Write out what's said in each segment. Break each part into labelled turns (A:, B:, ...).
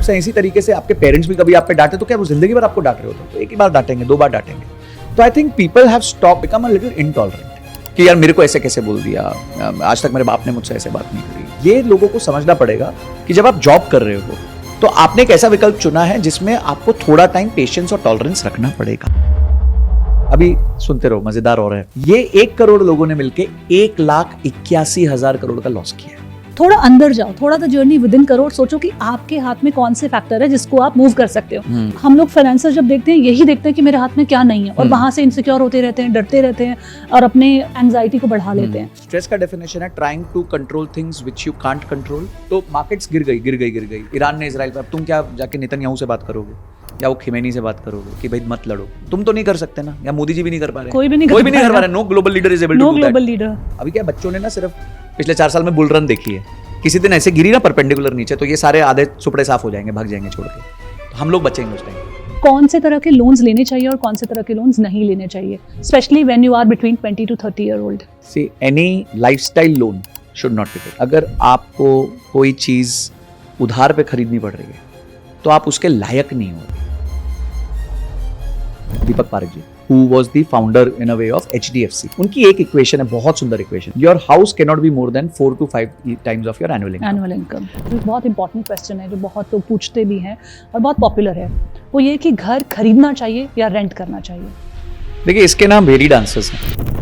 A: से इसी तरीके से आपके पेरेंट्स भी कभी आप पे डांटे तो क्या वो जिंदगी भर आपको डांट रहे होते? तो एक ही बार डांटेंगे, 2 बार डांटेंगे। तो I think people have stop become a little intolerant कि यार मेरे को ऐसे कैसे बोल दिया, आज तक मेरे बाप ने मुझसे ऐसे बात नहीं करी। ये लोगों को समझना पड़ेगा कि जब आप जॉब कर रहे हो तो आपने एक ऐसा विकल्प चुना है जिसमें आपको थोड़ा टाइम पेशेंस और टॉलरेंस रखना पड़ेगा। अभी सुनते रहो, मजेदार हो रहा है। ये 1 करोड़ लोगों ने मिलके 1,81,000 करोड़ का लॉस किया है।
B: थोड़ा अंदर जाओ, थोड़ा सा जर्नी विद इन करोड़ सोचो कि आपके हाथ में कौन से फैक्टर है जिसको आप मूव कर सकते हो। हम लोग फाइनेंसर जब देखते हैं यही देखते हैं कि मेरे हाथ में क्या नहीं है, और वहां से इनसिक्योर होते रहते हैं, डरते रहते हैं और अपने एंजाइटी को बढ़ा लेते हैं।
A: स्ट्रेस का डेफिनेशन है trying to control things which you can't control. तो मार्केट्स गिर गई। ईरान ने इजराइल पर, अब तुम क्या जाके नेतन्याहू से बात करोगे या वो खिमेनी से बात करोगे कि भाई मत लड़ो? तुम तो नहीं कर सकते ना, या मोदी जी भी नहीं कर पा रहे,
B: कोई भी नहीं कर पा रहा।
A: No global leader is able to do that.
B: No global leader.
A: अभी क्या बच्चों ने ना सिर्फ पिछले 4 साल में बुल रन देखी है, किसी दिन ऐसे गिरी ना परपेंडिकुलर नीचे तो ये सारे आधे सुपड़े साफ हो जाएंगे, भाग जाएंगे छोड़ के, तो हम लोग बचेंगे उस टाइम।
B: कौन से तरह के लोन्स लेने चाहिए और कौन से तरह के लोन्स नहीं लेने चाहिए, specially when you are between 20 to 30 year old.
A: See any lifestyle loan should not be taken. अगर आपको कोई चीज उधार पे खरीदनी पड़ रही है तो आप उसके लायक नहीं हो। दीपक पारेख जी, who was the founder in a way of HDFC, उनकी एक इक्वेशन है, बहुत सुंदर equation, your house can not be more than 4 to 5 times of your annual income.
B: तो बहुत इंपॉर्टेंट क्वेश्चन है जो बहुत लोग पूछते भी हैं और बहुत पॉपुलर है, वो ये कि घर खरीदना चाहिए या रेंट करना चाहिए।
A: देखिए इसके नाम वेरिड आंसर्स हैं।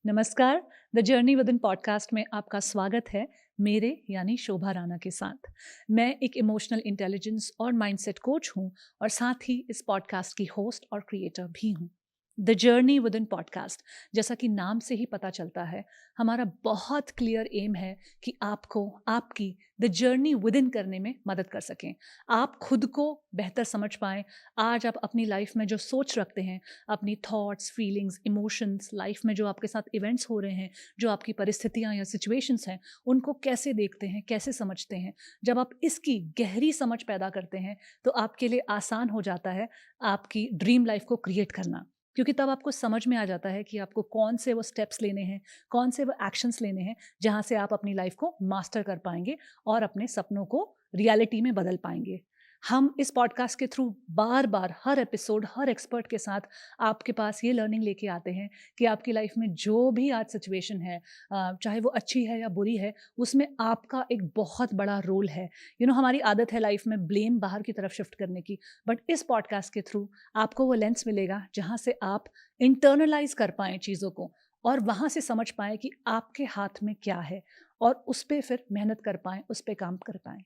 B: नमस्कार, the journey with in podcast में आपका स्वागत है, मेरे यानी शोभा राणा के साथ। मैं एक इमोशनल इंटेलिजेंस और माइंडसेट कोच हूँ और साथ ही इस पॉडकास्ट की होस्ट और क्रिएटर भी हूँ। The journey with in podcast, जैसा कि नाम से ही पता चलता है, हमारा बहुत क्लियर एम है कि आपको आपकी द जर्नी विद इन करने में मदद कर सकें, आप खुद को बेहतर समझ पाएं। आज आप अपनी लाइफ में जो सोच रखते हैं, अपनी थॉट्स, फीलिंग्स, इमोशंस, लाइफ में जो आपके साथ इवेंट्स हो रहे हैं, जो आपकी परिस्थितियां या सिचुएशंस हैं, उनको कैसे देखते हैं, कैसे समझते हैं। जब आप इसकी गहरी समझ पैदा करते हैं तो आपके लिए आसान हो जाता है आपकी ड्रीम लाइफ को क्रिएट करना, क्योंकि तब आपको समझ में आ जाता है कि आपको कौन से वो स्टेप्स लेने हैं, कौन से वो एक्शंस लेने हैं, जहां से आप अपनी लाइफ को मास्टर कर पाएंगे और अपने सपनों को रियलिटी में बदल पाएंगे। हम इस पॉडकास्ट के थ्रू बार बार हर एपिसोड, हर एक्सपर्ट के साथ आपके पास ये लर्निंग लेके आते हैं कि आपकी लाइफ में जो भी आज सिचुएशन है, चाहे वो अच्छी है या बुरी है, उसमें आपका एक बहुत बड़ा रोल है। हमारी आदत है लाइफ में ब्लेम बाहर की तरफ शिफ्ट करने की, बट इस पॉडकास्ट के थ्रू आपको वो लेंस मिलेगा जहाँ से आप इंटरनलाइज कर पाएँ चीज़ों को और वहाँ से समझ पाएँ कि आपके हाथ में क्या है और उस पर फिर मेहनत कर पाएँ, उस पर काम कर पाएँ।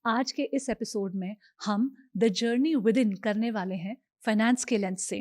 B: आज के इस एपिसोड में हम द जर्नी विद इन करने वाले हैं फाइनेंस के लेंस से।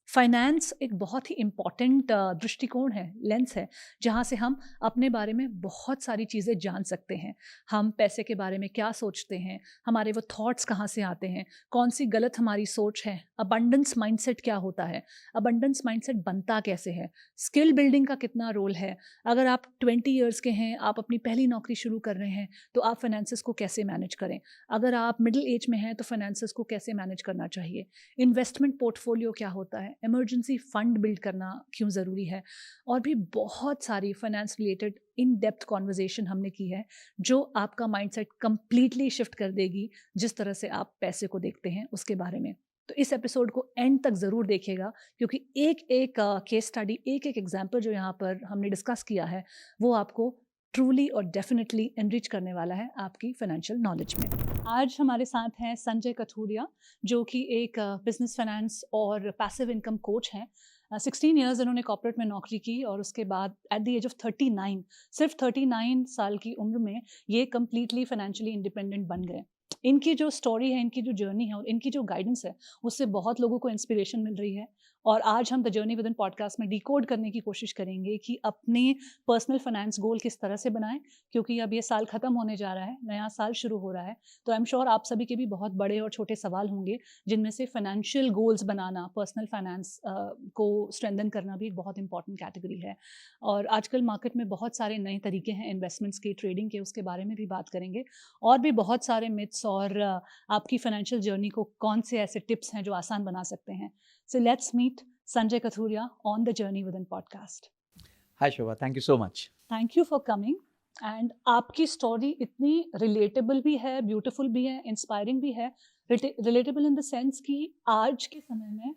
B: फाइनेंस एक बहुत ही इम्पॉर्टेंट दृष्टिकोण है, लेंस है, जहाँ से हम अपने बारे में बहुत सारी चीज़ें जान सकते हैं। हम पैसे के बारे में क्या सोचते हैं, हमारे वो थॉट्स कहाँ से आते हैं, कौन सी गलत हमारी सोच है, अबंडेंस माइंडसेट क्या होता है, अबंडेंस माइंडसेट बनता कैसे है, स्किल बिल्डिंग का कितना रोल है। अगर आप 20 ईयर्स के हैं, आप अपनी पहली नौकरी शुरू कर रहे हैं, तो आप फाइनेंसेस को कैसे मैनेज करें। अगर आप मिडिल एज में हैं तो फाइनेंसेस को कैसे मैनेज करना चाहिए। इन्वेस्टमेंट पोर्टफोलियो क्या होता है, इमरजेंसी फंड बिल्ड करना क्यों ज़रूरी है, और भी बहुत सारी finance related in depth conversation हमने की है जो आपका माइंडसेट कंप्लीटली शिफ्ट कर देगी जिस तरह से आप पैसे को देखते हैं उसके बारे में। तो इस एपिसोड को एंड तक ज़रूर देखिएगा, क्योंकि एक एक केस स्टडी, एक एक एग्जाम्पल जो यहाँ पर हमने डिस्कस किया है, वो आपको ट्रूली और डेफिनेटली एनरिच करने वाला है आपकी फाइनेंशियल नॉलेज में। आज हमारे साथ हैं संजय कथूरिया, जो कि एक बिजनेस फाइनेंस और पैसिव इनकम कोच हैं। 16 ईयर्स इन्होंने कॉर्पोरेट में नौकरी की और उसके बाद एट द एज ऑफ 39, सिर्फ 39 साल की उम्र में ये कम्प्लीटली फाइनेंशियली इंडिपेंडेंट बन गए। इनकी जो स्टोरी है, इनकी जो जर्नी है और इनकी जो गाइडेंस है, उससे बहुत लोगों को इंस्पिरेशन मिल रही है और आज हम the journey with in podcast में डिकोड करने की कोशिश करेंगे कि अपने पर्सनल फाइनेंस गोल किस तरह से बनाएं, क्योंकि अब ये साल ख़त्म होने जा रहा है, नया साल शुरू हो रहा है। तो आई एम श्योर आप सभी के भी बहुत बड़े और छोटे सवाल होंगे, जिनमें से फाइनेंशियल गोल्स बनाना, पर्सनल फाइनेंस को स्ट्रेंथन करना भी एक बहुत इंपॉर्टेंट कैटेगरी है। और आजकल मार्केट में बहुत सारे नए तरीके हैं इन्वेस्टमेंट्स के, ट्रेडिंग के, उसके बारे में भी बात करेंगे। और भी बहुत सारे मिथ्स और आपकी फाइनेंशियल जर्नी को कौन से ऐसे टिप्स हैं जो आसान बना सकते हैं। So let's meet Sanjay Kathuria on the Journey Within podcast.
A: Hi Shobha, thank you so much.
B: Thank you for coming. And आपकी स्टोरी इतनी रिलेटेबल भी है, ब्यूटीफुल भी है, इंस्पायरिंग भी है। रिलेटेबल इन द सेंस कि आज के समय में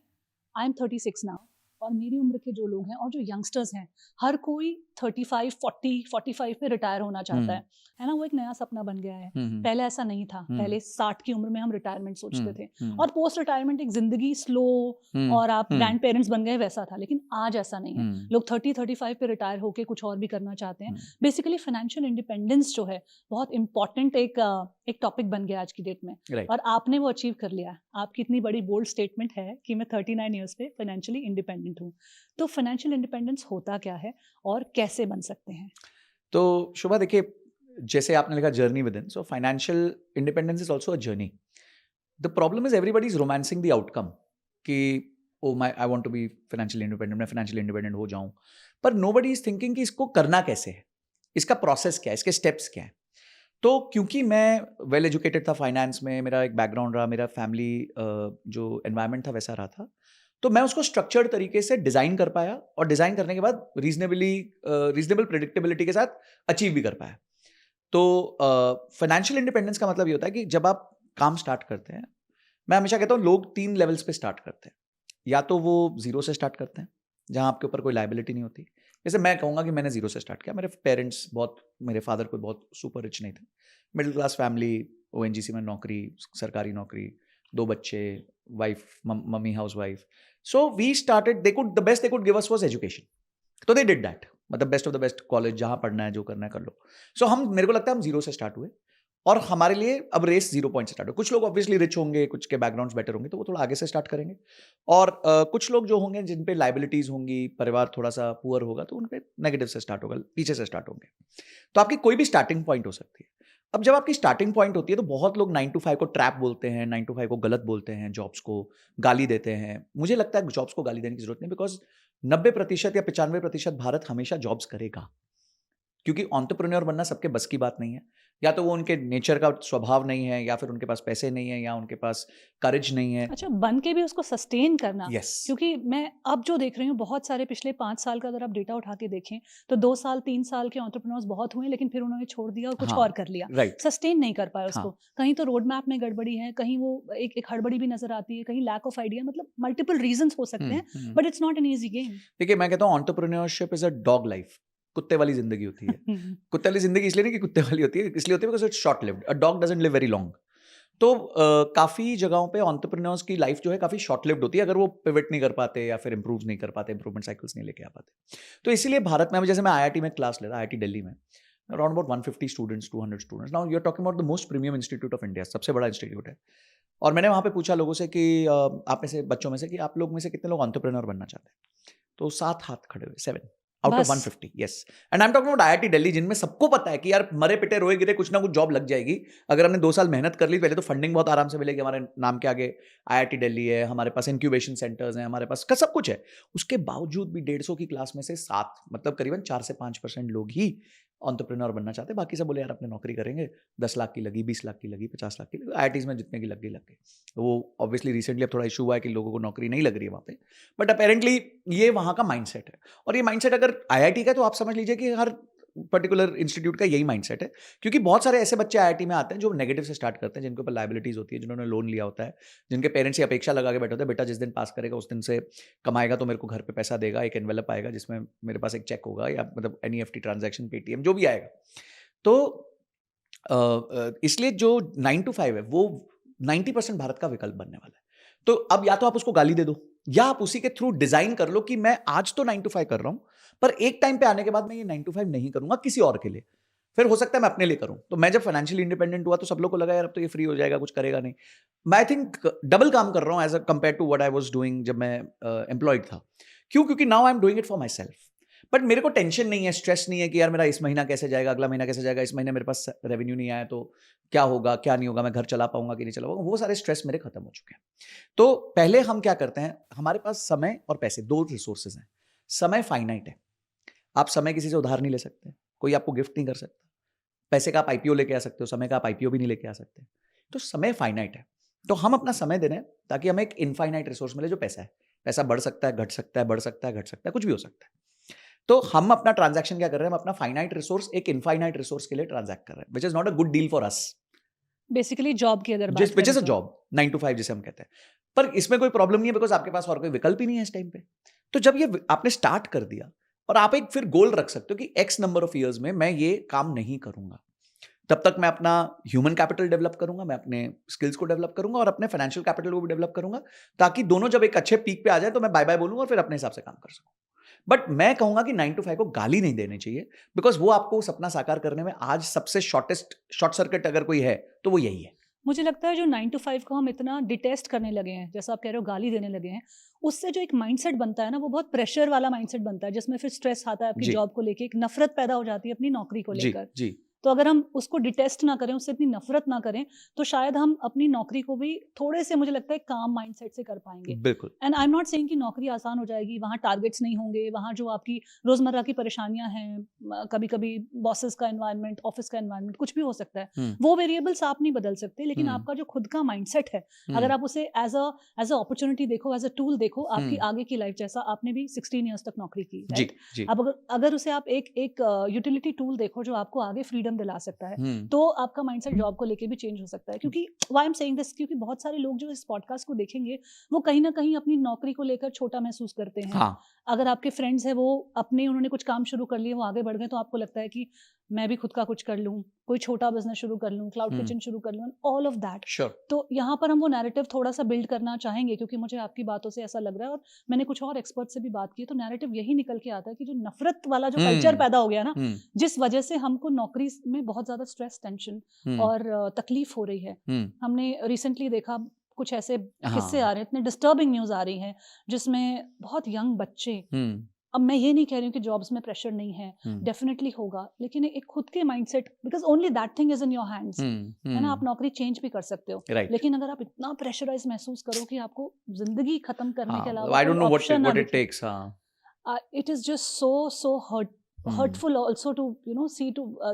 B: आई एम 36 नाउ, और मेरी उम्र के जो लोग हैं और जो यंगस्टर्स हैं, हर कोई 35, 40, 45 में रिटायर होना चाहता है ना। वो एक नया सपना बन गया है। पहले ऐसा नहीं था, पहले 60 की उम्र में हम रिटायरमेंट सोचते थे, और पोस्ट रिटायरमेंट एक जिंदगी स्लो और आप ग्रैंड पेरेंट्स बन गए वैसा था। लेकिन आज ऐसा नहीं है, लोग 30-35 पे रिटायर होके कुछ और भी करना चाहते हैं। बेसिकली फाइनेंशियल इंडिपेंडेंस जो है बहुत इंपॉर्टेंट एक टॉपिक बन गया आज की डेट में, और आपने वो अचीव कर लिया। आपकी इतनी बड़ी बोल्ड स्टेटमेंट है कि मैं 39 ईयर्स पे फाइनेंशियली इंडिपेंडेंट हूँ। तो फाइनेंशियल इंडिपेंडेंस होता क्या है और कैसे बन सकते हैं?
A: तो शुभा देखिए, जैसे आपने लिखा journey with in, so financial independence is also a journey. The problem is everybody is romancing the outcome कि oh my I want to be financially independent, मैं फाइनेंशियली इंडिपेंडेंट हो जाऊं, पर नोबडी इज थिंकिंग कि इसको करना कैसे है, इसका प्रोसेस क्या है, इसके स्टेप्स क्या है। तो क्योंकि मैं वेल एजुकेटेड था फाइनेंस में, मेरा एक बैकग्राउंड रहा, मेरा फैमिली जो एनवायरनमेंट था वैसा रहा था, तो मैं उसको स्ट्रक्चर्ड तरीके से डिज़ाइन कर पाया, और डिज़ाइन करने के बाद रीजनेबल प्रेडिक्टेबिलिटी के साथ अचीव भी कर पाया। तो फाइनेंशियल इंडिपेंडेंस का मतलब ये होता है कि जब आप काम स्टार्ट करते हैं, मैं हमेशा कहता हूँ लोग 3 लेवल्स पे स्टार्ट करते हैं। या तो वो 0 से स्टार्ट करते हैं, जहाँ आपके ऊपर कोई लाइबिलिटी नहीं होती। जैसे मैं कहूँगा कि मैंने 0 से स्टार्ट किया। मेरे पेरेंट्स मेरे फादर कोई बहुत सुपर रिच नहीं थे, मिडिल क्लास फैमिली, ONGC में नौकरी, सरकारी नौकरी, 2 बच्चे, wife, mummy house wife. So we started, the best they could give us was education, तो दे डिड दैट, मतलब best of the best college, जहाँ पढ़ना है, जो करना है कर लो। सो मेरे को लगता है हम 0 से स्टार्ट हुए, और हमारे लिए अब रेस 0 पॉइंट से स्टार्ट हो। कुछ लोग ऑब्वियसली रिच होंगे, कुछ के बैकग्राउंड्स बेटर होंगे, तो वो थोड़ा आगे से स्टार्ट करेंगे, और कुछ लोग जो होंगे जिन पे लाइबिलिटीज होंगी, परिवार थोड़ा सा पुअर होगा, तो उन पे नेगेटिव से स्टार्ट होगा, पीछे से स्टार्ट होंगे। तो आपकी कोई भी स्टार्टिंग पॉइंट हो सकती है। अब जब आपकी स्टार्टिंग पॉइंट होती है, तो बहुत लोग 9 to 5 को ट्रैप बोलते हैं, 9 to 5 को गलत बोलते हैं, जॉब्स को गाली देते हैं। मुझे लगता है जॉब्स को गाली देने की जरूरत नहीं, बिकॉज 90% या 95% भारत हमेशा जॉब्स करेगा, क्योंकि एंटरप्रेन्योर बनना सबके बस की बात नहीं है। या तो वो उनके नेचर का स्वभाव नहीं है, या फिर उनके पास पैसे नहीं है, या उनके पास करेज नहीं है।
B: अच्छा, बन के भी उसको सस्टेन करना।
A: Yes.
B: क्योंकि मैं अब जो देख रही हूँ, बहुत सारे पिछले 5 साल का अगर आप डेटा उठा के देखें, तो 2 साल 3 साल के एंटरप्रेन्योर्स बहुत हुए, लेकिन फिर उन्होंने छोड़ दिया और कुछ और कर लिया।
A: राइट।
B: सस्टेन नहीं कर पाया उसको। कहीं तो रोड मैप में गड़बड़ी है, कहीं वो एक हड़बड़ी भी नजर आती है, कहीं लैक ऑफ आइडिया, मतलब मल्टीपल रीजंस हो सकते हैं, but it's not an easy game.
A: देखिए, मैं कहता हूँ entrepreneurship is a dog life, कुत्ते वाली जिंदगी होती है। कुत्ते वाली जिंदगी इसलिए नहीं कि कुत्ते वाली होती है, इसलिए होती है because it's short lived. A dog doesn't live very long. तो काफ़ी जगहों पे एंटरप्रेन्योर्स की लाइफ जो है काफ़ी शॉर्ट लिव्ड होती है, अगर वो पिवट नहीं कर पाते या फिर इंप्रूव नहीं कर पाते, इंप्रूवमेंट साइकिल्स नहीं लेके आ पाते। तो इसीलिए भारत में, जैसे मैं IIT में क्लास ले रहा, IIT दिल्ली में, around about 150 students, 200 students. Now you are talking about the most premium institute of India, सबसे बड़ा इंस्टीट्यूट है। और मैंने वहाँ पे पूछा लोगों से कि आप में से, बच्चों में से, कि आप लोग में से कितने लोग एंटरप्रेन्योर बनना चाहते हैं। तो 7 हाथ खड़े हुए, 7 out of 150। Yes, and I am talking about IIT Delhi, जिनमें सबको पता है कि यार मरे पिटे रोए गिरे कुछ ना कुछ जॉब लग जाएगी अगर हमने 2 साल मेहनत कर ली। पहले तो फंडिंग बहुत आराम से मिलेगी, हमारे नाम के आगे IIT दिल्ली है, हमारे पास इंक्यूबेशन सेंटर्स हैं, हमारे पास सब कुछ है। उसके बावजूद भी 150 की क्लास में से 7, मतलब करीबन 4 से 5% लोग ही एंटरप्रेन्योर बनना चाहते हैं। बाकी सब बोले यार अपने नौकरी करेंगे, 10 लाख की लगी, 20 लाख की लगी, 50 लाख की लगी, IITs में जितने की लग गई। वो ऑब्वियसली रिसेंटली अब थोड़ा इशू हुआ है कि लोगों को नौकरी नहीं लग रही है वहाँ पे, बट अपेरेंटली ये वहाँ का माइंडसेट है। और ये माइंडसेट अगर IIT का है, तो आप समझ लीजिए कि हर पर्टिकुलर इंस्टीट्यूट का यही माइंडसेट है। क्योंकि बहुत सारे ऐसे बच्चे IIT में आते हैं जो नेगेटिव से स्टार्ट करते हैं, जिनके ऊपर लाइबिलिटीज होती है, जिन्होंने लोन लिया होता है, जिनके पेरेंट्स ये अपेक्षा लगा के बैठे होते हैं, बेटा जिस दिन पास करेगा उस दिन से कमाएगा तो मेरे को घर पे पैसा देगा, एक एनवेलप आएगा जिसमें मेरे पास एक चेक होगा, या मतलब NEFT ट्रांजैक्शन, पेटीएम, जो भी आएगा। तो इसलिए जो 9 to 5 है, वो 90% भारत का विकल्प बनने वाला है। तो अब या तो आप उसको गाली दे दो, या आप उसी के थ्रू डिजाइन कर लो कि मैं आज तो 9 to 5 कर रहा हूं, पर एक टाइम पे आने के बाद मैं ये 9 to 5 नहीं करूंगा किसी और के लिए। फिर हो सकता है मैं अपने लिए करूं। तो मैं जब फाइनेंशियली इंडिपेंडेंट हुआ तो सब लोग को लगा यार अब तो ये फ्री हो जाएगा, कुछ करेगा नहीं। मैं आई थिंक डबल काम कर रहा हूं as a compare to what I was doing जब मैं एम्प्लॉयड था। क्यों? क्योंकि now I am doing it for myself. But मेरे को टेंशन नहीं है, स्ट्रेस नहीं है कि यार मेरा इस महीना कैसे जाएगा, अगला महीना कैसे जाएगा, इस महीने मेरे पास रेवेन्यू नहीं आया तो क्या होगा क्या नहीं होगा, मैं घर चला पाऊंगा कि नहीं चला पाऊंगा। वो सारे स्ट्रेस मेरे खत्म हो चुके हैं। तो पहले हम क्या करते हैं, हमारे पास समय और पैसे दो रिसोर्सेज हैं। समय फाइनाइट है, आप समय किसी से उधार नहीं ले सकते, कोई आपको गिफ्ट नहीं कर सकता। पैसे का आप आईपीओ लेके आ सकते हो, समय का आप आईपीओ भी नहीं लेके आ सकते। तो समय फाइनाइट है, तो हम अपना समय दे रहे हैं ताकि हमें एक इनफाइनाइट रिसोर्स मिले जो पैसा है। पैसा बढ़ सकता है, घट सकता है, बढ़ सकता है, घट सकता है, कुछ भी हो सकता है। तो हम अपना ट्रांजैक्शन क्या कर रहे हैं, हम अपना फाइनाइट रिसोर्स एक इनफाइनाइट रिसोर्स के लिए ट्रांजैक्ट कर रहे हैं, which is not a good deal for us.
B: Basically job की अगर बात
A: विच इज अ
B: करें तो
A: जॉब 9 to 5 जिसे हम कहते हैं। पर इसमें कोई प्रॉब्लम नहीं है बिकॉज आपके पास और कोई विकल्प ही नहीं है इस टाइम पे। तो जब ये आपने स्टार्ट कर दिया और आप एक फिर गोल रख सकते हो कि एक्स नंबर ऑफ ईयर्स में मैं ये काम नहीं करूंगा, तब तक मैं अपना ह्यूमन कैपिटल डेवलप करूंगा, मैं अपने स्किल्स को डेवलप करूंगा और अपने फाइनेंशियल कैपिटल को भी डेवलप करूंगा, ताकि दोनों जब एक अच्छे पीक पे आ जाए तो मैं बाय बाय बोलूं और फिर अपने हिसाब से काम कर सकूं। बट मैं कहूंगा कि 9 to 5 को गाली नहीं देनी चाहिए, बिकॉज वो आपको सपना साकार करने में आज सबसे शॉर्ट सर्किट अगर कोई है तो वो यही है।
B: मुझे लगता है जो 9 to 5 को हम इतना डिटेस्ट करने लगे हैं, जैसा आप कह रहे हो गाली देने लगे हैं, उससे जो एक माइंडसेट बनता है ना, वो बहुत प्रेशर वाला माइंडसेट बनता है, जिसमें फिर स्ट्रेस आता है आपकी
A: जी
B: जॉब को लेके, एक नफरत पैदा हो जाती है अपनी नौकरी को
A: जी
B: लेकर।
A: जी
B: तो अगर हम उसको डिटेस्ट ना करें, उससे इतनी नफरत ना करें, तो शायद हम अपनी नौकरी को भी थोड़े से, मुझे लगता है, काम माइंडसेट से कर पाएंगे।
A: बिल्कुल।
B: And I am not saying कि नौकरी आसान हो जाएगी, वहाँ टारगेट्स नहीं होंगे, वहाँ जो आपकी रोजमर्रा की परेशानियां हैं, कभी कभी बॉसेस का एनवायरनमेंट, ऑफिस का एनवायरनमेंट, कुछ भी हो सकता है, वो वेरिएबल्स आप नहीं बदल सकते, लेकिन आपका जो खुद का माइंडसेट है, अगर आप उसे एज अ अपॉर्चुनिटी देखो, एज अ टूल देखो आपकी आगे की लाइफ, जैसा आपने भी 16 ईयर्स तक नौकरी की,
A: जी
B: राइट?
A: जी
B: अब अगर उसे आप एक यूटिलिटी टूल देखो जो आपको आगे फ्रीडम दिला सकता है, तो आपका माइंडसेट जॉब को लेके भी चेंज हो सकता है। क्योंकि why I am saying this, क्योंकि बहुत सारे लोग जो इस पॉडकास्ट को देखेंगे, वो कहीं ना कहीं अपनी नौकरी को लेकर छोटा महसूस करते हैं।
A: हाँ
B: अगर आपके फ्रेंड्स हैं, वो उन्होंने कुछ काम शुरू कर लिए, वो आगे बढ़ गए, तो आपको लगता है कि मैं भी खुद का कुछ कर लूँ, कोई छोटा बिजनेस शुरू कर लूँ, क्लाउड किचन शुरू कर लूँ, ऑल ऑफ दैट।
A: श्योर
B: तो यहाँ पर हम वो नैरेटिव थोड़ा सा बिल्ड करना चाहेंगे, क्योंकि मुझे आपकी बातों से ऐसा लग रहा है, और मैंने कुछ और एक्सपर्ट से भी बात की, तो नैरेटिव यही निकल के आता है कि जो नफरत वाला जो कल्चर पैदा हो गया ना, जिस वजह से हमको नौकरी में बहुत ज्यादा स्ट्रेस, टेंशन और तकलीफ हो रही है। हमने रिसेंटली देखा कुछ ऐसे किस्से आ रहे हैं, इतने डिस्टर्बिंग न्यूज आ रही हैं, जिसमें बहुत यंग बच्चे, अब मैं ये नहीं कह रही हूँ कि जॉब्स में प्रेशर नहीं है, डेफिनेटली होगा, लेकिन एक खुद के mindset, because only that thing is in your hands, है ना? आप नौकरी चेंज भी कर सकते हो,
A: Right.
B: लेकिन अगर आप इतना प्रेशराइज महसूस करो कि आपको जिंदगी खत्म करने के अलावा
A: आई डोंट नो
B: ऑप्शन ना
A: व्हाट इट
B: दिखे,
A: टेक्स। हाँ
B: it is just so hurtful also to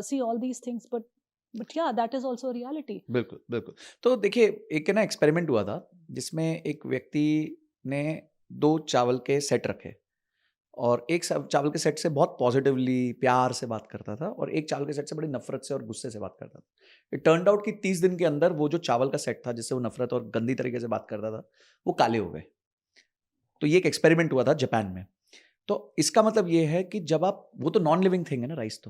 B: see all these things, but yeah, that is also a reality.
A: बिल्कुल बिल्कुल। तो देखिए एक ना एक्सपेरिमेंट हुआ था जिसमें एक व्यक्ति ने 2 चावल के सेट रखे और एक चावल के सेट से बहुत पॉजिटिवली प्यार से बात करता था और एक चावल के सेट से बड़ी नफरत से और गुस्से से बात करता था। इट टर्न्ड आउट कि 30 दिन के अंदर वो जो चावल का सेट था जिससे वो नफरत और गंदी तरीके से बात करता था वो काले हो गए। तो ये एक एक्सपेरिमेंट हुआ था जापान में। तो इसका मतलब ये है कि जब आप, वो तो नॉन लिविंग थिंग है ना राइस,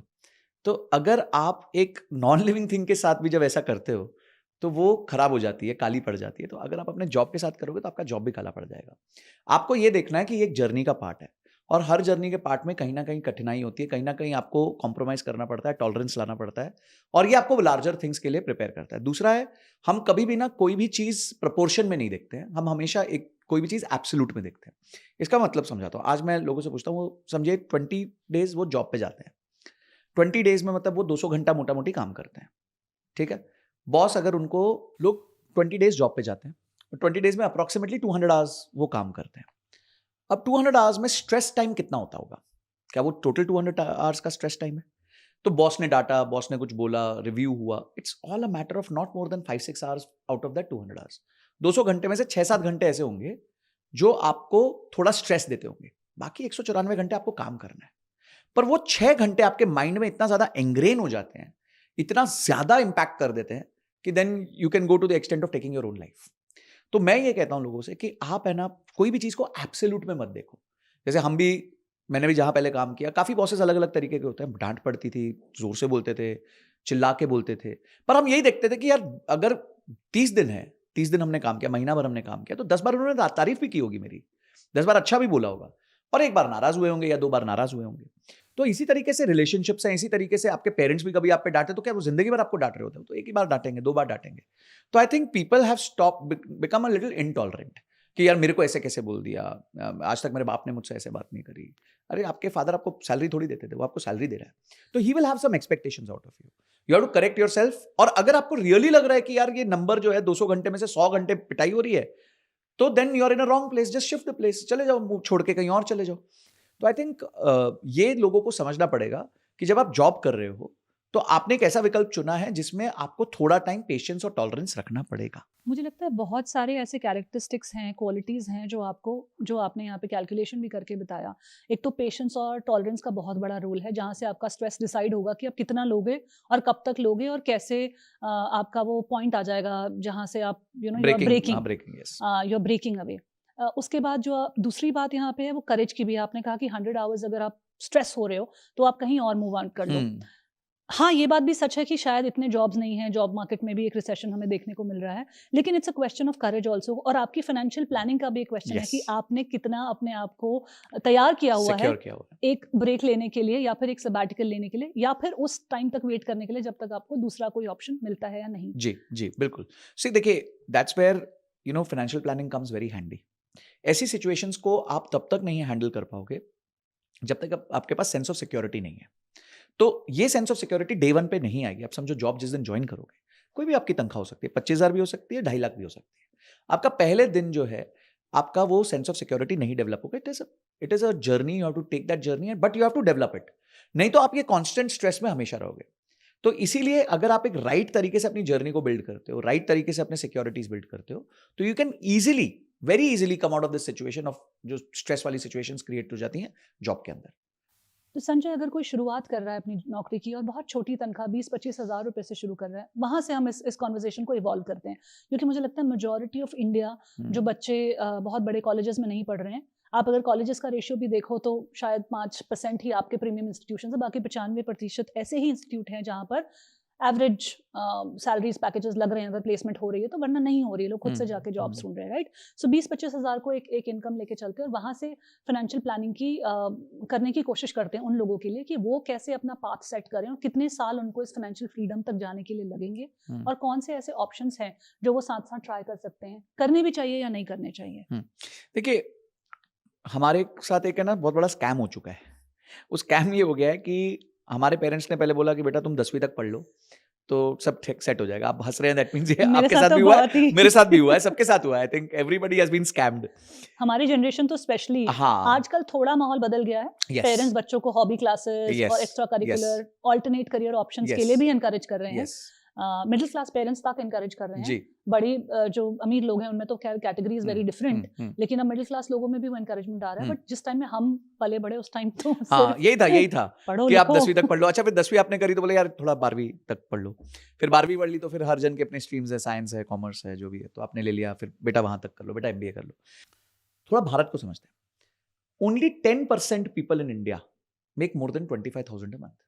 A: तो अगर आप एक नॉन लिविंग थिंग के साथ भी जब ऐसा करते हो तो वो खराब हो जाती है, काली पड़ जाती है। तो अगर आप अपने जॉब के साथ करोगे तो आपका जॉब भी काला पड़ जाएगा। आपको ये देखना है कि ये एक जर्नी का पार्ट है और हर जर्नी के पार्ट में कहीं ना कहीं कठिनाई होती है, कहीं ना कहीं आपको कॉम्प्रोमाइज करना पड़ता है, टॉलरेंस लाना पड़ता है और ये आपको लार्जर थिंग्स के लिए प्रिपेयर करता है। दूसरा है, हम कभी भी ना कोई भी चीज़ प्रपोर्शन में नहीं देखते हैं, हम हमेशा एक कोई भी चीज़ एब्सोल्यूट में देखते हैं। इसका मतलब समझाता हूँ। आज मैं लोगों से पूछता हूँ, वो समझिए 20 डेज वो जॉब पे जाते हैं, 20 डेज में मतलब वो 200 घंटा मोटा मोटी काम करते हैं, ठीक है। बॉस अगर उनको, लोग 20 डेज जॉब पे जाते हैं, 20 डेज में अप्रॉक्सीमेटली 200 आवर्स वो काम करते हैं। अब 200 आवर्स में स्ट्रेस टाइम कितना होता होगा? क्या वो टोटल 200 आवर्स का स्ट्रेस टाइम है? तो बॉस ने डांटा, बॉस ने कुछ बोला, रिव्यू हुआ, it's all a matter of not more than 5-6 hours out of that 200 hours. 200 घंटे में से 6-7 घंटे ऐसे होंगे जो आपको थोड़ा स्ट्रेस देते होंगे, बाकी 194 घंटे आपको काम करना है। पर वो 6 घंटे आपके माइंड में इतना ज्यादा एंग्रेन हो जाते हैं, इतना ज्यादा इंपैक्ट कर देते हैं कि then you can go to the extent of taking your own life. तो मैं ये कहता हूं लोगों से कि आप है ना, कोई भी चीज को एब्सोल्यूट में मत देखो। जैसे हम भी, मैंने भी जहां पहले काम किया, काफी बॉसेस अलग अलग तरीके के होते हैं, डांट पड़ती थी, जोर से बोलते थे, चिल्ला के बोलते थे, पर हम यही देखते थे कि यार अगर 30 दिन है, 30 दिन हमने काम किया, महीना भर हमने काम किया, तो 10 बार उन्होंने तारीफ भी की होगी मेरी, 10 बार अच्छा भी बोला होगा और एक बार नाराज हुए होंगे या 2 बार नाराज हुए होंगे। तो इसी तरीके से रिलेशनशिप्स हैं, इसी तरीके से आपके पेरेंट्स भी कभी आप पे डांटे तो क्या वो जिंदगी भर आपको डांट रहे होते हैं? तो एक ही बार डांटेंगे, 2 बार डांटेंगे। तो I think people have stop become a little intolerant कि यार मेरे को ऐसे कैसे बोल दिया, आज तक मेरे बाप ने मुझसे ऐसे बात नहीं करी। अरे आपके फादर आपको सैलरी थोड़ी देते थे, वो आपको सैलरी दे रहा है, तो he will have some expectations out of you. You have to correct yourself. और अगर आपको रियली लग रहा है कि यार ये नंबर जो है 200 घंटे में से 100 घंटे पिटाई हो रही है, तो then you are in a wrong place, just shift the place, चले जाओ, मुंह छोड़ के कहीं और चले जाओ। तो आई थिंक ये लोगों को समझना पड़ेगा कि जब आप जॉब कर रहे हो तो आपने एक ऐसा विकल्प चुना है जिसमें आपको थोड़ा टाइम पेशेंस और टॉलरेंस रखना पड़ेगा।
B: मुझे लगता है बहुत सारे ऐसे कैरेक्टरिस्टिक्स हैं, क्वालिटीज़ हैं जो आपने यहाँ पे कैलकुलेशन भी करके बताया। एक तो पेशेंस और टॉलरेंस का बहुत बड़ा रोल है, जहाँ से आपका स्ट्रेस डिसाइड होगा कि आप कितना लोगे और कब तक लोगे और कैसे आपका वो पॉइंट आ जाएगा जहाँ से आप यू आर ब्रेकिंग अवे। उसके बाद दूसरी बात यहाँ पे है वो करेज की भी। आपने कहा कि 100 आवर्स अगर आप स्ट्रेस हो रहे हो तो आप कहीं और मूव ऑन कर लो। हाँ, ये बात भी सच है कि शायद इतने जॉब्स नहीं हैं, जॉब मार्केट में भी एक रिसेशन हमें देखने को मिल रहा है, लेकिन it's a question of courage also. और आपकी फाइनेंशियल प्लानिंग का भी एक क्वेश्चन है कि आपने कितना अपने आप को तैयार किया हुआ है एक ब्रेक लेने के लिए या फिर एक सबैटिकल लेने के लिए, या फिर उस टाइम तक वेट करने के लिए जब तक आपको दूसरा कोई ऑप्शन मिलता है या नहीं।
A: जी बिल्कुल। सी देखिए, that's where financial planning comes very handy. ऐसी सिचुएशंस को आप तब तक नहीं हैंडल कर पाओगे जब तक आपके पास सेंस ऑफ सिक्योरिटी नहीं है। तो ये सेंस ऑफ सिक्योरिटी डे 1 पे नहीं आएगी। आप समझो, जॉब जिस दिन ज्वाइन करोगे, कोई भी आपकी तनख्वाह हो सकती है, 25,000 भी हो सकती है, 2.5 लाख भी हो सकती है। आपका पहले दिन जो है, आपका वो सेंस ऑफ सिक्योरिटी नहीं डेवलप होगा। It is a journey, you have to take that journey, but you have to develop it. नहीं तो आप ये कॉन्स्टेंट स्ट्रेस में हमेशा रहोगे। तो इसीलिए अगर आप एक राइट तरीके से अपनी जर्नी को बिल्ड करते हो, राइट तरीके से अपने सिक्योरिटीज बिल्ड करते हो, तो you can easily, very easily come out of this situation of जो स्ट्रेस वाली सिचुएशंस क्रिएट हो जाती हैं जॉब के अंदर।
B: तो संजय, अगर कोई शुरुआत कर रहा है अपनी नौकरी की और बहुत छोटी तनख्वाह 20-25 हज़ार रुपए से शुरू कर रहा है, वहाँ से हम इस कॉन्वर्सेशन को इवॉल्व करते हैं, क्योंकि मुझे लगता है मेजॉरिटी ऑफ इंडिया जो बच्चे बहुत बड़े कॉलेजेस में नहीं पढ़ रहे हैं, आप अगर कॉलेजेस का रेशियो भी देखो तो शायद 5% ही आपके प्रीमियम इंस्टीट्यूशन है, बाकी 95% ऐसे ही इंस्टीट्यूट हैं जहाँ पर एवरेज सैलरीज पैकेजेस लग रहे हैं, अगर प्लेसमेंट हो रही है तो, वरना नहीं हो रही है, लोग खुद से जाके जॉब्स ढूंढ रहे हैं, राइट। सो 20-25 हज़ार को एक इनकम लेके चलते हैं और वहाँ से फाइनेंशियल प्लानिंग की करने की कोशिश करते हैं उन लोगों के लिए कि वो कैसे अपना पाथ सेट करें और कितने साल उनको इस फाइनेंशियल फ्रीडम तक जाने के लिए लगेंगे और कौन से ऐसे ऑप्शंस हैं जो वो साथ साथ ट्राई कर सकते हैं, करने भी चाहिए या नहीं करने चाहिए।
A: देखिए, हमारे साथ एक है ना बहुत बड़ा स्कैम हो चुका है। उस स्कैम ये हो गया है कि हमारे पेरेंट्स ने पहले बोला कि बेटा तुम 10वीं तक पढ़ लो तो सब ठीक सेट हो जाएगा। आप हंस रहे हैं, दैट मींस ये आपके साथ भी हुआ है, मेरे साथ भी हुआ है, सबके साथ हुआ है। I think everybody has been scammed.
B: हमारी जनरेशन तो स्पेशली। हाँ, आजकल थोड़ा माहौल बदल गया है। पेरेंट्स बच्चों को हॉबी क्लासेस और extra curricular alternate career options के लिए भी एनकरेज कर रहे हैं। मिडिल क्लास पेरेंट्स तक एनकरेज कर रहे हैं। बड़ी जो अमीर लोग हैं उनमें तो खैर कैटेगरीज वेरी डिफरेंट, लेकिन अब मिडिल क्लास लोगों में भी वो एनकरेजमेंट आ रहा है। बट जिस टाइम में हम पले बड़े उस टाइम तो
A: यही था कि आप 10वीं तक पढ़ लो। अच्छा, फिर 10वीं आपने करी तो बोले यार थोड़ा 12वीं तक पढ़ लो। फिर 12वीं पढ़ ली तो फिर हर जन के अपने स्ट्रीम्स है, साइंस है, कॉमर्स है, जो भी है, तो आपने ले लिया। फिर बेटा वहां तक कर लो, बेटा MBA कर लो। थोड़ा भारत को समझते हैं। Only 10% people in India make more than 25,000 a month।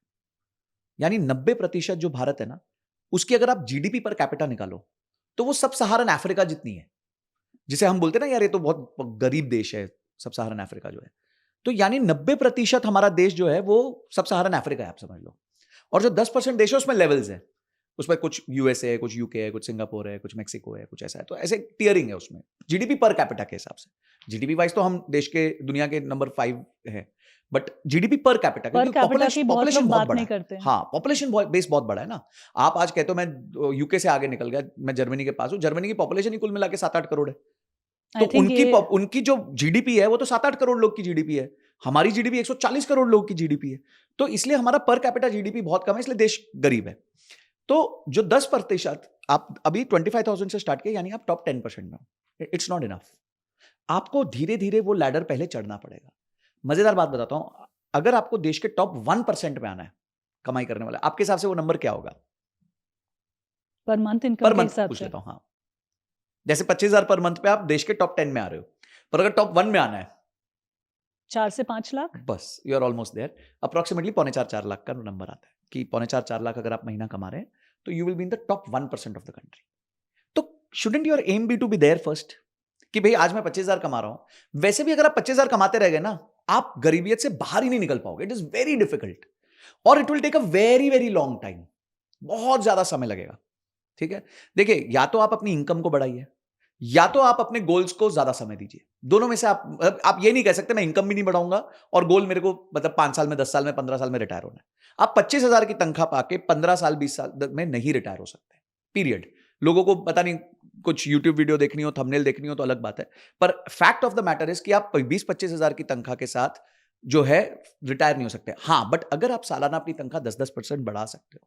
A: यानी 90% जो भारत है ना, उसकी अगर आप GDP पर कैपिटा निकालो तो वो सब सहारन अफ्रीका जितनी है। जिसे हम बोलते हैं ना यार ये तो बहुत गरीब देश है सब सहारन अफ्रीका जो है, तो यानी 90% हमारा देश जो है वो सब सहारन अफ्रीका है, आप समझ लो। और जो 10% देश है उसमें लेवल्स है, उसमें कुछ USA है, कुछ UK है, कुछ सिंगापुर है, कुछ मैक्सिको है, कुछ ऐसा है। तो ऐसे टियरिंग है उसमें GDP पर कैपिटा के हिसाब से। GDP वाइज तो हम देश के दुनिया के नंबर 5 है, but GDP per capita population बहुत बड़ा है। हाँ, पॉपुलेशन बेस बहुत बड़ा है ना। आप आज कहते हो मैं UK से आगे निकल गया, मैं जर्मनी के पास हूँ। जर्मनी की पॉपुलेशन ही कुल मिला के 7-8 करोड़ है। तो उनकी जो GDP है वो तो 7-8 करोड़ लोग की GDP है। हमारी GDP 140 करोड़ लोग की GDP है। तो इसलिए हमारा पर कैपिटा GDP बहुत कम है, इसलिए देश गरीब है। तो जो 10% आप अभी 25,000 से स्टार्ट किए, यानी आप टॉप 10% में हो। It's not enough. आपको धीरे धीरे वो लैडर पहले चढ़ना पड़ेगा। मजेदार बात बताता हूं, अगर आपको देश के टॉप 1% में आना है कमाई करने वाला, आपके हिसाब से वो नंबर क्या होगा?
B: पर मंथ इनकम के हिसाब से
A: पूछ लेता हूं। हाँ, जैसे 25,000 पर मंथ पे आप देश के टॉप 10 में आ रहे हो, पर अगर टॉप 1 में आना है
B: 4 से 5 लाख,
A: बस you are almost there. Approximately 3.25-4 lakh का नंबर आता है कि 3.25-4 लाख अगर आप महीना कमा रहे हैं तो you will be in the top 1% of the country. तो shouldn't your aim be to be there first कि भाई आज मैं 25,000 कमा रहा हूं। वैसे भी अगर आप 25,000 कमाते रह गए ना आप गरीबियत से बाहर ही नहीं निकल पाओगे. इट इज वेरी डिफिकल्ट और it will take a very very long time. बहुत ज्यादा समय लगेगा. ठीक है, देखिए या तो आप अपनी इनकम को बढ़ाइए या तो आप अपने गोल्स को ज्यादा समय दीजिए. दोनों में से आप ये नहीं कह सकते मैं इनकम भी नहीं बढ़ाऊंगा और गोल मेरे को मतलब 5 साल में, 10 साल में, 15 साल में रिटायर होना है. आप 25,000 की तनख्वाह पाके 15 साल 20 साल में नहीं रिटायर हो सकते. पीरियड. लोगों को पता नहीं कुछ यूट्यूब वीडियो देखनी हो, थंबनेल देखनी हो तो अलग बात है, पर fact of the matter is कि आप 20-25,000 की तनख्वाह के साथ जो है रिटायर नहीं हो सकते. हाँ, बट अगर आप सालाना अपनी तनख्वाह 10-10% बढ़ा सकते हो,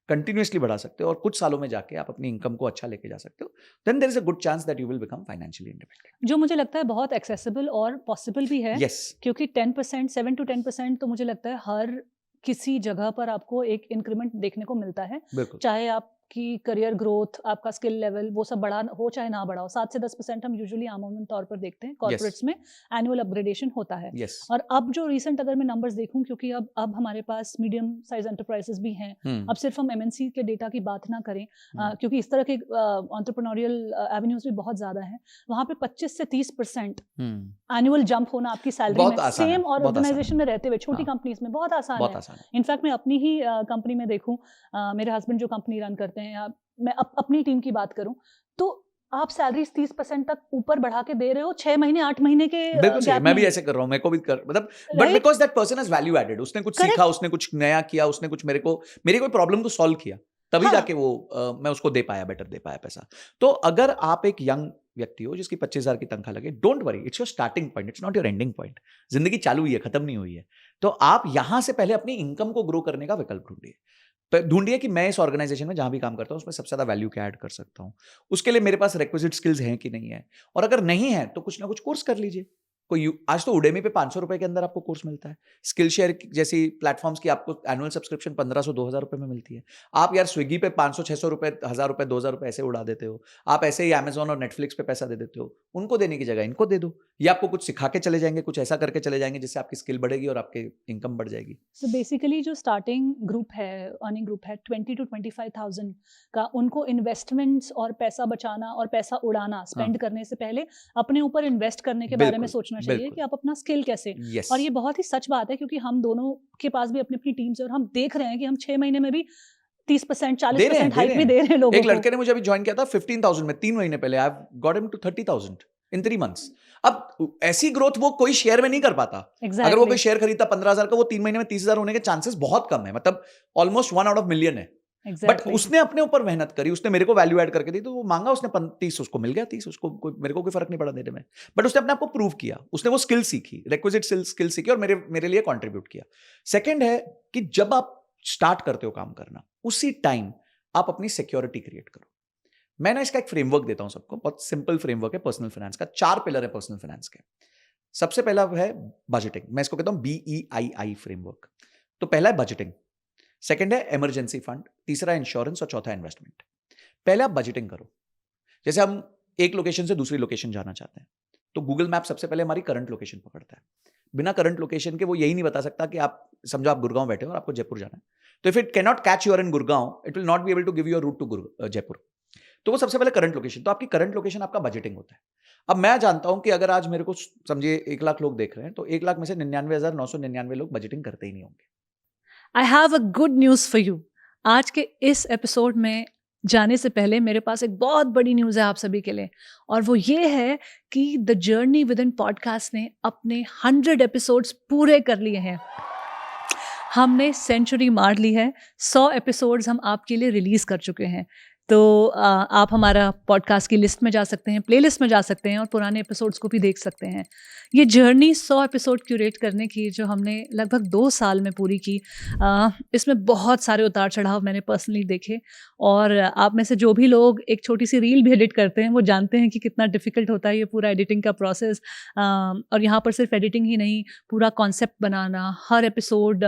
A: कंटिन्यूसली बढ़ा सकते हो और कुछ सालों में जाके आप अपनी इनकम को अच्छा लेके जा सकते हो, then there is a good chance that you will become financially independent.
B: जो मुझे लगता है बहुत एक्सेसिबल और पॉसिबल भी है,
A: यस,
B: क्योंकि 10%, 7 to 10% तो मुझे लगता है हर किसी जगह पर आपको एक इंक्रीमेंट देखने को मिलता है.
A: बिल्कुल.
B: चाहे आपकी करियर ग्रोथ, आपका स्किल लेवल, वो सब बढ़ा हो चाहे ना बढ़ा हो. 7 से 10% हम यूजुअली आमूमन तौर पर देखते हैं कॉर्पोरेट्स में एनुअल अपग्रेडेशन होता है.
A: यस.
B: और अब जो रिसेंट अगर मैं नंबर्स देखूं, क्योंकि अब हमारे पास मीडियम साइज एंटरप्राइजेस भी हैं, अब सिर्फ हम एमएनसी के डेटा की बात ना करें, क्योंकि इस तरह के एंटरप्रेन्योरियल एवेन्यूज भी बहुत ज्यादा हैं. वहाँ पे 25 से 30% एनुअल जंप होना आपकी सैलरी
A: बहुत
B: में,
A: आसान है,
B: सेम और
A: बहुत आसान
B: ऑर्गेनाइजेशन में रहते हुए छोटी
A: हाँ.
B: कंपनीज में बहुत आसान
A: बहुत
B: है.
A: आसान है.
B: इनफैक्ट मैं अपनी ही कंपनी में देखूं, मेरे हस्बैंड जो कंपनी रन करते हैं, या मैं अपनी टीम की बात करूं, तो आप सैलरीज 30% तक ऊपर बढ़ा के दे रहे हो 6 महीने 8 महीने के
A: बिल्कुल सही.
B: गैप
A: मैं भी
B: में.
A: ऐसे कर रहा हूं, मेरे को भी कर मतलब but
B: right,
A: because that person has value added. उसने कुछ
B: करेक्ट.
A: सीखा, उसने कुछ नया किया, उसने कुछ मेरी कोई प्रॉब्लम को सॉल्व किया, तभी
B: हाँ,
A: जाके वो मैं उसको दे पाया, बेटर दे पाया पैसा. तो अगर आप एक यंग व्यक्ति हो जिसकी 25,000 की तनख्वाह लगे, don't worry, it's your starting point, it's not your ending point. जिंदगी चालू हुई है, खत्म नहीं हुई है. तो आप यहां से पहले अपनी इनकम को ग्रो करने का विकल्प ढूंढिए कि मैं इस ऑर्गेनाइजेशन में जहां भी काम करता हूं उसमें सबसे ज्यादा वैल्यू क्या ऐड कर सकता हूं. उसके लिए मेरे पास रिक्विजिट स्किल्स हैं कि नहीं है, और अगर नहीं है तो कुछ ना कुछ कोर्स कर लीजिए. आज तो उडेमी पे 500 रुपए के अंदर आपको कोर्स मिलता है. स्किल शेयर जैसी प्लेटफॉर्म्स की आपको एनुअल सब्सक्रिप्शन 1500-2000 रुपए में मिलती है. आप यार स्विगी पे 500-600 रुपए, 1000 रुपए, 2000 रुपए ऐसे उड़ा देते हो. आप ऐसे ही अमेजॉन और नेटफ्लिक्स पे पैसा दे देते हो. उनको देने की जगह इनको दे दो. ये आपको कुछ सिखा के चले जाएंगे, कुछ ऐसा करके चले जाएंगे जिससे आपकी स्किल बढ़ेगी और आपकी इनकम बढ़ जाएगी.
B: सो बेसिकली जो स्टार्टिंग ग्रुप है, अर्निंग ग्रुप है 20 to 25,000 का, उनको इन्वेस्टमेंट्स और पैसा बचाना और पैसा उड़ाना, स्पेंड करने से पहले अपने ऊपर इन्वेस्ट करने के बारे में
A: बिल्कुल,
B: सोचना चाहिए
A: बिल्कुल.
B: कि आप अपना स्किल कैसे.
A: यस.
B: और ये बहुत ही सच बात है, क्योंकि हम दोनों के पास भी अपनी अपनी टीम्स है और हम देख रहे हैं कि हम 6 महीने में भी 30%, 40% हाइक भी दे रहे हैं लोगों
A: एक
B: को.
A: लड़के ने मुझे अभी ज्वाइन किया था 15,000 में 3 महीने पहले. I have got him to 30,000 in 3 months. अब ऐसी ग्रोथ वो कोई शेयर में नहीं कर पाता.
B: Exactly.
A: अगर वो कोई शेयर खरीदता 15,000 का, वो 3 महीने में 30,000 होने के चांसेस बहुत कम है. मतलब ऑलमोस्ट 1 आउट ऑफ मिलियन है.
B: Exactly.
A: बट उसने अपने ऊपर मेहनत करी, उसने मेरे को वैल्यू ऐड करके दी, तो वो मांगा उसने 30, उसको मिल गया 30. उसको मेरे को कोई फर्क नहीं पड़ा देने में. बट उसने अपने आप को प्रूव किया, उसने वो स्किल सीखी, रिक्विजिट स्किल सीखी और मेरे लिए कॉन्ट्रीब्यूट किया. सेकेंड है कि जब आप स्टार्ट करते हो काम करना, उसी टाइम आप अपनी सिक्योरिटी क्रिएट करो. मैं ना इसका एक फ्रेमवर्क देता हूं सबको, बहुत सिंपल फ्रेमवर्क है पर्सनल फाइनेंस का. 4 पिलर है पर्सनल फाइनेंस के. सबसे पहला है बजटिंग. मैं इसको कहता हूं BEII फ्रेमवर्क. तो पहला है बजटिंग, सेकंड है इमरजेंसी फंड, तीसरा इंश्योरेंस और चौथा इन्वेस्टमेंट. पहले आप बजटिंग करो. जैसे हम एक लोकेशन से दूसरी लोकेशन जाना चाहते हैं, तो गूगल मैप सबसे पहले हमारी करंट लोकेशन पकड़ता है. बिना करंट लोकेशन के वो यही नहीं बता सकता कि आप समझो आप गुड़गांव बैठे हो और आपको जयपुर जाना है, तो if it can not catch your in Gurgaon, it will not be able to give you a route to Jaipur. तो वो सबसे पहले करंट लोकेशन. तो आपकी करंट लोकेशन आपका बजटिंग होता है. अब मैं जानता हूं कि अगर आज मेरे को समझिए 1 लाख लोग देख रहे हैं, तो 1 लाख में से 99,999 लोग बजटिंग करते ही नहीं होंगे.
B: I have a good news for you. आज के इस एपिसोड में जाने से पहले मेरे पास एक बहुत बड़ी न्यूज़ है आप सभी के लिए, और वो ये है कि the journey with in podcast ने अपने 100 एपिसोड्स पूरे कर लिए हैं. हमने सेंचुरी मार ली है. 100 एपिसोड्स हम आपके लिए रिलीज़ कर चुके हैं. तो आप हमारा पॉडकास्ट की लिस्ट में जा सकते हैं, प्लेलिस्ट में जा सकते हैं और पुराने एपिसोड्स को भी देख सकते हैं. ये जर्नी 100 एपिसोड क्यूरेट करने की जो हमने लगभग 2 साल में पूरी की, इसमें बहुत सारे उतार चढ़ाव मैंने पर्सनली देखे. और आप में से जो भी लोग एक छोटी सी रील भी एडिट करते हैं, वो जानते हैं कि कितना डिफ़िकल्ट होता है ये पूरा एडिटिंग का प्रोसेस. और यहाँ पर सिर्फ एडिटिंग ही नहीं, पूरा कॉन्सेप्ट बनाना, हर एपिसोड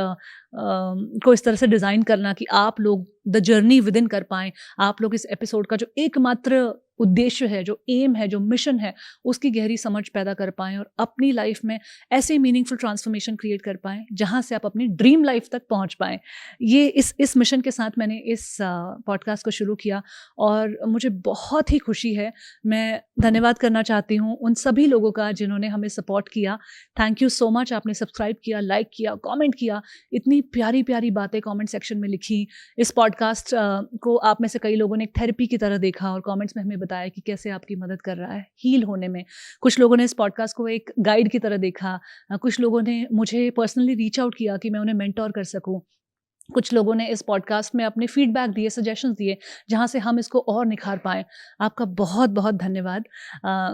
B: को इस तरह से डिज़ाइन करना कि आप लोग द जर्नी विद इन कर पाएँ. आप लोग इस एपिसोड का जो एकमात्र उद्देश्य है, जो एम है, जो मिशन है, उसकी गहरी समझ पैदा कर पाएँ और अपनी लाइफ में ऐसे मीनिंगफुल ट्रांसफॉर्मेशन क्रिएट कर पाएँ जहाँ से आप अपनी ड्रीम लाइफ तक पहुँच पाएँ। ये इस मिशन के साथ मैंने इस पॉडकास्ट को शुरू किया और मुझे बहुत ही खुशी है। मैं धन्यवाद करना चाहती हूँ उन सभी लोगों का जिन्होंने हमें सपोर्ट किया। Thank you so much. आपने सब्सक्राइब किया, लाइक किया, कमेंट किया, इतनी प्यारी प्यारी बातें कमेंट सेक्शन में लिखी। इस पॉडकास्ट को आप में से कई लोगों ने एक थेरेपी की तरह देखा और कमेंट्स में हमें बताया कि कैसे आपकी मदद कर रहा है हील होने में। कुछ लोगों ने इस पॉडकास्ट को एक गाइड की तरह देखा। कुछ लोगों ने मुझे पर्सनली रीच आउट किया कि मैं उन्हें मेंटोर कर सकूं। कुछ लोगों ने इस पॉडकास्ट में अपने फीडबैक दिए, सजेशंस दिए, जहाँ से हम इसको और निखार पाएँ। आपका बहुत बहुत धन्यवाद।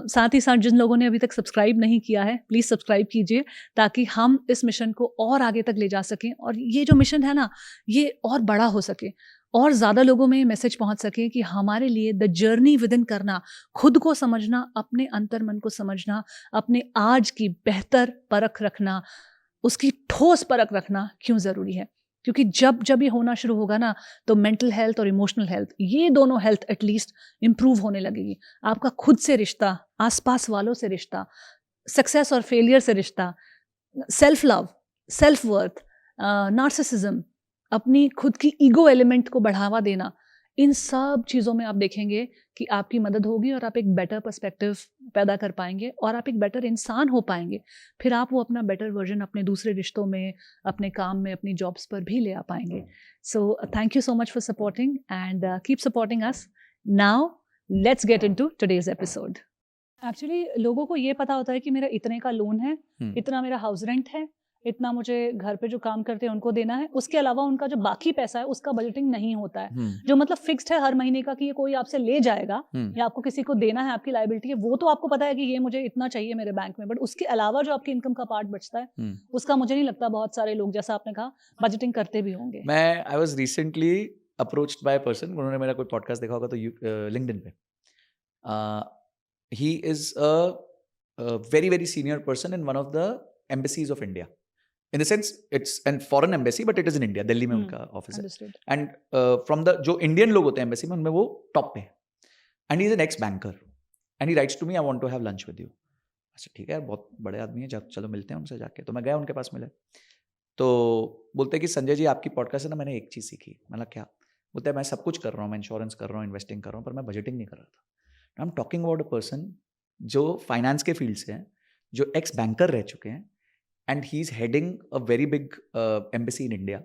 B: साथ ही साथ जिन लोगों ने अभी तक सब्सक्राइब नहीं किया है, प्लीज़ सब्सक्राइब कीजिए ताकि हम इस मिशन को और आगे तक ले जा सकें और ये जो मिशन है ना, ये और बड़ा हो सके और ज़्यादा लोगों में मैसेज पहुँच सके कि हमारे लिए द जर्नी विद इन करना, खुद को समझना, अपने अंतर्मन को समझना, अपने आज की बेहतर परख रखना, उसकी ठोस परख रखना क्यों ज़रूरी है। क्योंकि जब ये होना शुरू होगा ना, तो मेंटल हेल्थ और इमोशनल हेल्थ, ये दोनों हेल्थ एटलीस्ट इम्प्रूव होने लगेगी। आपका खुद से रिश्ता, आसपास वालों से रिश्ता, सक्सेस और फेलियर से रिश्ता, self love, self worth, narcissism, अपनी खुद की ईगो एलिमेंट को बढ़ावा देना, इन सब चीज़ों में आप देखेंगे कि आपकी मदद होगी और आप एक बेटर पर्सपेक्टिव पैदा कर पाएंगे और आप एक बेटर इंसान हो पाएंगे। फिर आप वो अपना बेटर वर्जन अपने दूसरे रिश्तों में, अपने काम में, अपनी जॉब्स पर भी ले आ पाएंगे। So thank you so much for supporting and keep supporting us. Now let's get into today's episode. Actually लोगों को ये पता होता है कि मेरा इतने का लोन है, इतना मेरा हाउस रेंट है, इतना मुझे घर पे जो काम करते हैं उनको देना है, उसके अलावा उनका जो बाकी पैसा है उसका बजटिंग नहीं होता है। जो मतलब फिक्स्ड है हर महीने का कि ये कोई आपसे ले जाएगा या आपको किसी को देना है, आपकी लायबिलिटी है, वो तो आपको पता है कि ये मुझे इतना चाहिए मेरे बैंक में, बट उसके अलावा जो आपकी इनकम का पार्ट बचता है उसका मुझे नहीं लगता बहुत सारे लोग, जैसा आपने कहा, बजटिंग करते भी होंगे।
A: I was recently approached by a person, उन्होंने मेरा कोई पॉडकास्ट देखा होगा तो लिंक्डइन पे, he is a very very senior person in one of the embassies of India. In the sense, it's an foreign embassy, but it is in India. Delhi में उनका office है. And from the जो Indian लोग होते हैं embassy में, उनमें वो टॉप पे है. And he is an ex-banker. And he writes to me, I want to have lunch with you. अच्छा ठीक है यार, बहुत बड़े आदमी है, चलो मिलते हैं उनसे जाके. तो मैं गया उनके पास मिले. तो बोलते हैं कि संजय जी आपकी पॉडकास्ट से ना मैंने एक चीज़ सीखी. मैंने क्या? बोलते हैं मैं सब कुछ कर रहा हूँ, मैं इंश्योरेंस कर रहा हूँ, इन्वेस्टिंग कर रहा हूँ, पर मैं बजटिंग नहीं कर रहा था. I am talking about a person जो फाइनेंस के फील्ड से हैं, जो एक्स बैंकर रह चुके हैं, and he's heading a very big embassy in India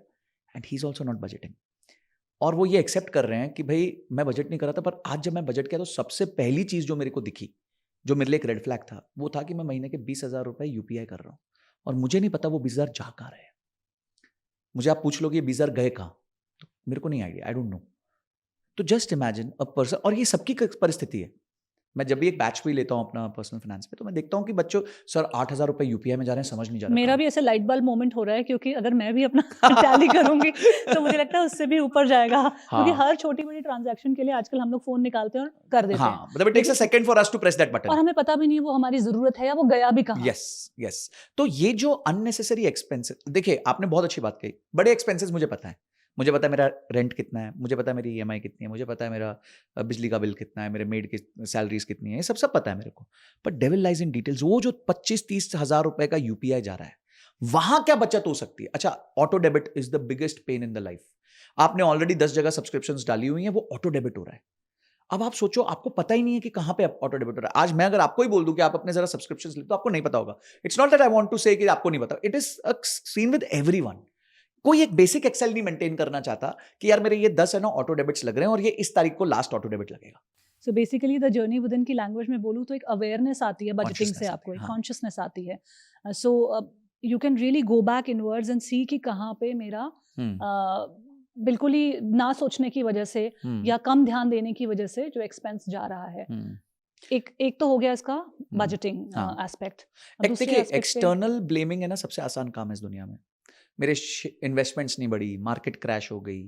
A: and he's also not budgeting. और वो ये एक्सेप्ट कर रहे हैं कि भाई मैं बजट नहीं कर रहा था, पर आज जब मैं बजट किया तो सबसे पहली चीज़ जो मेरे को दिखी, जो मेरे लिए एक रेड फ्लैग था, वो था कि मैं महीने के 20,000 रुपये यूपीआई कर रहा हूँ और मुझे नहीं पता वो 20,000 जा कहाँ रहे हैं. मुझे आप पूछ लो कि ये 20,000 गए कहाँ, तो मेरे को नहीं आइडिया, आई डोंट नो. तो जस्ट इमेजिन अ पर्सन, और ये सबकी परिस्थिति है. मैं जब भी एक बैच भी लेता हूँ अपना पर्सनल फाइनेंस पे, तो मैं देखता हूँ कि बच्चों सर 8,000 रुपए यूपीआई में जा रहे हैं, समझ नहीं जा रहा.
B: मेरा भी ऐसे लाइट बल्ब मोमेंट हो रहा है, क्योंकि अगर मैं भी अपना टैली करूंगी तो मुझे लगता है उससे भी ऊपर जाएगा. क्योंकि हर छोटी बड़ी ट्रांजैक्शन के लिए आजकल हम लोग फोन निकालते हैं और कर देते हैं.
A: मतलब it takes a second for us to press that button
B: और हमें पता भी नहीं वो हमारी जरूरत है या वो गया भी कहाँ.
A: यस. तो ये जो अननेसेसरी एक्सपेंसेस, देखिए आपने बहुत अच्छी बात कही. बड़े एक्सपेंसेस मुझे पता है. मुझे पता है मेरा रेंट कितना है, मुझे पता है मेरी ईएमआई कितनी है, मुझे पता है मेरा बिजली का बिल कितना है, मेरे मेड की सैलरीज कितनी है, ये सब पता है मेरे को. But devil lies in details. वो जो 25-30 हज़ार रुपए का यूपीआई जा रहा है, वहां क्या बचत हो सकती है? अच्छा, auto debit is the biggest pain in the life. आपने ऑलरेडी 10 जगह सब्सक्रिप्शंस डाली हुई हैं, वो ऑटो डेबिट हो रहा है. अब आप सोचो, आपको पता ही नहीं है कि कहां पे ऑटो डेबिट हो रहा है. आज मैं अगर आपको ही बोल दूं कि आप अपने जरा सब्सक्रिप्शंस ले, तो आपको नहीं पता होगा. It's not that I want to say कि आपको नहीं पता. It is a scene with everyone. कोई एक बेसिक एक्सेल नहीं मेंटेन करना चाहता कि यार मेरे ये 10 है ना ऑटो डेबिट्स लग रहे हैं और ये इस तारीख को लास्ट ऑटो डेबिट लगेगा.
B: So basically the journey with in की लैंग्वेज में बोलूँ तो एक अवेयरनेस आती है बजटिंग से, आपको एक कॉन्शियसनेस आती है. So you can really go back inwards and see कि कहाँ पे मेरा बिल्कुल ही ना सोचने की वजह से या कम ध्यान देने की वजह से जो एक्सपेंस जा रहा है. एक तो हो गया इसका बजटिंग एस्पेक्ट.
A: देखिए, एक्सटर्नल ब्लेमिंग है ना सबसे आसान काम है इस दुनिया में. मेरे इन्वेस्टमेंट्स नहीं बढ़ी, मार्केट क्रैश हो गई,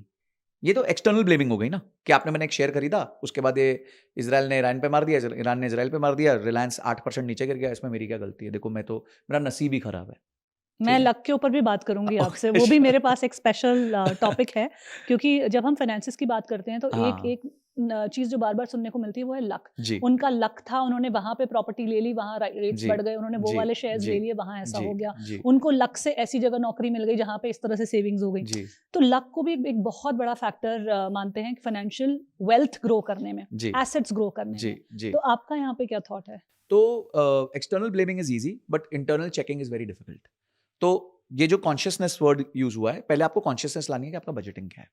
A: ये तो एक्सटर्नल ब्लेमिंग हो गई ना. कि आपने मैंने एक शेयर खरीदा, उसके बाद ये इजराइल ने ईरान पे मार दिया, ईरान ने इजराइल पे मार दिया, रिलायंस 8% नीचे गिर गया, इसमें मेरी क्या गलती है? देखो मैं तो, मेरा नसीब ही खराब है.
B: मैं लक के ऊपर भी बात करूंगी आपसे, वो भी मेरे पास एक स्पेशल टॉपिक है. क्योंकि जब हम फाइनेंसेस की बात करते हैं तो एक चीज जो बार बार सुनने को मिलती है वो है लक।
A: जी
B: उनका लक था, उन्होंने वहां पे प्रॉपर्टी ले ली, वहां रेट्स
A: जी,
B: बढ़ गए, उन्होंने वो
A: जी,
B: वाले शेयर्स
A: जी,
B: ले लिए, वहां ऐसा
A: जी
B: हो गया।
A: जी
B: उनको लक से ऐसी जगह नौकरी मिल गई जहां पे इस तरह से सेविंग्स हो गई।
A: जी
B: तो लक को भी एक बहुत बड़ा फैक्टर मानते हैं फाइनेंशियल वेल्थ ग्रो करने में,
A: जी
B: एसेट्स ग्रो करने
A: जी
B: में।
A: जी
B: तो आपका यहाँ पे क्या थॉट है?
A: तो external blaming is easy but internal checking is very difficult. तो ये जो कॉन्शियसनेस वर्ड यूज हुआ है, पहले आपको कॉन्शियसनेस लानी है कि आपका बजटिंग क्या है।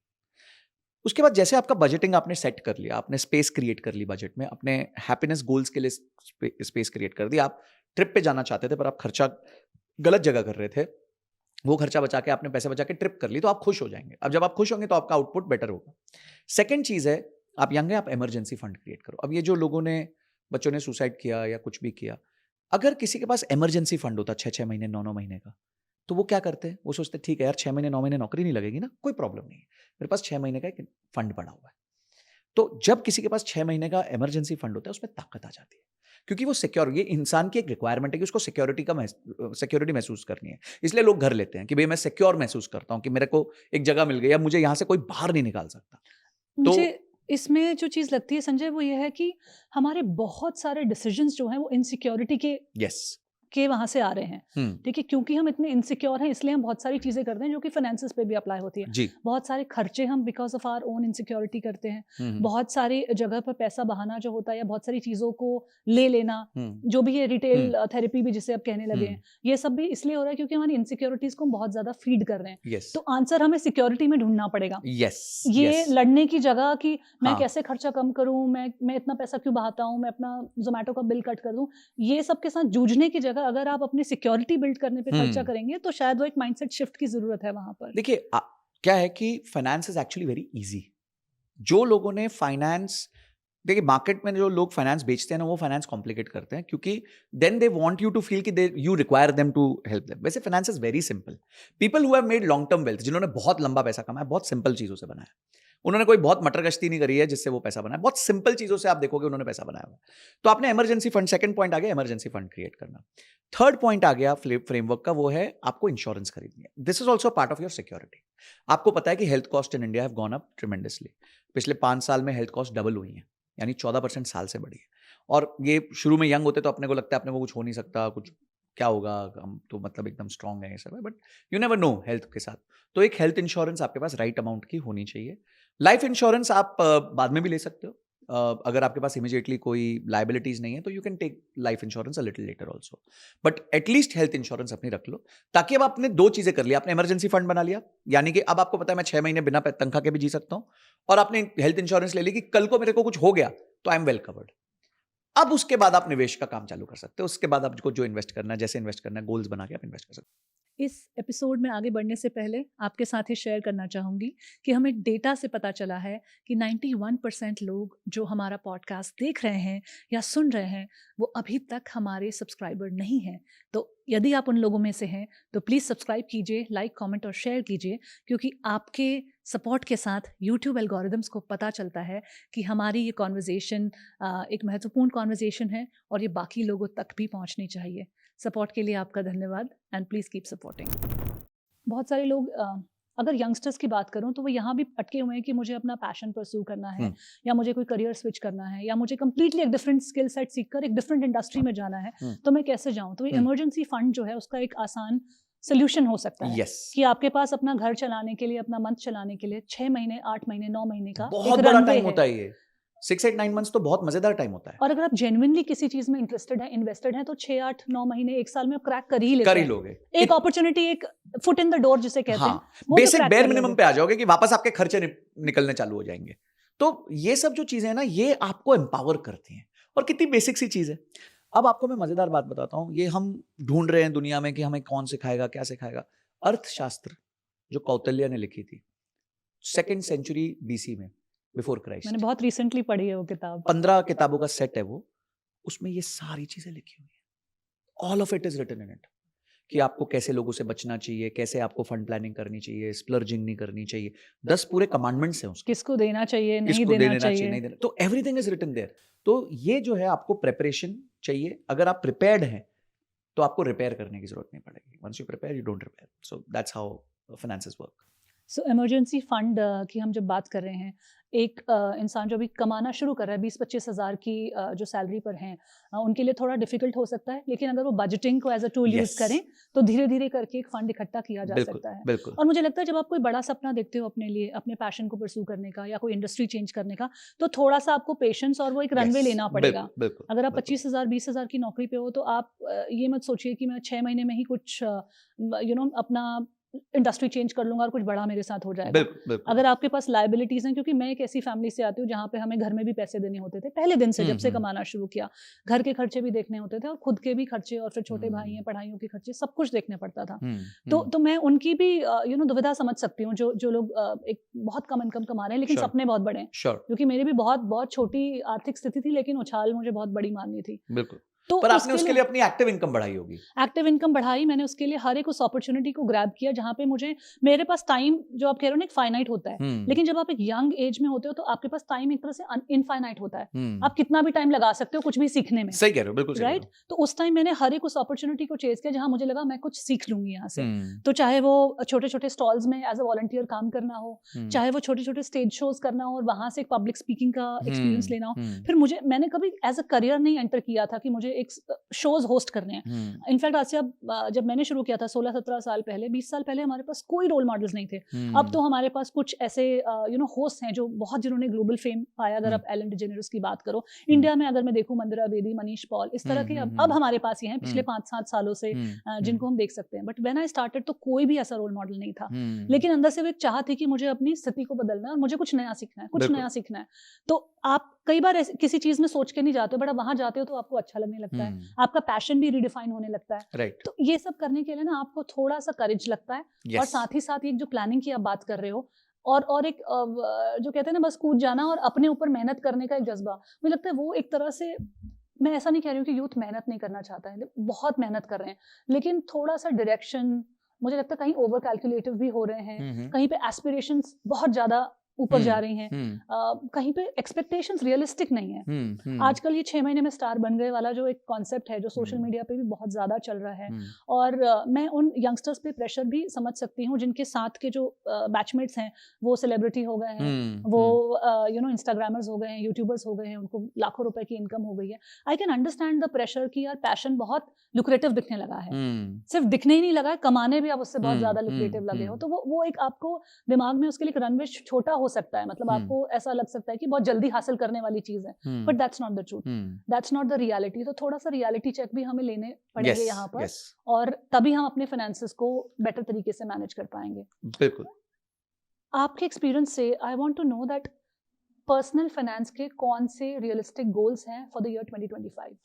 A: उसके बाद जैसे आपका बजटिंग आपने सेट कर लिया, आपने स्पेस क्रिएट कर ली बजट में, अपने हैप्पीनेस गोल्स के लिए स्पेस क्रिएट कर दी, आप ट्रिप पे जाना चाहते थे पर आप खर्चा गलत जगह कर रहे थे, वो खर्चा बचा के आपने पैसे बचा के ट्रिप कर ली, तो आप खुश हो जाएंगे। अब जब आप खुश होंगे तो आपका आउटपुट बेटर होगा। सेकेंड चीज है, आप यंग है, आप इमरजेंसी फंड क्रिएट करो। अब ये जो लोगों ने, बच्चों ने सुसाइड किया या कुछ भी किया, अगर किसी के पास इमरजेंसी फंड होता 6-6 महीने 9-9 महीने का, तो वो क्या करते हैं, वो सोचते ठीक है यार 6 महीने 9 महीने नौकरी नहीं लगेगी ना, कोई प्रॉब्लम नहीं है, मेरे पास 6 महीने का एक फंड पड़ा हुआ है। तो जब किसी के पास 6 महीने का इमरजेंसी फंड होता है, उसमें ताकत आ जाती है, क्योंकि वो सिक्योर, ये इंसान की एक रिक्वायरमेंट है कि उसको सिक्योरिटी महसूस करनी है। इसलिए लोग घर लेते हैं कि भाई मैं सिक्योर महसूस करता हूँ कि मेरे को एक जगह मिल गई, अब मुझे यहाँ से कोई बाहर नहीं निकाल सकता।
B: मुझे इसमें जो चीज लगती है संजय, वो ये है कि हमारे बहुत सारे डिसीजंस जो हैं वो इनसिक्योरिटी
A: यस
B: के वहां से आ रहे हैं। ठीक है, क्योंकि हम इतने इनसिक्योर हैं इसलिए हम बहुत सारी चीजें करते हैं जो कि फाइनेंसेस पे भी अप्लाई होती है।
A: जी
B: बहुत सारे खर्चे हम because of our own insecurity करते हैं।
A: हम्म,
B: बहुत सारी जगह पर पैसा बहाना जो होता है, या बहुत सारी चीजों को ले लेना, जो भी है रिटेल थेरेपी भी जिसे अब कहने लगे हैं, ये सब भी इसलिए हो रहा है क्योंकि हमारी इनसिक्योरिटीज को हम बहुत ज्यादा फीड कर रहे हैं।
A: यस
B: तो आंसर हमें सिक्योरिटी में ढूंढना पड़ेगा।
A: यस
B: ये लड़ने की जगह कि मैं
A: हाँ।
B: कैसे खर्चा कम करूं, मैं इतना पैसा क्यों बहाता हूं, मैं अपना जोमेटो का बिल कट कर दूं, ये सब के साथ जूझने की जगह अगर आप अपनी सिक्योरिटी बिल्ड करने पे खर्चा करेंगे तो शायद वो एक माइंडसेट शिफ्ट की जरूरत है वहां पर।
A: देखिए क्या है कि finance is actually very easy. जो लोगों ने फाइनेंस, देखिए मार्केट में जो लोग फाइनेंस बेचते हैं ना, वो फाइनेंस कॉम्प्लिकेट करते हैं, क्योंकि then they want you to feel कि they you require them to help them. वैसे finance is very simple. People who have made long term wealth, जिन्होंने बहुत लंबा पैसा कमाया, बहुत सिंपल चीजों से बनाया, उन्होंने कोई बहुत मटर गश्ती नहीं करी है जिससे वो पैसा बनाया, बहुत सिंपल चीजों से आप देखोगे उन्होंने पैसा बनाया हुआ। तो आपने इमरजेंसी फंड, सेकंड पॉइंट आ गया इमरजेंसी फंड क्रिएट करना। थर्ड पॉइंट आ गया फ्रेमवर्क का, वो है आपको इंश्योरेंस खरीदनी है। This is also part of your security. आपको पता है कि health cost in India have gone up tremendously. पिछले 5 साल में हेल्थ कॉस्ट डबल हुई है, यानी 14% साल से बढ़ी है। और ये शुरू में यंग होते तो अपने को लगता है अपने को कुछ हो नहीं सकता, कुछ क्या होगा, हम तो मतलब एकदम स्ट्रांग है, ये सब है, but you never know health के साथ। तो एक हेल्थ इंश्योरेंस आपके पास राइट अमाउंट की होनी चाहिए। लाइफ इंश्योरेंस आप बाद में भी ले सकते हो। अगर आपके पास इमीडिएटली कोई लाइबिलिटीज नहीं है तो you can take life insurance a little later also, but at least health insurance अपनी रख लो, ताकि अब आपने 2 चीजें कर ली। आपने इमरजेंसी फंड बना लिया, यानी कि अब आपको पता है मैं 6 महीने बिना तनख्वाह के भी जी सकता हूं, और आपने हेल्थ इंश्योरेंस ले ली कि कल को मेरे को कुछ हो गया तो आई एम वेल कवर्ड। अब उसके बाद आप निवेश का काम चालू कर सकते हो। उसके बाद आपको जो इन्वेस्ट करना है, जैसे इन्वेस्ट करना है, गोल्स बना के आप इन्वेस्ट कर सकते हो।
B: इस एपिसोड में आगे बढ़ने से पहले आपके साथ ये शेयर करना चाहूँगी कि हमें डेटा से पता चला है कि 91% लोग जो हमारा पॉडकास्ट देख रहे हैं या सुन रहे हैं वो अभी तक हमारे सब्सक्राइबर नहीं हैं। तो यदि आप उन लोगों में से हैं तो प्लीज़ सब्सक्राइब कीजिए, लाइक, कमेंट और शेयर कीजिए, क्योंकि आपके सपोर्ट के साथ यूट्यूब एल्गोरिदम्स को पता चलता है कि हमारी ये कॉन्वर्जेसन एक महत्वपूर्ण कॉन्वर्जेसन है और ये बाकी लोगों तक भी पहुंचनी चाहिए। सपोर्ट के लिए आपका धन्यवाद एंड प्लीज़ कीप सपोर्टिंग। बहुत सारे लोग अगर यंगस्टर्स की बात करूं तो वो यहाँ भी अटके हुए हैं कि मुझे अपना पैशन परस्यू करना है, या मुझे कोई करियर स्विच करना है, या मुझे कंप्लीटली एक डिफरेंट स्किल सेट सीखकर एक डिफरेंट इंडस्ट्री में जाना है, तो मैं कैसे जाऊं? तो ये इमरजेंसी फंड जो है उसका एक आसान सोल्यूशन हो सकता है। कि आपके पास अपना घर चलाने के लिए, अपना मंथ चलाने के लिए 6 महीने, 8 महीने, 9 महीने का
A: बहुत बड़ा टाइम होता है ये। 6-8-9 मंथ्स तो बहुत मजेदार टाइम होता है।
B: और अगर आप जेन्युइनली किसी चीज में इंटरेस्टेड है, इन्वेस्टेड है, तो 6-8-9 महीने, 1 साल में आप क्रैक कर ही लेते हैं।
A: कर ही लोगे।
B: एक अपॉर्चुनिटी, एक फुट इन द डोर जिसे कहते हैं, वो
A: बेसिक बेयर मिनिमम पे आ जाओगे कि वापस आपके खर्चे निकलने चालू हो जाएंगे। तो ये सब जो चीजें हैं ना, ये आपको एम्पावर करती हैं, और कितनी बेसिक सी चीज है। अब आपको मैं मजेदार बात बताता हूँ, ये हम ढूंढ रहे हैं दुनिया में कि हमें कौन सिखाएगा, क्या सिखाएगा। अर्थशास्त्र जो कौटिल्य ने लिखी थी 2nd सेंचुरी BC में, बिफोर क्राइस्ट,
B: मैंने बहुत रिसेंटली पढ़ी है वो किताब।
A: 15 किताबों का सेट है वो, उसमें ये सारी चीजें लिखी हुई है। All of it is written in it, कि आपको कैसे लोगों से बचना चाहिए, कैसे आपको फंड प्लानिंग करनी चाहिए, स्प्लर्जिंग नहीं करनी चाहिए, 10 पूरे कमांडमेंट्स हैं उसके,
B: किसको देना चाहिए, नहीं
A: किसको
B: देना चाहिए,
A: नहीं देना, तो एवरीथिंग इज रिटन देयर। तो ये जो है आपको प्रिपरेशन चाहिए। अगर आप प्रिपेयर्ड हैं तो आपको रिपेयर करने की जरूरत नहीं पड़ेगी। Once you prepare you don't repair. So that's how finances work.
B: So emergency fund की हम जब बात कर रहे हैं, एक इंसान जो अभी कमाना शुरू कर रहा है 20-25 हज़ार की जो सैलरी पर हैं, उनके लिए थोड़ा डिफिकल्ट हो सकता है, लेकिन अगर वो बजटिंग को as a tool use
A: Yes.
B: करें तो धीरे धीरे करके एक फंड इकट्ठा किया जा
A: बिल्कुल
B: सकता है।
A: बिल्कुल
B: और मुझे लगता है जब आप कोई बड़ा सपना देखते हो अपने लिए, अपने पैशन को परस्यू करने का या कोई इंडस्ट्री चेंज करने का, तो थोड़ा सा आपको पेशेंस और वो एक रनवे
A: Yes,
B: लेना पड़ेगा।
A: बिल्कुल बिल्कुल
B: अगर आप
A: बिल्कुल
B: 25,000 20,000 की नौकरी पे हो तो आप ये मत सोचिए कि मैं 6 महीने में ही कुछ अपना इंडस्ट्री चेंज कर लूँगा और कुछ बड़ा मेरे साथ हो जाएगा।
A: बिल्कुल बिल्कुल
B: अगर आपके पास लायबिलिटीज़ हैं, क्योंकि मैं एक ऐसी फैमिली से आती हूँ जहाँ पे हमें घर में भी पैसे देने होते थे, पहले दिन से जब से कमाना शुरू किया। घर के खर्चे भी देखने होते थे और खुद के भी खर्चे, और फिर छोटे भाई हैं, पढ़ाइयों के खर्चे, सब कुछ देखने पड़ता था। तो मैं उनकी भी दुविधा समझ सकती हूँ, जो लोग एक बहुत कम इनकम कमा रहे हैं लेकिन
A: Sure.
B: सपने बहुत बड़े हैं।
A: श्योर
B: क्योंकि मेरी भी बहुत बहुत छोटी आर्थिक स्थिति थी, लेकिन उछाल मुझे बहुत बड़ी मारनी थी।
A: बिल्कुल
B: तो
A: पर आपने उसके लिए अपनी एक्टिव इनकम बढ़ाई होगी।
B: एक्टिव इनकम बढ़ाई मैंने, उसके लिए हर एक उस अपॉर्चुनिटी को ग्रैब किया जहाँ पे मेरे पास टाइम, जो आप कह रहे हो ना, एक फाइनाइट होता है, लेकिन जब आप एक यंग एज में होते हो तो आपके पास टाइम एक तरह से इनफाइनाइट होता है। आप कितना भी टाइम लगा सकते हो कुछ भी सीखने में।
A: सही कह रहे हो, बिल्कुल सही कह रहे
B: राइट। तो उस टाइम मैंने हर एक उस अपॉर्चुनिटी को चेज किया जहाँ मुझे लगा मैं कुछ सीख लूंगी यहाँ से।
A: हो।
B: तो चाहे वो छोटे छोटे स्टॉल्स में एज अ वॉलंटियर काम करना हो, चाहे वो छोटे छोटे स्टेज शोज करना हो और वहां से एक पब्लिक स्पीकिंग का एक्सपीरियंस लेना हो। फिर मैंने कभी एज अ करियर नहीं एंटर किया था कि मुझे एक शोज होस्ट करने हैं। इनफैक्ट आज से जब मैंने शुरू किया था 16-17 साल पहले, 20 साल पहले, हमारे पास कोई रोल मॉडल्स नहीं थे। अब तो हमारे पास कुछ ऐसे होस्ट हैं जो बहुत, जिन्होंने ग्लोबल फेम पाया। अगर आप एलन डिजेनेरेस की बात करो, इंडिया में अगर मैं देखूं, मंदिरा बेदी, मनीष पॉल, इस तरह के अब हमारे पास ये हैं पिछले 5-7 सालों से, जिनको हम देख सकते हैं। बट व्हेन आई स्टार्टेड तो कोई भी ऐसा रोल मॉडल नहीं था, लेकिन अंदर से वो एक चाह थी कि मुझे अपनी स्थिति को बदलना है और मुझे कुछ नया सीखना है, कुछ नया सीखना है। तो आप कई बार किसी चीज में सोच के नहीं जाते हो, बट आप वहां जाते हो तो आपको अच्छा लगने लगता है, आपका पैशन भी रिडिफाइन होने लगता है।
A: राइट।
B: तो ये सब करने के लिए ना आपको थोड़ा सा करेज लगता है। और साथ ही साथ एक जो प्लानिंग की आप बात कर रहे हो, और एक जो कहते हैं ना, बस कूद जाना और अपने ऊपर मेहनत करने का एक जज्बा, मुझे लगता है वो एक तरह से, मैं ऐसा नहीं कह रही हूँ कि यूथ मेहनत नहीं करना चाहता है, बहुत मेहनत कर रहे हैं, लेकिन थोड़ा सा डायरेक्शन, मुझे लगता है कहीं ओवर कैलकुलेटिव भी हो रहे हैं, कहीं पे एस्पिरेशंस बहुत ज्यादा ऊपर जा रही हैं, कहीं पे एक्सपेक्टेशंस रियलिस्टिक नहीं है। आजकल ये 6 महीने में स्टार बन गए वाला जो एक कॉन्सेप्ट है, जो सोशल मीडिया पे भी बहुत ज्यादा चल रहा है, और मैं उन यंगस्टर्स पे प्रेशर भी समझ सकती हूँ जिनके साथ के जो बैचमेट्स हैं वो सेलिब्रिटी हो गए हैं, वो इंस्टाग्रामर्स हो गए हैं, यूट्यूबर्स हो गए हैं, उनको लाखों रुपए की इनकम हो गई है। I can understand the pressure कि यार पैशन बहुत लुक्रेटिव दिखने लगा है, सिर्फ दिखने ही नहीं लगा है, कमाने भी आप उससे बहुत ज्यादा लुक्रेटिव लगे हो। तो वो एक आपको दिमाग में उसके लिए एक रनवे छोटा हो सकता है, मतलब आपको ऐसा लग सकता है कि बहुत जल्दी हासिल करने वाली चीज है, but that's not the truth, that's not the reality. तो थोड़ा सा रियलिटी चेक भी हमें लेने पड़ेंगे यहाँ पर, और तभी हम अपने फाइनेंसेस को बेटर तरीके से मैनेज कर पाएंगे।
A: बिल्कुल।
B: आपके एक्सपीरियंस से I want to know that personal finance के कौन से रियलिस्टिक गोल्स हैं फॉर द ईयर 2025?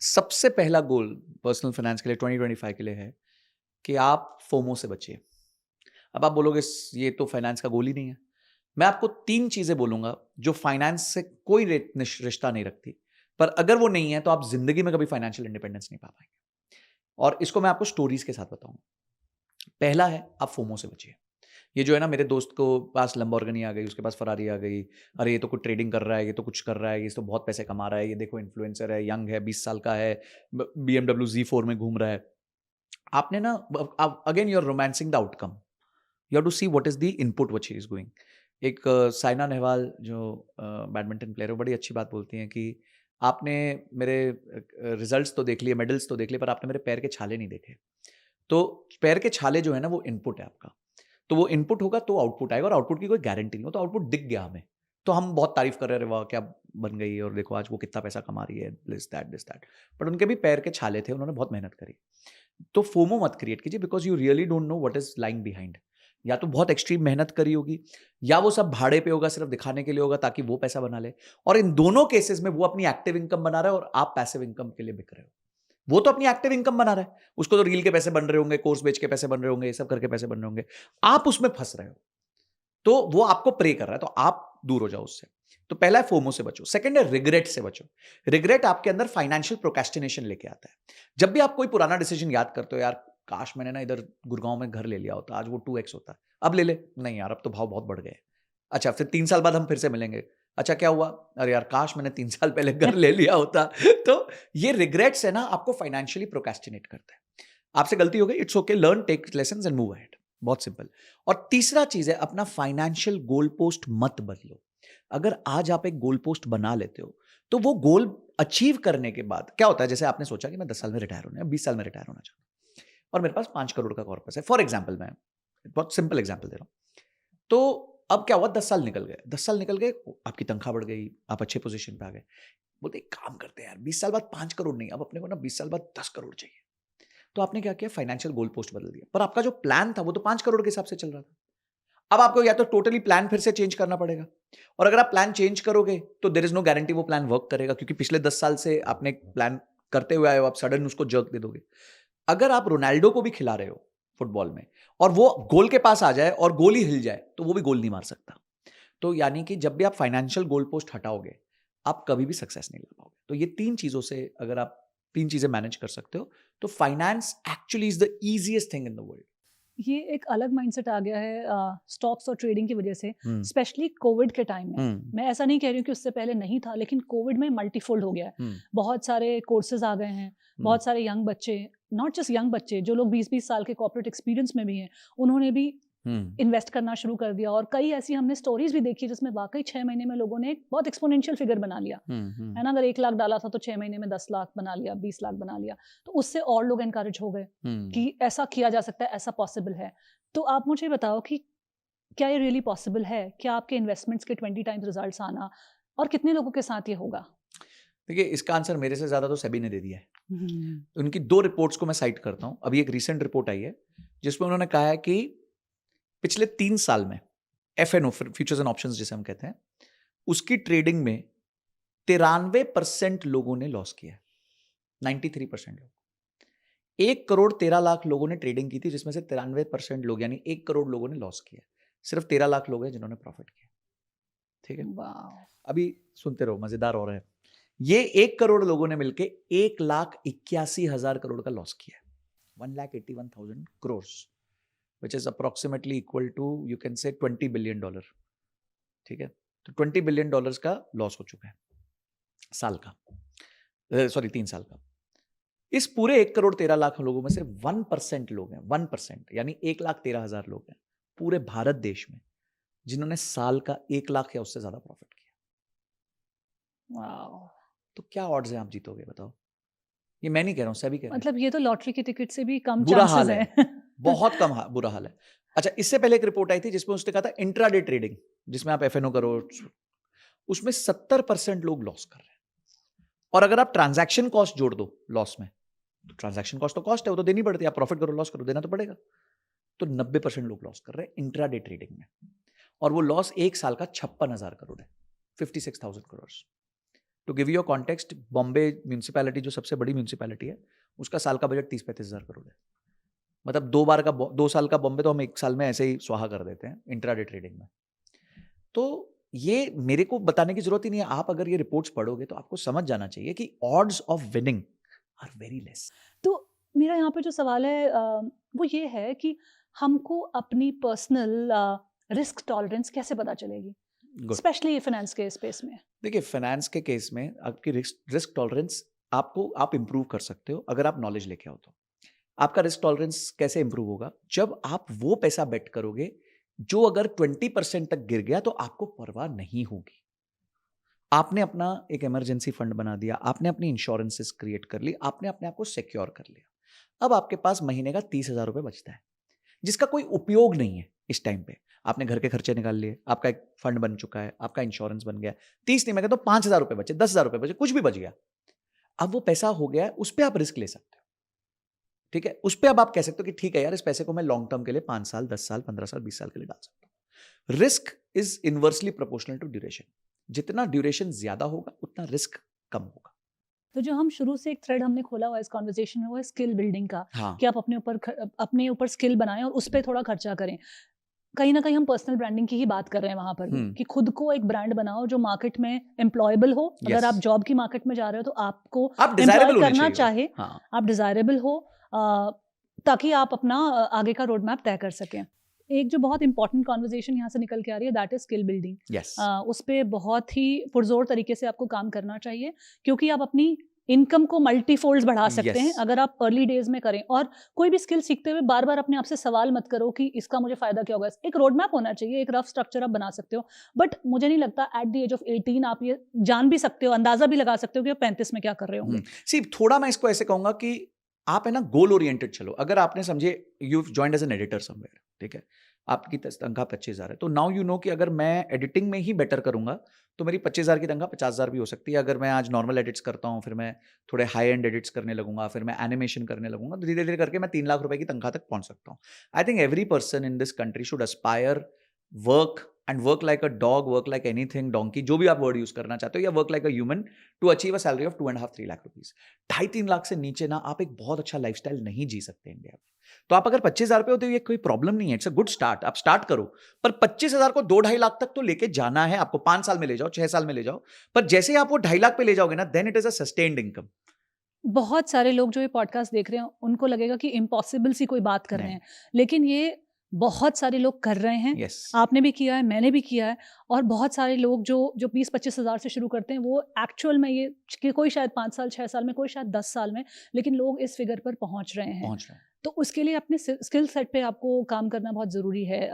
A: सबसे पहला गोल पर्सनल फाइनेंस के लिए 2025 के लिए है कि आप फोमो से बचिए। अब आप बोलोगे ये तो फाइनेंस का गोल ही नहीं है। मैं आपको 3 चीजें बोलूंगा जो फाइनेंस से कोई रिश्ता नहीं रखती, पर अगर वो नहीं है तो आप जिंदगी में कभी फाइनेंशियल इंडिपेंडेंस नहीं पा पाएंगे। और इसको मैं आपको स्टोरीज के साथ बताऊंगा। पहला है, आप फोमो से बचिए। ये जो है ना, मेरे दोस्त को पास लंबोर्गिनी आ गई, उसके पास फरारी आ गई, अरे ये तो कुछ ट्रेडिंग कर रहा है, ये तो कुछ कर रहा है, ये तो बहुत पैसे कमा रहा है, ये देखो इन्फ्लुएंसर है, यंग है, 20 साल का है, BMW Z4 में घूम रहा है। आपने ना, again you are romancing the outcome, you have to see what is the input which he is going. एक साइना नेहवाल जो बैडमिंटन प्लेयर है, बड़ी अच्छी बात बोलती हैं कि आपने मेरे रिजल्ट्स तो देख लिए, मेडल्स तो देख लिए, पर आपने मेरे पैर के छाले नहीं देखे। तो पैर के छाले जो है ना, वो इनपुट है आपका। तो वो इनपुट होगा तो आउटपुट आएगा, और आउटपुट की कोई गारंटी नहीं हो। तो आउटपुट दिख गया हमें, तो हम बहुत तारीफ कर रहे हैं, वाह क्या बन गई, और देखो आज वो कितना पैसा कमा रही है, दिस दैट। बट उनके भी पैर के छाले थे, उन्होंने बहुत मेहनत करी। तो फोमो मत क्रिएट कीजिए, because you really don't know what is lying behind. या तो बहुत एक्सट्रीम मेहनत करी होगी, या वो सब भाड़े पे होगा, सिर्फ दिखाने के लिए होगा ताकि वो पैसा बना ले। और इन दोनों केसेस में वो अपनी एक्टिव इनकम बना रहा है और आप पैसिव इनकम के लिए बिक रहे हो। वो तो अपनी एक्टिव इनकम बना रहा है, उसको तो रील के पैसे बन रहे होंगे, कोर्स बेच के पैसे बन रहे होंगे, ये सब करके पैसे बन रहे होंगे। आप उसमें फंस रहे हो, तो वो आपको प्रे कर रहा है, तो आप दूर हो जाओ उससे। तो पहला है फोमो से बचो। सेकंड है रिग्रेट से बचो। रिग्रेट आपके अंदर फाइनेंशियल प्रोक्रेस्टिनेशन लेके आता है। जब भी आप कोई पुराना डिसीजन याद करते हो, यार काश मैंने ना इधर गुड़गांव में घर ले लिया होता, आज वो 2x होता, अब ले ले, नहीं यार अब तो भाव बहुत बढ़ गए। अच्छा, फिर 3 साल बाद हम फिर से मिलेंगे, अच्छा क्या हुआ, अरे यार काश मैंने 3 साल पहले घर ले लिया होता। तो ये रिग्रेट्स है ना, आपको फाइनेंशियली प्रोक्रेस्टिनेट करता है। आपसे गलती हो गई, it's okay, learn, take lessons and move ahead. बहुत सिंपल। और तीसरा चीज है, अपना फाइनेंशियल गोल पोस्ट मत बदलो। अगर आज आप एक गोल पोस्ट बना लेते हो तो वो गोल अचीव करने के बाद क्या होता है, जैसे आपने सोचा कि मैं 10 साल में रिटायर होना है, 20 साल में रिटायर होना चाहता हूँ और मेरे पास 5 करोड़ का कॉर्पस है, फॉर एग्जाम्पल, मैं बहुत सिंपल एग्जाम्पल दे रहा हूँ। तो अब क्या हुआ, 10 साल निकल गए, 10 साल निकल गए, आपकी तनख्वाह बढ़ गई, आप अच्छे पोजीशन पे आ गए, बोलते एक काम करते हैं यार, 20 साल बाद 5 करोड़ नहीं, अब अपने को ना 20 साल बाद 10 करोड़ चाहिए। तो आपने क्या किया, फाइनेंशियल गोल पोस्ट बदल दिया, पर आपका जो प्लान था वो तो 5 करोड़ के हिसाब से चल रहा था। अब आपको या तो टोटली प्लान फिर से चेंज करना पड़ेगा, और अगर आप प्लान चेंज करोगे तो देयर इज नो गारंटी वो प्लान वर्क करेगा, क्योंकि पिछले 10 साल से आपने एक प्लान करते हुए आए हो, आप सडन उसको जर्क दे दोगे। अगर आप रोनाल्डो को भी खिला रहे हो फुटबॉल में और वो गोल के पास आ जाए और गोल ही हिल जाए तो वो भी गोल नहीं मार सकता। तो यानी कि जब भी आप फाइनेंशियल गोल पोस्ट हटाओगे आप कभी भी सक्सेस नहीं ला पाओगे। तो ये 3 चीजों से अगर आप 3 चीजें मैनेज कर सकते हो तो finance actually is the easiest thing in the world.
B: ये एक अलग माइंडसेट आ गया है स्टॉक्स और ट्रेडिंग की वजह से, स्पेशली कोविड के टाइम में। मैं ऐसा नहीं कह रही हूँ कि उससे पहले नहीं था, लेकिन कोविड में मल्टीफोल्ड हो गया है। बहुत सारे कोर्सेज आ गए हैं, बहुत सारे यंग बच्चे, नॉट जस्ट यंग बच्चे, जो लोग 20-20 साल के कॉर्पोरेट एक्सपीरियंस में भी हैं, उन्होंने भी इन्वेस्ट करना शुरू कर दिया। और कई ऐसी हमने स्टोरीज भी देखी जिसमें वाकई 6 महीने में लोगों ने एक बहुत एक्सपोनेंशियल फिगर बना लिया, है ना। अगर 1 लाख डाला था तो 6 महीने में 10 लाख बना लिया, 20 लाख बना लिया, तो उससे और लोग एनकरेज हो गए कि ऐसा किया जा सकता है, ऐसा पॉसिबल है। तो आप मुझे बताओ कि क्या ये रियली पॉसिबल है? क्या आपके इन्वेस्टमेंट्स के 20 टाइम्स रिजल्ट्स आना, और कितने लोगों के साथ ये होगा?
A: देखिए, इसका आंसर मेरे से ज्यादा तो सेबी ने दे दिया है। उनकी 2 रिपोर्ट्स को मैं साइट करता हूं। अभी एक रीसेंट रिपोर्ट आई है जिसमें उन्होंने कहा है कि पिछले 3 साल में FNO, फ्यूचर्स एंड ऑप्शंस जिसे हम कहते हैं, उसकी ट्रेडिंग में 93% लोगों ने लॉस किया है। 93% लोग। 1 करोड़ 13 लाख लोगों ने ट्रेडिंग की थी, जिसमें से 93% लोग यानी 1 करोड़ लोगों ने लॉस किया। सिर्फ 13 लाख लोग हैं जिन्होंने प्रॉफिट किया। ठीक है, अभी सुनते रहो, मजेदार हो रहा है। ये 1 करोड़ लोगों ने मिलके 1,81,000 करोड़ का लॉस किया है। 1,81,000 crores, which is approximately equal to, you can say, $20 billion। ठीक है, तो $20 billion का लॉस हो चुका है साल का, सॉरी 3 साल का। इस पूरे 1 करोड़ 13 लाख लोगों में से 1% लोग हैं, 1% यानी 1,13,000 लोग हैं पूरे भारत देश में जिन्होंने साल का 1 लाख या उससे ज्यादा प्रॉफिट किया।
B: वाओ।
A: तो क्या ऑड्स हैं आप जीतोगे, बताओ? ये मैं नहीं कह रहा हूं, सभी कह रहे हैं।
B: मतलब ये तो लॉटरी की टिकट से भी कम
A: बुरा
B: चांसेस
A: हाल
B: है।
A: बहुत कम बुरा हाल है। अच्छा, इससे पहले एक रिपोर्ट आई थी जिसमें उसने कहा था इंट्राडे ट्रेडिंग, जिसमें आप FNO करो, उसमें 70% लोग लॉस कर रहे हैं। और अगर आप ट्रांजैक्शन कॉस्ट जोड़ दो लॉस में, तो ट्रांजैक्शन कॉस्ट तो कॉस्ट है, वो तो देनी पड़ती है। आप प्रॉफिट करो लॉस करो, देना तो पड़ेगा। तो 90% लोग लॉस कर रहे हैं इंट्राडे ट्रेडिंग में, और वो लॉस 1 साल का 56,000 करोड़ है, 56,000 crore. To give you a context, Bombay municipality जो सबसे बड़ी म्यूनिसिपैलिटी है, उसका साल का बजट 30-35,000 करोड़ है। मतलब 2 साल का बॉम्बे तो हम 1 साल में ऐसे ही स्वाहा कर देते हैं इंट्राडे ट्रेडिंग में। तो ये मेरे को बताने की जरूरत ही नहीं है, आप अगर ये रिपोर्ट्स पढ़ोगे तो आपको समझ जाना चाहिए कि odds of winning are very less.
B: तो मेरा यहाँ पे जो सवाल है वो ये है कि हमको अपनी पर्सनल रिस्क टॉलरेंस कैसे पता चलेगी, स्पेशली फाइनेंस के स्पेस में?
A: देखिए, फाइनेंस के केस में आपकी रिस्क टॉलरेंस आप इंप्रूव कर सकते हो अगर आप नॉलेज लेके आओ। तो आपका रिस्क टॉलरेंस कैसे इंप्रूव होगा? जब आप वो पैसा बेट करोगे जो अगर 20% तक गिर गया तो आपको परवाह नहीं होगी। आपने अपना एक इमरजेंसी फंड बना दिया, आपने अपनी इंश्योरेंसेस क्रिएट कर ली, आपने अपने आप को सिक्योर कर लिया। अब आपके पास महीने का 30,000 रुपए बचता है, जिसका कोई उपयोग नहीं है इस टाइम पे। आपने घर के खर्चे निकाल लिए, आपका एक फंड बन चुका है, आपका इंश्योरेंस बन गया। 30 नहीं, मैं कहता हूं 5,000 रुपए बचे, 10,000 रुपए बचे, कुछ भी बच गया। अब वो पैसा हो गया है, उस पर आप रिस्क ले सकते हो। ठीक है, उस पर अब आप कह सकते हो कि ठीक है यार, इस पैसे को मैं लॉन्ग टर्म के लिए 5 साल, 10 साल, 15 साल, 20 साल के लिए डाल सकता हूं। Risk is inversely proportional to duration. जितना ड्यूरेशन ज्यादा होगा उतना रिस्क कम होगा।
B: तो जो हम शुरू से एक थ्रेड हमने खोला हुआ इस कॉन्वर्सेशन में, वो है स्किल बिल्डिंग का।
A: हाँ।
B: कि आप अपने ऊपर स्किल बनाएं और उस पर थोड़ा खर्चा करें। कहीं ना कहीं हम पर्सनल ब्रांडिंग की ही बात कर रहे हैं वहां पर भी, कि खुद को एक ब्रांड बनाओ जो मार्केट में एम्प्लॉयबल हो। अगर आप जॉब की मार्केट में जा रहे हो तो आपको एम्प्लॉय करना चाहे, आप डिजायरेबल हो, ताकि आप अपना आगे का रोड मैप तय कर सकें। एक जो बहुत इंपॉर्टेंट कॉन्वर्जेशन यहाँ से निकल के आ रही है, दैट इज स्किल बिल्डिंग। उस पर बहुत ही पुरजोर तरीके से आपको काम करना चाहिए, क्योंकि आप अपनी इनकम को मल्टीफोल्ड बढ़ा सकते हैं
A: Yes.
B: अगर आप अर्ली डेज में करें। और कोई भी स्किल सीखते हुए बार बार अपने आप से सवाल मत करो कि इसका मुझे फायदा क्या होगा। एक रोड मैप होना चाहिए, एक रफ स्ट्रक्चर आप बना सकते हो, बट मुझे नहीं लगता एट द एज ऑफ 18 आप ये जान भी सकते हो, अंदाजा भी लगा सकते हो कि आप 35 में क्या कर रहे होंगे।
A: सी थोड़ा मैं इसको ऐसे कहूंगा कि आप है ना गोल ओरिएंटेड चलो। अगर आपने समझे you joined as an editor somewhere, ठीक है, आपकी तनख्वाह 25,000 है, तो नाउ यू नो कि अगर मैं एडिटिंग में ही बेटर करूंगा तो मेरी 25,000 की तनख्वाह 50,000 भी हो सकती है। अगर मैं आज नॉर्मल एडिट्स करता हूँ, फिर मैं थोड़े हाई एंड एडिट्स करने लगूंगा, फिर मैं एनिमेशन करने लगूंगा, तो धीरे धीरे करके मैं 3 लाख रुपए की तनख्वाह तक पहुंच सकता हूँ। I think every person in this country should aspire work and work like a dog, work like anything, donkey, जो भी आप वर्ड यूज करना चाहते हो, या work like a human to achieve a salary of 2.5-3 lakh rupees. 2.5-3 lakh से नीचे ना आप एक बहुत अच्छा लाइफस्टाइल नहीं जी सकते इंडिया में। तो आप अगर 25,000 पे होते हो, ये कोई प्रॉब्लम नहीं है, इट्स अ गुड स्टार्ट, आप स्टार्ट करो। पर 25,000 को 2-2.5 लाख तक तो लेके जाना है आपको। 5 साल में ले जाओ, 6 साल में ले जाओ, पर जैसे ही आप वो 2.5 लाख पे ले जाओगे ना, then it is a sustained income.
B: बहुत सारे लोग जो ये पॉडकास्ट देख रहे हैं उनको लगेगा कि इम्पॉसिबल सी कोई बात कर रहे
A: नहीं।
B: हैं, लेकिन ये बहुत सारे लोग कर रहे हैं।
A: यस,
B: आपने भी किया है, मैंने भी किया है, और बहुत सारे लोग जो जो 20-25 हज़ार से शुरू करते हैं, वो एक्चुअल में ये कि कोई शायद 5 साल 6 साल में, कोई शायद 10 साल में, लेकिन लोग इस फिगर पर पहुंच रहे हैं।
A: पहुंच रहे हैं।
B: तो उसके लिए अपने स्किल सेट पे आपको काम करना बहुत ज़रूरी है।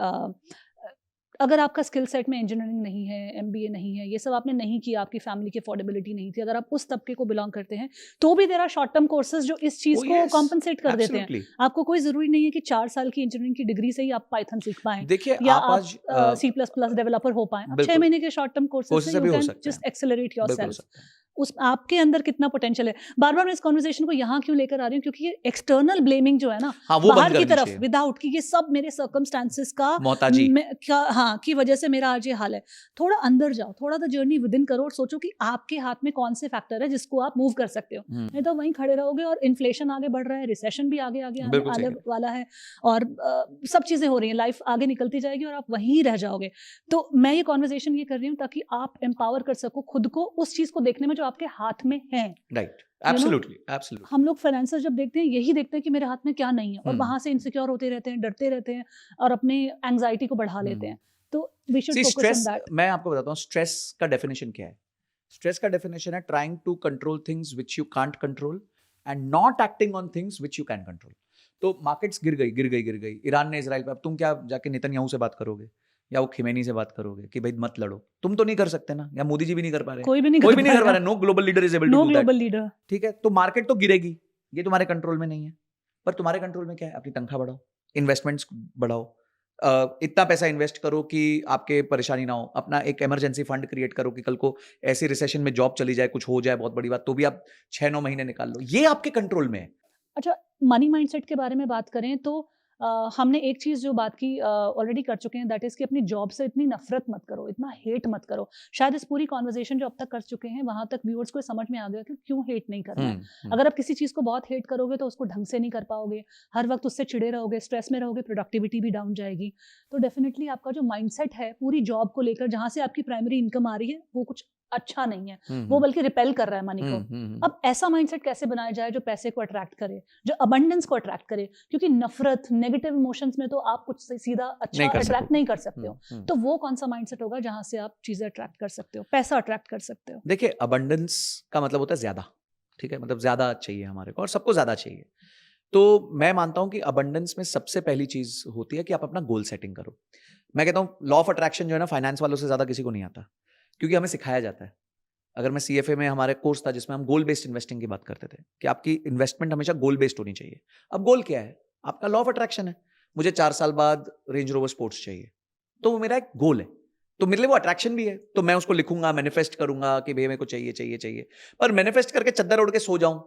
B: अगर आपका स्किल सेट में इंजीनियरिंग नहीं है, एमबीए नहीं है, ये सब आपने नहीं किया, आपकी फैमिली की अफोर्डेबिलिटी नहीं थी, अगर आप उस तबके को बिलोंग करते हैं, तो भी there are short term courses जो इस चीज़
A: Oh,
B: को
A: yes,
B: कॉम्पनसेट कर देते हैं।
A: absolutely.
B: आपको कोई ज़रूरी नहीं है कि 4 साल की इंजीनियरिंग की डिग्री से ही आप पाइथन सीख पाएँ
A: देखिए
B: या
A: आप
B: आप
A: आज
B: C++ डेवलपर हो पाएँ। आप 6
A: बिल्कुल
B: महीने के शॉर्ट टर्म कोर्सेज
A: कोर्सेज
B: से
A: से भी
B: यू
A: हो
B: कैन
A: सकते
B: जस्ट
A: हैं,
B: एक्सेलरेट
A: बिल्कुल हो
B: योरसेल्फ।
A: सकते हैं।
B: उस आपके अंदर कितना पोटेंशियल है। बार-बार मैं इस कन्वर्सेशन को यहाँ क्यों लेकर आ रही हूँ, क्योंकि ये एक्सटर्नल ब्लेमिंग जो है ना,
A: हाँ, वो बंद
B: बाहर की
A: करनी
B: तरफ
A: चाहिए।
B: विदाउट कि ये सब मेरे सर्कमस्टेंसेस का
A: मोहताजी।
B: क्या, हाँ, की वजह से मेरा आज ये हाल है। थोड़ा अंदर जाओ, थोड़ा द जर्नी विदिन करो और सोचो कि आपके हाथ में कौन से फैक्टर है जिसको आप मूव कर सकते हो। नहीं तो वहीं खड़े रहोगे और इन्फ्लेशन आगे बढ़ रहा है, रिसेशन भी आगे आगे आने
A: बिल्कुल सही
B: आने
A: कह
B: वाला है, और सब चीज़ें हो रही हैं, लाइफ आगे निकलती जाएगी और आप वहीं रह जाओगे। तो मैं ये कॉन्वर्सेशन ये कर रही हूँ ताकि आप एम्पावर कर सको खुद को उस चीज़ को देखने में जो आपके हाथ में है।
A: Right,
B: You know,
A: absolutely absolutely.
B: हम लोग फाइनेंसर जब देखते हैं यही देखते हैं कि मेरे हाथ में क्या नहीं है, और वहां से इनसिक्योर होते रहते हैं, डरते रहते हैं और अपने एंजाइटी को बढ़ा लेते हैं। तो we should
A: see
B: focus on
A: stress,
B: that.
A: मैं आपको बताता हूँ स्ट्रेस का डेफिनेशन क्या है। स्ट्रेस का डेफिनेशन है trying to control things which you can't control and not acting on things which you can control. तो मार्केट्स गिर गई, ईरान ने इसराइल पे, अब तुम क्या जाके नेतन्याहू से बात करोगे या वो खिमेनी से बात करोगे कि भाई मत लड़ो? तुम तो नहीं कर सकते ना, या मोदी जी भी नहीं कर पा रहे,
B: कोई भी नहीं
A: कोई
B: कर
A: भी नहीं कर पा
B: पाएगा।
A: रहा। No global leader is able to
B: no
A: do that.
B: Global leader.
A: ठीक है, तो मार्केट तो गिरेगी, ये तुम्हारे कंट्रोल में नहीं है। पर तुम्हारे कंट्रोल में क्या है? अपनी तनख्वाह बढ़ाओ, इन्वेस्टमेंट्स बढ़ाओ, इतना पैसा इन्वेस्ट करो कि आपके परेशानी ना हो, अपना एक इमरजेंसी फंड क्रिएट करो कि कल को ऐसी रिसेशन में जॉब चली जाए, कुछ हो जाए बहुत बड़ी बात, तो भी आप 6-9 महीने निकाल लो, ये आपके कंट्रोल में है।
B: अच्छा, मनी माइंडसेट के बारे में बात करें तो हमने एक चीज़ जो बात की ऑलरेडी कर चुके हैं, दैट इज़ कि अपनी जॉब से इतनी नफरत मत करो, इतना हेट मत करो। शायद इस पूरी कॉन्वर्सेशन जो अब तक कर चुके हैं वहाँ तक व्यूअर्स को समझ में आ गया कि क्यों हेट नहीं करना है। अगर आप किसी चीज़ को बहुत हेट करोगे तो उसको ढंग से नहीं कर पाओगे, हर वक्त उससे चिड़े रहोगे, स्ट्रेस में रहोगे, प्रोडक्टिविटी भी डाउन जाएगी। तो डेफिनेटली आपका जो माइंडसेट है पूरी जॉब को लेकर, जहाँ से आपकी प्राइमरी इनकम आ रही है, वो कुछ अच्छा नहीं है, वो बल्कि रिपेल कर रहा है मनी को। अब ऐसा माइंडसेट कैसे बनाया जाए जो पैसे को अट्रैक्ट करे, जो अबंडेंस को अट्रैक्ट करे, क्योंकि नफरत, नेगेटिव इमोशंस में तो आप कुछ सीधा अच्छा अट्रैक्ट नहीं कर सकते हो। तो वो कौन सा माइंडसेट होगा जहां से आप चीजें अट्रैक्ट कर सकते हो, पैसा अट्रैक्ट कर सकते हो?
A: देखिए, अबंडेंस का मतलब होता है ज्यादा, ठीक है, मतलब ज्यादा चाहिए हमारे को, और सबको ज्यादा चाहिए। तो मैं मानता हूं कि अबंडेंस में सबसे पहली चीज होती है कि आप अपना गोल सेटिंग करो। मैं कहता हूं लॉ ऑफ अट्रैक्शन जो है ना, फाइनेंस वालों से ज्यादा किसी को नहीं आता, क्योंकि हमें सिखाया जाता है। अगर मैं CFA में, हमारे कोर्स था जिसमें हम गोल बेस्ड इन्वेस्टिंग की बात करते थे कि आपकी इन्वेस्टमेंट हमेशा गोल बेस्ड होनी चाहिए। अब गोल क्या है? आपका लॉ ऑफ अट्रैक्शन है, मुझे 4 साल बाद रेंज रोवर स्पोर्ट्स चाहिए, तो वो मेरा एक गोल है, तो मेरे लिए वो अट्रैक्शन भी है, तो मैं उसको लिखूंगा, मैनिफेस्ट करूंगा कि भैया मेरे को चाहिए चाहिए चाहिए। पर मैनिफेस्ट करके चद्दर ओढ़ के सो जाऊं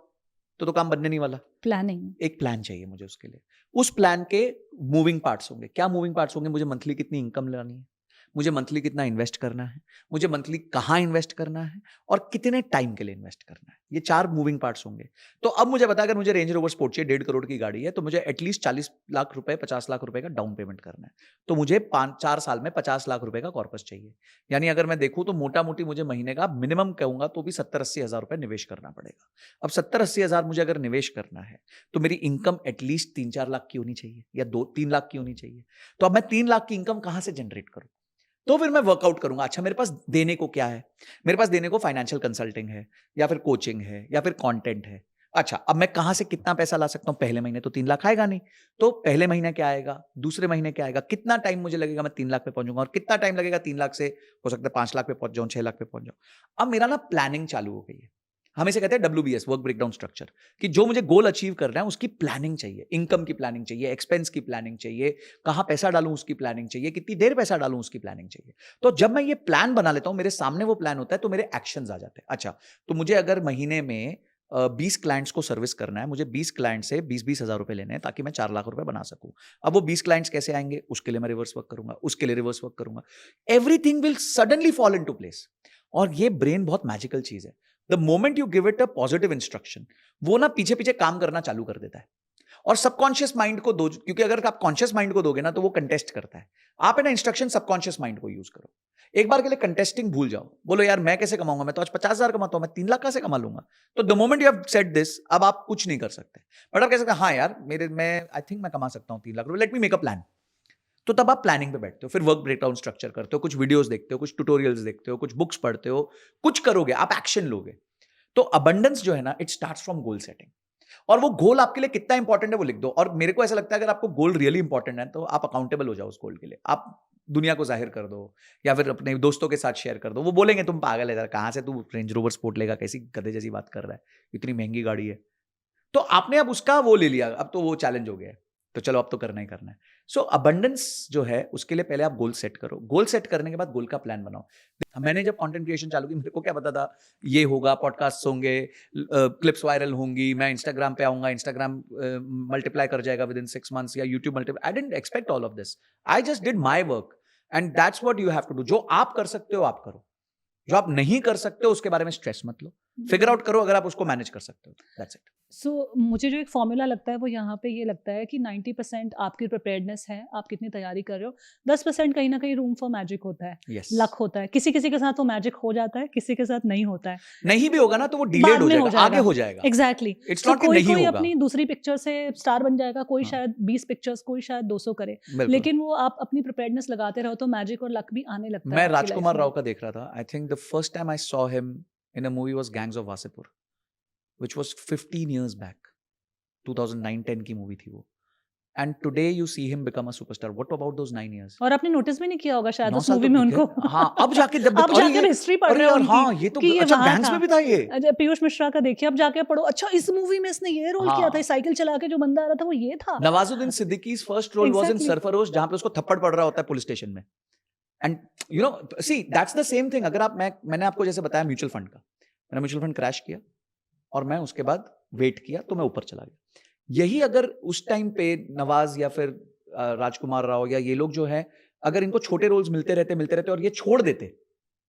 A: तो काम बनने नहीं वाला।
B: प्लानिंग,
A: एक प्लान चाहिए मुझे उसके लिए। उस प्लान के मूविंग पार्ट्स होंगे। क्या मूविंग पार्ट्स होंगे? मुझे मंथली कितनी इनकम लानी है, मुझे मंथली कितना इन्वेस्ट करना है, मुझे मंथली कहाँ इन्वेस्ट करना है, और कितने टाइम के लिए इन्वेस्ट करना है। ये 4 मूविंग पार्ट्स होंगे। तो अब मुझे बता, अगर मुझे रेंज रोवर स्पोर्ट चाहिए, 1.5 करोड़ की गाड़ी है, तो मुझे एटलीस्ट 40 लाख रुपए, 50 लाख रुपए का डाउन पेमेंट करना है, तो मुझे 4 साल में 50 लाख रुपए का कॉर्पस चाहिए। यानी अगर मैं देखूं तो मोटा मोटी मुझे महीने का मिनिमम कहूंगा तो भी 70-80 हज़ार रुपए निवेश करना पड़ेगा। अब 70-80 हज़ार मुझे अगर निवेश करना है तो मेरी इनकम एटलीस्ट 3-4 लाख की होनी चाहिए, या 2-3 लाख की होनी चाहिए। तो अब मैं 3 लाख की इनकम कहां से जनरेट करूं? तो फिर मैं वर्कआउट करूंगा, अच्छा मेरे पास देने को क्या है, मेरे पास देने को फाइनेंशियल कंसल्टिंग है या फिर कोचिंग है या फिर कंटेंट है। अच्छा अब मैं कहां से कितना पैसा ला सकता हूं, पहले महीने तो 3 लाख आएगा नहीं, तो पहले महीने क्या आएगा, दूसरे महीने क्या आएगा, कितना टाइम मुझे लगेगा मैं 3 लाख पे पहुंचूंगा, और कितना टाइम लगेगा 3 लाख से हो सकता है 5 लाख पे पहुंच जाऊं, 6 लाख पे पहुंच जाऊं। अब मेरा ना प्लानिंग चालू हो गई है। हम इसे कहते हैं WBS, वर्क ब्रेकडाउन स्ट्रक्चर, कि जो मुझे गोल अचीव करना है उसकी प्लानिंग चाहिए, इनकम की प्लानिंग चाहिए, एक्सपेंस की प्लानिंग चाहिए, कहां पैसा डालूं उसकी प्लानिंग चाहिए, कितनी देर पैसा डालूं उसकी प्लानिंग चाहिए। तो जब मैं ये प्लान बना लेता हूं, मेरे सामने वो प्लान होता है, तो मेरे एक्शंस आ जाते हैं। अच्छा तो मुझे अगर महीने में 20 क्लाइंट्स को सर्विस करना है, मुझे 20 क्लाइंट से 20-20 हजार रुपए लेने हैं ताकि मैं 4 लाख रुपए बना सकूं। अब वो 20 क्लाइंट्स कैसे आएंगे, उसके लिए मैं रिवर्स वर्क करूंगा, उसके लिए रिवर्स वर्क करूंगा, everything will suddenly fall into place. और ये ब्रेन बहुत मैजिकल चीज है। The moment you give it a positive instruction, वो ना पीछे पीछे काम करना चालू कर देता है। और सबकॉन्शियस माइंड को दो, क्योंकि अगर आप कॉन्शियस माइंड को दोगे ना तो वो कंटेस्ट करता है। आप है ना इंस्ट्रक्शन सबकॉन्शियस माइंड को यूज करो। एक बार के लिए कंटेस्टिंग भूल जाओ, बोलो यार मैं कैसे कमाऊंगा, मैं तो आज 50,000 कमाता हूं, मैं 3 लाख कैसे कमा लूंगा। तो the moment you have said this, अब आप कुछ नहीं कर सकते, बट आप कह सकते हैं हाँ यार मैं आई थिंक मैं कमा सकता हूं 3 लाख रुपए, let me make a plan. तो तब आप प्लानिंग पे बैठते हो, फिर वर्क ब्रेकडाउन स्ट्रक्चर करते हो, कुछ वीडियोस देखते हो, कुछ ट्यूटोरियल्स देखते हो, कुछ बुक्स पढ़ते हो, कुछ करोगे, आप एक्शन लोगे। तो अबंडेंस जो है ना, it starts from goal setting. और वो गोल आपके लिए कितना इंपॉर्टेंट है वो लिख दो। और मेरे को ऐसा लगता है अगर आपको गोल रियली इंपॉर्टेंट है तो आप अकाउंटेबल हो जाओ उस गोल के लिए, आप दुनिया को जाहिर कर दो या फिर अपने दोस्तों के साथ शेयर कर दो। वो बोलेंगे तुम पागल है जरा, कहां से तू रेंज रोवर स्पोर्ट लेगा, कैसी गधे जैसी बात कर रहा है, इतनी महंगी गाड़ी है। तो आपने अब उसका वो ले लिया, अब तो वो चैलेंज हो गया है, तो चलो अब तो करना ही करना है। सो अबंडेंस जो है उसके लिए पहले आप गोल सेट करो, गोल सेट करने के बाद गोल का प्लान बनाओ। मैंने जब कंटेंट क्रिएशन चालू की, मेरे को क्या पता था ये होगा, पॉडकास्ट होंगे, क्लिप्स वायरल होंगी, मैं इंस्टाग्राम पे आऊंगा, इंस्टाग्राम मल्टीप्लाई कर जाएगा विद इन 6 मंथ्स, या YouTube multiply. I didn't expect all of this, I just did my work and that's what you have to do. जो आप कर सकते हो आप करो, जो आप नहीं कर सकते हो उसके बारे में स्ट्रेस मत लो, फिगर आउट करो अगर आप उसको मैनेज कर सकते हो, दैट्स इट।
B: सो मुझे जो एक फॉर्मूला लगता है वो यहाँ पे ये लगता है कि 90% आपकी प्रिपेयर्डनेस है, आप कितनी तैयारी कर रहे हो, 10% कहीं ना कहीं रूम फॉर मैजिक होता है,
A: Yes.
B: लक होता है। किसी किसी के साथ वो मैजिक हो जाता है, किसी के साथ नहीं होता है,
A: नहीं भी होगा ना तो वो डिलेड
B: बाद
A: हो
B: में
A: जाएगा, आगे हो जाएगा।
B: एग्जैक्टली।
A: It's
B: तो
A: not कि
B: कोई
A: नहीं
B: कोई
A: होगा।
B: अपनी दूसरी पिक्चर से स्टार बन जाएगा, कोई
A: हाँ।
B: शायद 20 पिक्चर्स, कोई शायद 200 करे,
A: बिल्कुल।
B: लेकिन वो आप अपनी प्रिपेयर्डनेस लगाते रहो तो मैजिक और लक भी आने लगता है
A: मैं
B: आपकी
A: राजकुमार
B: life में।
A: राव का देख रहा था, I think the first time I saw him in a movie was gangs of Wasseypur, which was 15 years back, 2009-10 की मूवी थी वो। And today you see him become a superstar. What about those 9 years?
B: और आपने notice भी नहीं किया होगा शायद
A: 9
B: उस
A: साल
B: मूवी
A: तो
B: में
A: दिखे।
B: उनको।
A: हाँ, अब जाके जब
B: अब
A: अरे
B: जाके
A: ये,
B: हिस्ट्री पढ़
A: अरे
B: रहे हो
A: यार
B: उनकी
A: हाँ ये तो
B: कि ये
A: अच्छा
B: वहाँ
A: गैंग्स
B: था।
A: में भी था ये।
B: अच्छा, पीयूष मिश्रा का देखिए, अब जाके पढ़ो, अच्छा इस मूवी में इसने ये रोल किया था,
A: हाँ।
B: साइकिल चला के जो बंदा आ रहा था वो ये था।
A: Nawazuddin सिद्दीकी's first role was in
B: Exactly.
A: Sarfarosh, जहां पे उसको थप्पड़ पड़ रहा होता है पुलिस स्टेशन में। And you know see that's the same thing. अगर आप मैंने आपको जैसे बताया म्यूचुअल फंड का, मैंने म्यूचुअल फंड क्रैश किया और मैं उसके बाद वेट किया तो मैं ऊपर चला गया। यही अगर उस टाइम पे नवाज या फिर राजकुमार राव या ये लोग जो है, अगर इनको छोटे रोल्स मिलते रहते और ये छोड़ देते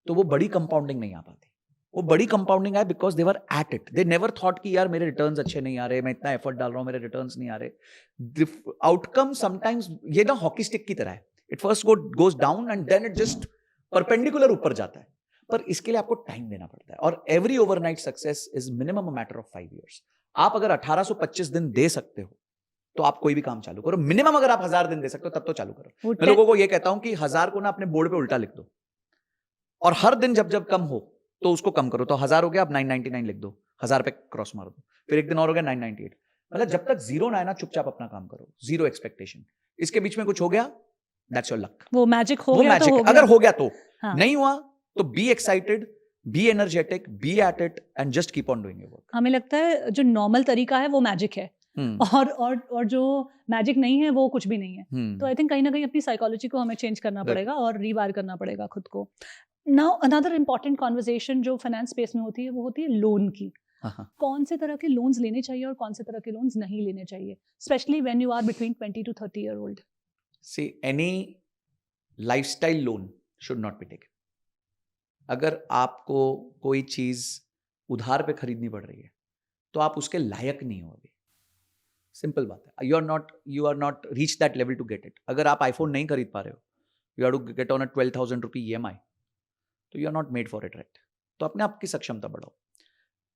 A: तो वो बड़ी कंपाउंडिंग नहीं आ पाती। वो बड़ी कंपाउंडिंग आए because they were at it, they never thought कि यार मेरे रिटर्न्स अच्छे नहीं आ रहे, मैं इतना एफर्ट डाल रहा हूं, मेरे रिटर्न्स नहीं आ रहे। आउटकम समटाइम्स ये ना हॉकी स्टिक की तरह है, it first goes down and then it just perpendicular ऊपर जाता है। पर इसके लिए आपको टाइम देना पड़ता है, और every overnight success is minimum a matter of 5 years। आप अगर 1825 दिन दे सकते हो तो आप कोई भी काम चालू करो। मिनिमम अगर आप 1000 दिन दे सकते हो तब तो चालू करो। मैं लोगों को ये कहता हूं कि 1000 को ना अपने बोर्ड पे उल्टा लिख दो, और हर दिन जब जब कम हो तो उसको कम करो। तो 1000 हो गया, अब 999 लिख दो, 1000 पे क्रॉस मार दो, फिर एक दिन और हो गया 998। मतलब जब तक जीरो ना है ना, चुपचाप अपना काम करो, जीरो एक्सपेक्टेशन। इसके बीच में कुछ हो गया, दैट्स योर लक,
B: वो मैजिक हो
A: वो
B: गया
A: मैजिक
B: तो हो
A: है।
B: गया।
A: अगर हो गया तो,
B: हाँ।
A: नहीं हुआ तो be excited, be energetic, be at it and just keep on doing your work.
B: हमें लगता है जो नॉर्मल तरीका है वो मैजिक है, और जो मैजिक नहीं है वो कुछ भी नहीं है। तो आई थिंक कहीं ना कहीं अपनी साइकोलॉजी को हमें चेंज करना पड़ेगा और रीवायर करना पड़ेगा खुद को। नाउ अनदर इम्पॉर्टेंट कॉन्वर्सेशन जो फाइनेंस स्पेस में होती है वो होती है लोन की। कौन से तरह के लोन्स लेने चाहिए और कौन से तरह के लोन्स नहीं लेने चाहिए, specially when you are between 20 to 30 year old?
A: See any lifestyle loan should not be taken. अगर आपको कोई चीज उधार पे खरीदनी पड़ रही है तो आप उसके लायक नहीं हो अभी, सिंपल बात है। You are not reach that level to get it. अगर आप आईफोन नहीं खरीद पा रहे हो, you are to get on a 12,000 rupee EMI, तो you are not made for it, right? तो अपने आप की सक्षमता बढ़ाओ,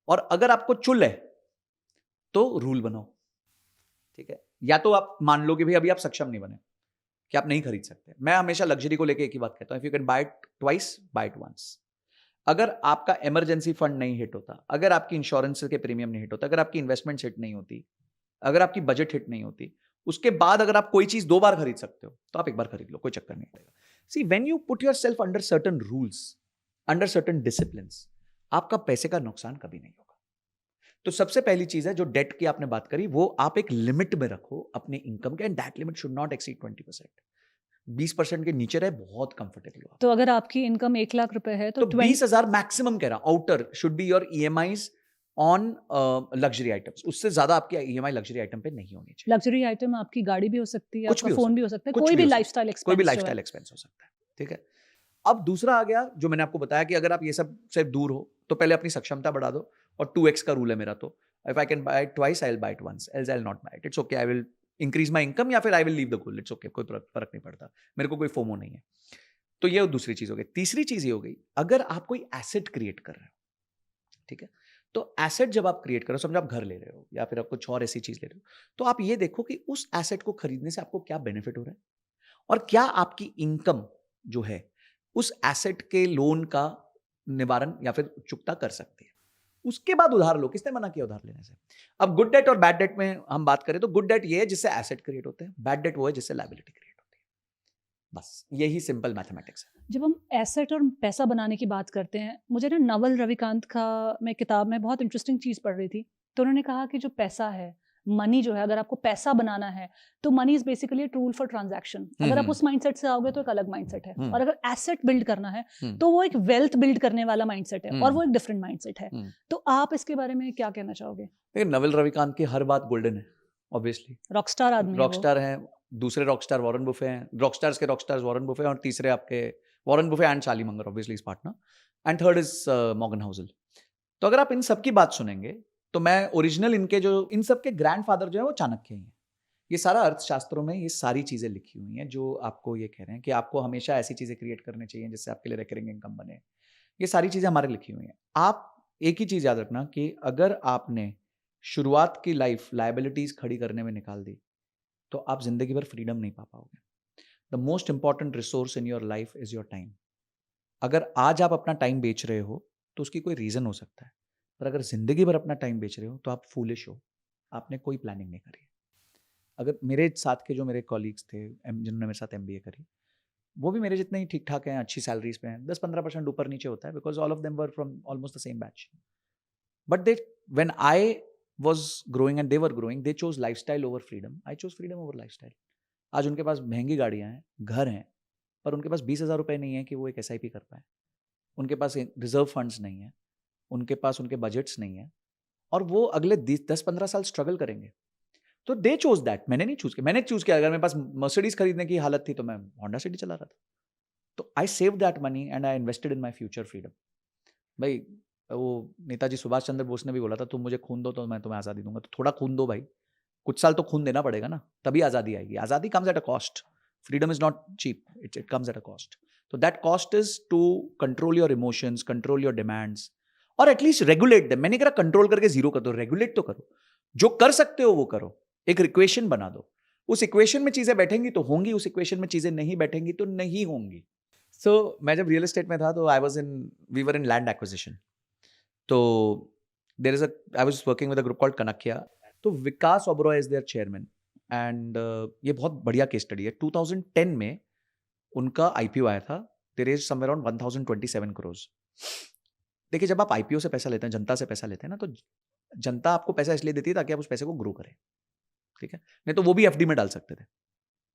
A: और अगर आपको चुल है तो रूल बनाओ, ठीक है? या तो आप मान लो कि भाई अभी आप सक्षम नहीं बने, कि आप नहीं खरीद सकते। मैं हमेशा लग्जरी को लेके एक ही बात कहता हूँ, if you can buy it twice, buy it once. अगर आपका इमरजेंसी फंड नहीं हिट होता, अगर आपकी इंश्योरेंस के प्रीमियम नहीं हिट होता, अगर आपकी इन्वेस्टमेंट हिट नहीं होती, अगर आपकी बजट हिट नहीं होती, उसके बाद अगर आप कोई चीज 2 बार खरीद सकते हो तो आप एक बार खरीद लो, कोई चक्कर नहीं पड़ेगा। See when you put yourself under certain rules, under certain disciplines, आपका पैसे का नुकसान कभी नहीं होगा। तो सबसे पहली चीज है, जो डेट की आपने बात करी, वो आप एक लिमिट में रखो अपने इनकम के, and that limit should not exceed 20%। 20% के नीचे रहे, बहुत कंफर्टेबल हो।
B: तो अगर आपकी इनकम 1 लाख रुपए है तो
A: 20,000 मैक्सिमम कह रहा हूं, outer should be your EMIs on luxury items. उससे ज्यादा आपकी ईएमआई लग्जरी आइटम पे नहीं होनी चाहिए।
B: लग्जरी आइटम आपकी गाड़ी भी हो सकती है,
A: कुछ
B: आपका
A: भी हो
B: फोन
A: सकता
B: भी हो सकता है,
A: कुछ
B: कोई
A: भी
B: भी
A: हो सकता
B: लाइफस्टाइल एक्सपेंस,
A: कोई भी लाइफस्टाइल एक्सपेंस हो सकता है, ठीक है। अब दूसरा आ गया, जो मैंने आपको बताया कि अगर आप ये सब से दूर हो तो पहले अपनी सक्षमता बढ़ा दो, और 2x का रूल है मेरा। तो if I can buy it twice, I will buy it once, else I will not buy it. It's okay, I will increase my income, या फिर I will leave the goal, it's okay, कोई फर्क नहीं पड़ता, मेरे को कोई FOMO नहीं है। तो ये दूसरी चीज हो गई। तीसरी चीज ये हो गई, अगर आप कोई एसेट क्रिएट कर रहे हो, ठीक है, तो एसेट जब आप क्रिएट करो, समझो आप घर ले रहे हो या फिर आप कुछ और ऐसी चीज ले रहे हो, तो आप ये देखो कि उस एसेट को खरीदने से आपको क्या बेनिफिट हो रहा है, और क्या आपकी इनकम जो है उस एसेट के लोन का निवारण या फिर चुकता कर सकती है। उसके बाद उधार लो। किसने मना किया उधार लेने से? अब गुड डेट और बैड डेट में हम बात करें तो गुड डेट ये है जिससे एसेट क्रिएट होते हैं, बैड डेट वो है जिससे लायबिलिटी क्रिएट होती है। बस यही सिंपल मैथमेटिक्स है।
B: जब हम एसेट और पैसा बनाने की बात करते हैं, मुझे ना नवल रविकांत का मैं किताब में बहुत इंटरेस्टिंग चीज़ पढ़ रही थी, तो उन्होंने कहा कि जो पैसा है, मनी जो है, अगर आपको पैसा बनाना है तो money is basically a tool for transaction. अगर आप उस माइंडसेट से आओगे तो एक अलग माइंडसेट है, और अगर एसेट बिल्ड करना है तो वो एक वेल्थ बिल्ड करने वाला माइंडसेट है, और वो एक डिफरेंट माइंडसेट है। तो आप इसके बारे में क्या कहना चाहोगे?
A: देखिए, नवल रविकांत की हर बात गोल्डन है, ऑब्वियसली।
B: रॉकस्टार आदमी है वो।
A: रॉकस्टार हैं, दूसरे रॉकस्टार वॉरेन बुफे हैं, रॉकस्टार्स के रॉकस्टार्स वॉरेन बुफे, और तीसरे आपके Warren Buffett and Charlie Munger, obviously is partner, and third is Morgan Housel. तो अगर आप इन सब की बात सुनेंगे तो मैं ओरिजिनल इनके जो इन सब के ग्रैंडफादर जो है वो चाणक्य ही हैं। ये सारा अर्थशास्त्रों में ये सारी चीजें लिखी हुई हैं जो आपको ये कह रहे हैं कि आपको हमेशा ऐसी चीजें क्रिएट करनी चाहिए जिससे आपके लिए रिकरिंग इनकम बने। ये सारी चीजें हमारे लिखी हुई हैं। आप एक ही चीज याद रखना कि अगर आपने शुरुआत की लाइफ लायबिलिटीज खड़ी करने में निकाल दी तो आप जिंदगी भर फ्रीडम नहीं पा पाओगे। The most important resource in your life is your time. अगर आज आप अपना टाइम बेच रहे हो तो उसकी कोई रीजन हो सकता है, पर अगर जिंदगी भर अपना टाइम बेच रहे हो तो आप फूलिश हो, आपने कोई प्लानिंग नहीं करी। अगर मेरे साथ के जो मेरे कॉलीग्स थे जिन्होंने मेरे साथ एमबीए करी, वो भी मेरे जितने ही ठीक ठाक हैं, अच्छी सैलरीज पे हैं, 10-15% ऊपर नीचे होता है, because all of them were from almost the same batch. But they when I was growing and they were growing, they chose lifestyle over freedom, I chose freedom over lifestyle। आज उनके पास महंगी गाड़ियां हैं, घर हैं, पर उनके पास 20,000 रुपए नहीं है कि वो एक SIP कर पाए, उनके पास रिजर्व फंड्स नहीं है, उनके पास उनके बजट्स नहीं है, और वो अगले 10-15 साल स्ट्रगल करेंगे। तो दे चूज दैट, मैंने नहीं चूज किया। मैंने चूज किया, अगर मेरे पास मर्सिडीज खरीदने की हालत थी तो मैं होंडा सिटी चला रहा था। तो I save that money and I invested in my future freedom. भाई, वो नेताजी सुभाष चंद्र बोस ने भी बोला था, तुम मुझे खून दो तो मैं तुम्हें आज़ादी दूंगा। तो थोड़ा खून दो भाई, कुछ साल तो खून देना पड़ेगा ना, तभी आज़ादी आएगी। आज़ादी comes at a cost, freedom is not cheap, it comes at a cost. तो that cost is to control your emotions, control your demands, और एटलीस्ट रेगुलेट देम। मैंने कहा कंट्रोल करके जीरो कर दो, रेगुलेट तो करो। जो कर सकते हो वो करो, एक इक्वेशन बना दो। उस इक्वेशन में चीजें बैठेंगी तो होंगी, उस इक्वेशन में चीजें नहीं बैठेंगी तो नहीं होंगी। सो मैं जब रियल एस्टेट में था तो we were in land acquisition. तो I was working with a group called Kanakia. तो Vikas Oberoi is their chairman, and ये बहुत बढ़िया केस स्टडी है। 2010 में उनका IPO आया था, दे रेज्ड समवेयर अराउंड 1027 करोड़। देखिए, जब आप IPO से पैसा लेते हैं, जनता से पैसा लेते हैं ना, तो जनता आपको पैसा इसलिए देती है ताकि आप उस पैसे को ग्रो करें, ठीक है। नहीं तो वो भी FD में डाल सकते थे,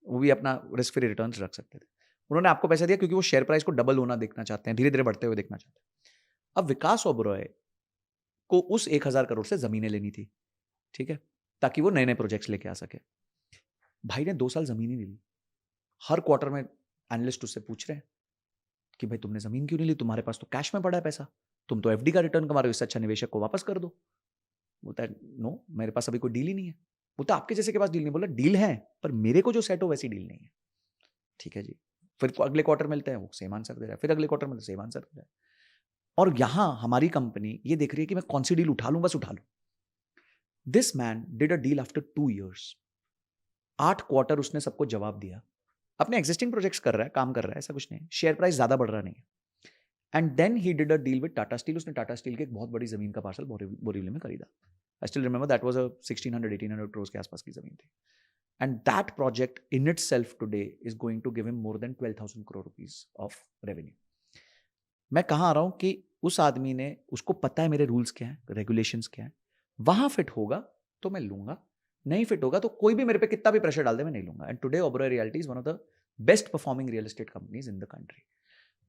A: वो भी अपना रिस्क फ्री रिटर्न्स रख सकते थे। उन्होंने आपको पैसा दिया क्योंकि वो शेयर प्राइस को डबल होना देखना चाहते हैं, धीरे धीरे बढ़ते हुए देखना चाहते हैं। अब विकास ओबरॉय को उस 1000 करोड़ से जमीनें लेनी थी, ठीक है, ताकि वो नए नए प्रोजेक्ट्स लेके आ सके। भाई ने 2 साल जमीन ही नहीं ली। हर क्वार्टर में एनालिस्ट उससे पूछ रहे हैं कि भाई तुमने जमीन क्यों नहीं ली, तुम्हारे पास तो कैश में पड़ा है पैसा, तुम तो FD का रिटर्न कमा रहे हो, इससे अच्छा निवेशक को वापस कर दो। बोलता है नो, मेरे पास अभी कोई डील ही नहीं है। बोलता आपके जैसे के पास डील नहीं। बोला डील है, पर मेरे को जो सेट हो वैसी डील नहीं है। ठीक है जी। फिर अगले क्वार्टर मिलते हैं, वो सेम आंसर दे रहा है, फिर अगले क्वार्टर में सेम आंसर दे रहा है। और यहां हमारी कंपनी ये देख रही है कि मैं कौन सी डील उठा लूं, बस उठा लूं। This man did a deal after 2 years। 8 quarter उसने सबको जवाब दिया, अपने एग्जिस्टिंग प्रोजेक्ट्स कर रहा है, काम कर रहा है, ऐसा कुछ नहीं, शेयर प्राइस ज़्यादा बढ़ रहा नहीं है, and then he did a deal with Tata steel. उसने टाटा स्टील की एक बहुत बड़ी ज़मीन का पार्सल बोरीवली में खरीदा। I still remember that was a 1600-1800 crore के आसपास की ज़मीन थी, and that project in itself today is going to give him more than 12,000 crore rupees of revenue. मैं कहाँ आ रहा हूँ कि उस आदमी ने, उसको पता है मेरे रूल्स क्या हैं, रेगुलेशंस क्या हैं, वहाँ फिट होगा तो मैं लूंगा, नहीं फिट होगा तो कोई भी मेरे पे कितना भी प्रेशर डाल दे मैं नहीं लूंगा। And today Oberoi Realty is one of the best performing real estate companies in the country.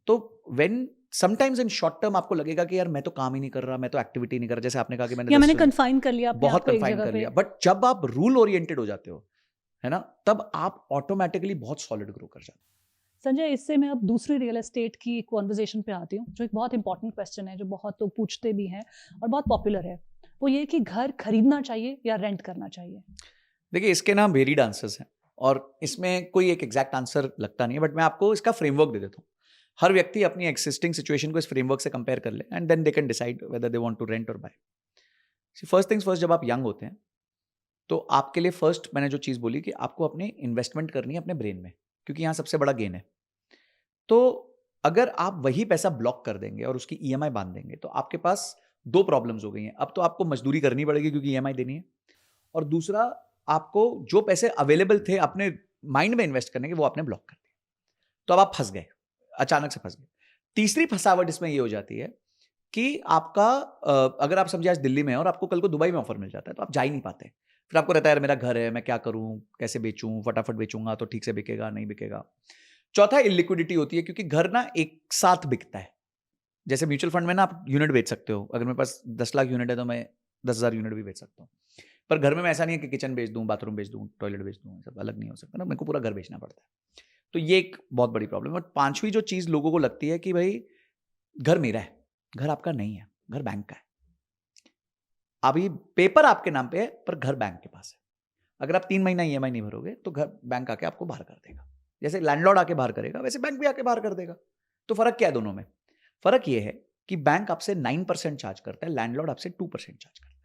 A: तो when sometimes in short term आपको लगेगा कि यार मैं तो काम ही नहीं कर रहा, मैं तो एक्टिविटी नहीं कर रहा, जैसे आपने कहा कि
B: मैंने कन्फाइन कर लिया अपने
A: बहुत
B: आप को एक
A: कन्फाइन
B: जगह
A: कर
B: पे।
A: लिया, बट जब आप रूल ओरिएंटेड हो जाते हो, है ना, तब आप ऑटोमेटिकली बहुत सॉलिड ग्रो कर जाते हो।
B: संजय, इससे मैं अब दूसरी रियल एस्टेट की कॉन्वर्जेशन पे आती हूँ, जो एक बहुत इंपॉर्टेंट क्वेश्चन है, जो बहुत लोग पूछते भी हैं और बहुत पॉपुलर है। वो ये कि घर खरीदना चाहिए या रेंट करना चाहिए?
A: देखिए, इसके ना वेरीड आंसर्स हैं और इसमें कोई एक एग्जैक्ट आंसर लगता नहीं है, बट मैं आपको इसका फ्रेमवर्क दे देता हूँ। हर व्यक्ति अपनी एक्सिस्टिंग सिचुएशन को इस फ्रेमवर्क से कंपेयर कर ले, and then they can decide whether they want to rent और बाय। फर्स्ट थिंग्स फर्स्ट, जब आप यंग होते हैं तो आपके लिए फर्स्ट मैंने जो चीज़ बोली कि आपको अपने इन्वेस्टमेंट करनी है अपने ब्रेन में, क्योंकि यहाँ सबसे बड़ा गेन है। तो अगर आप वही पैसा ब्लॉक कर देंगे और उसकी ईएमआई बांध देंगे तो आपके पास दो प्रॉब्लम्स हो गई हैं। अब तो आपको मजदूरी करनी पड़ेगी क्योंकि ईएमआई देनी है, और दूसरा आपको जो पैसे अवेलेबल थे अपने माइंड में इन्वेस्ट करने के, वो आपने ब्लॉक कर दिए, तो अब आप फंस गए, अचानक से फंस गए। तीसरी फंसावट इसमें ये हो जाती है कि आपका अगर आप समझे आज दिल्ली में है और आपको कल को दुबई में ऑफर मिल जाता है तो आप जा ही नहीं पाते। फिर आपको रहता है यार मेरा घर है, मैं क्या करूं, कैसे बेचूं, फटाफट बेचूंगा तो ठीक से बिकेगा, नहीं बिकेगा। चौथा इलिक्विडिटी होती है, क्योंकि घर ना एक साथ बिकता है। जैसे म्यूचुअल फंड में ना आप यूनिट बेच सकते हो, अगर मेरे पास 10 लाख यूनिट है तो मैं 10,000 यूनिट भी बेच सकता हूँ। पर घर में ऐसा नहीं है कि किचन बेच दूं, बाथरूम बेच दूं, टॉयलेट बेच दूं, सब अलग नहीं हो सकता ना, मेरे को पूरा घर बेचना पड़ता है। तो ये एक बहुत बड़ी प्रॉब्लम है। और पांचवी जो चीज लोगों को लगती है कि भाई घर मेरा है, घर आपका नहीं है, घर बैंक का है। अभी पेपर आपके नाम पे है पर घर बैंक के पास है। अगर आप 3 महीना ईएमआई नहीं भरोगे तो घर बैंक आके आपको बाहर कर देगा। जैसे लैंडलॉर्ड आके बाहर करेगा वैसे बैंक भी आके बाहर कर देगा। तो फर्क क्या है दोनों में? फर्क ये है कि बैंक आपसे 9% चार्ज करता है, लैंडलॉर्ड आपसे 2% चार्ज करता है।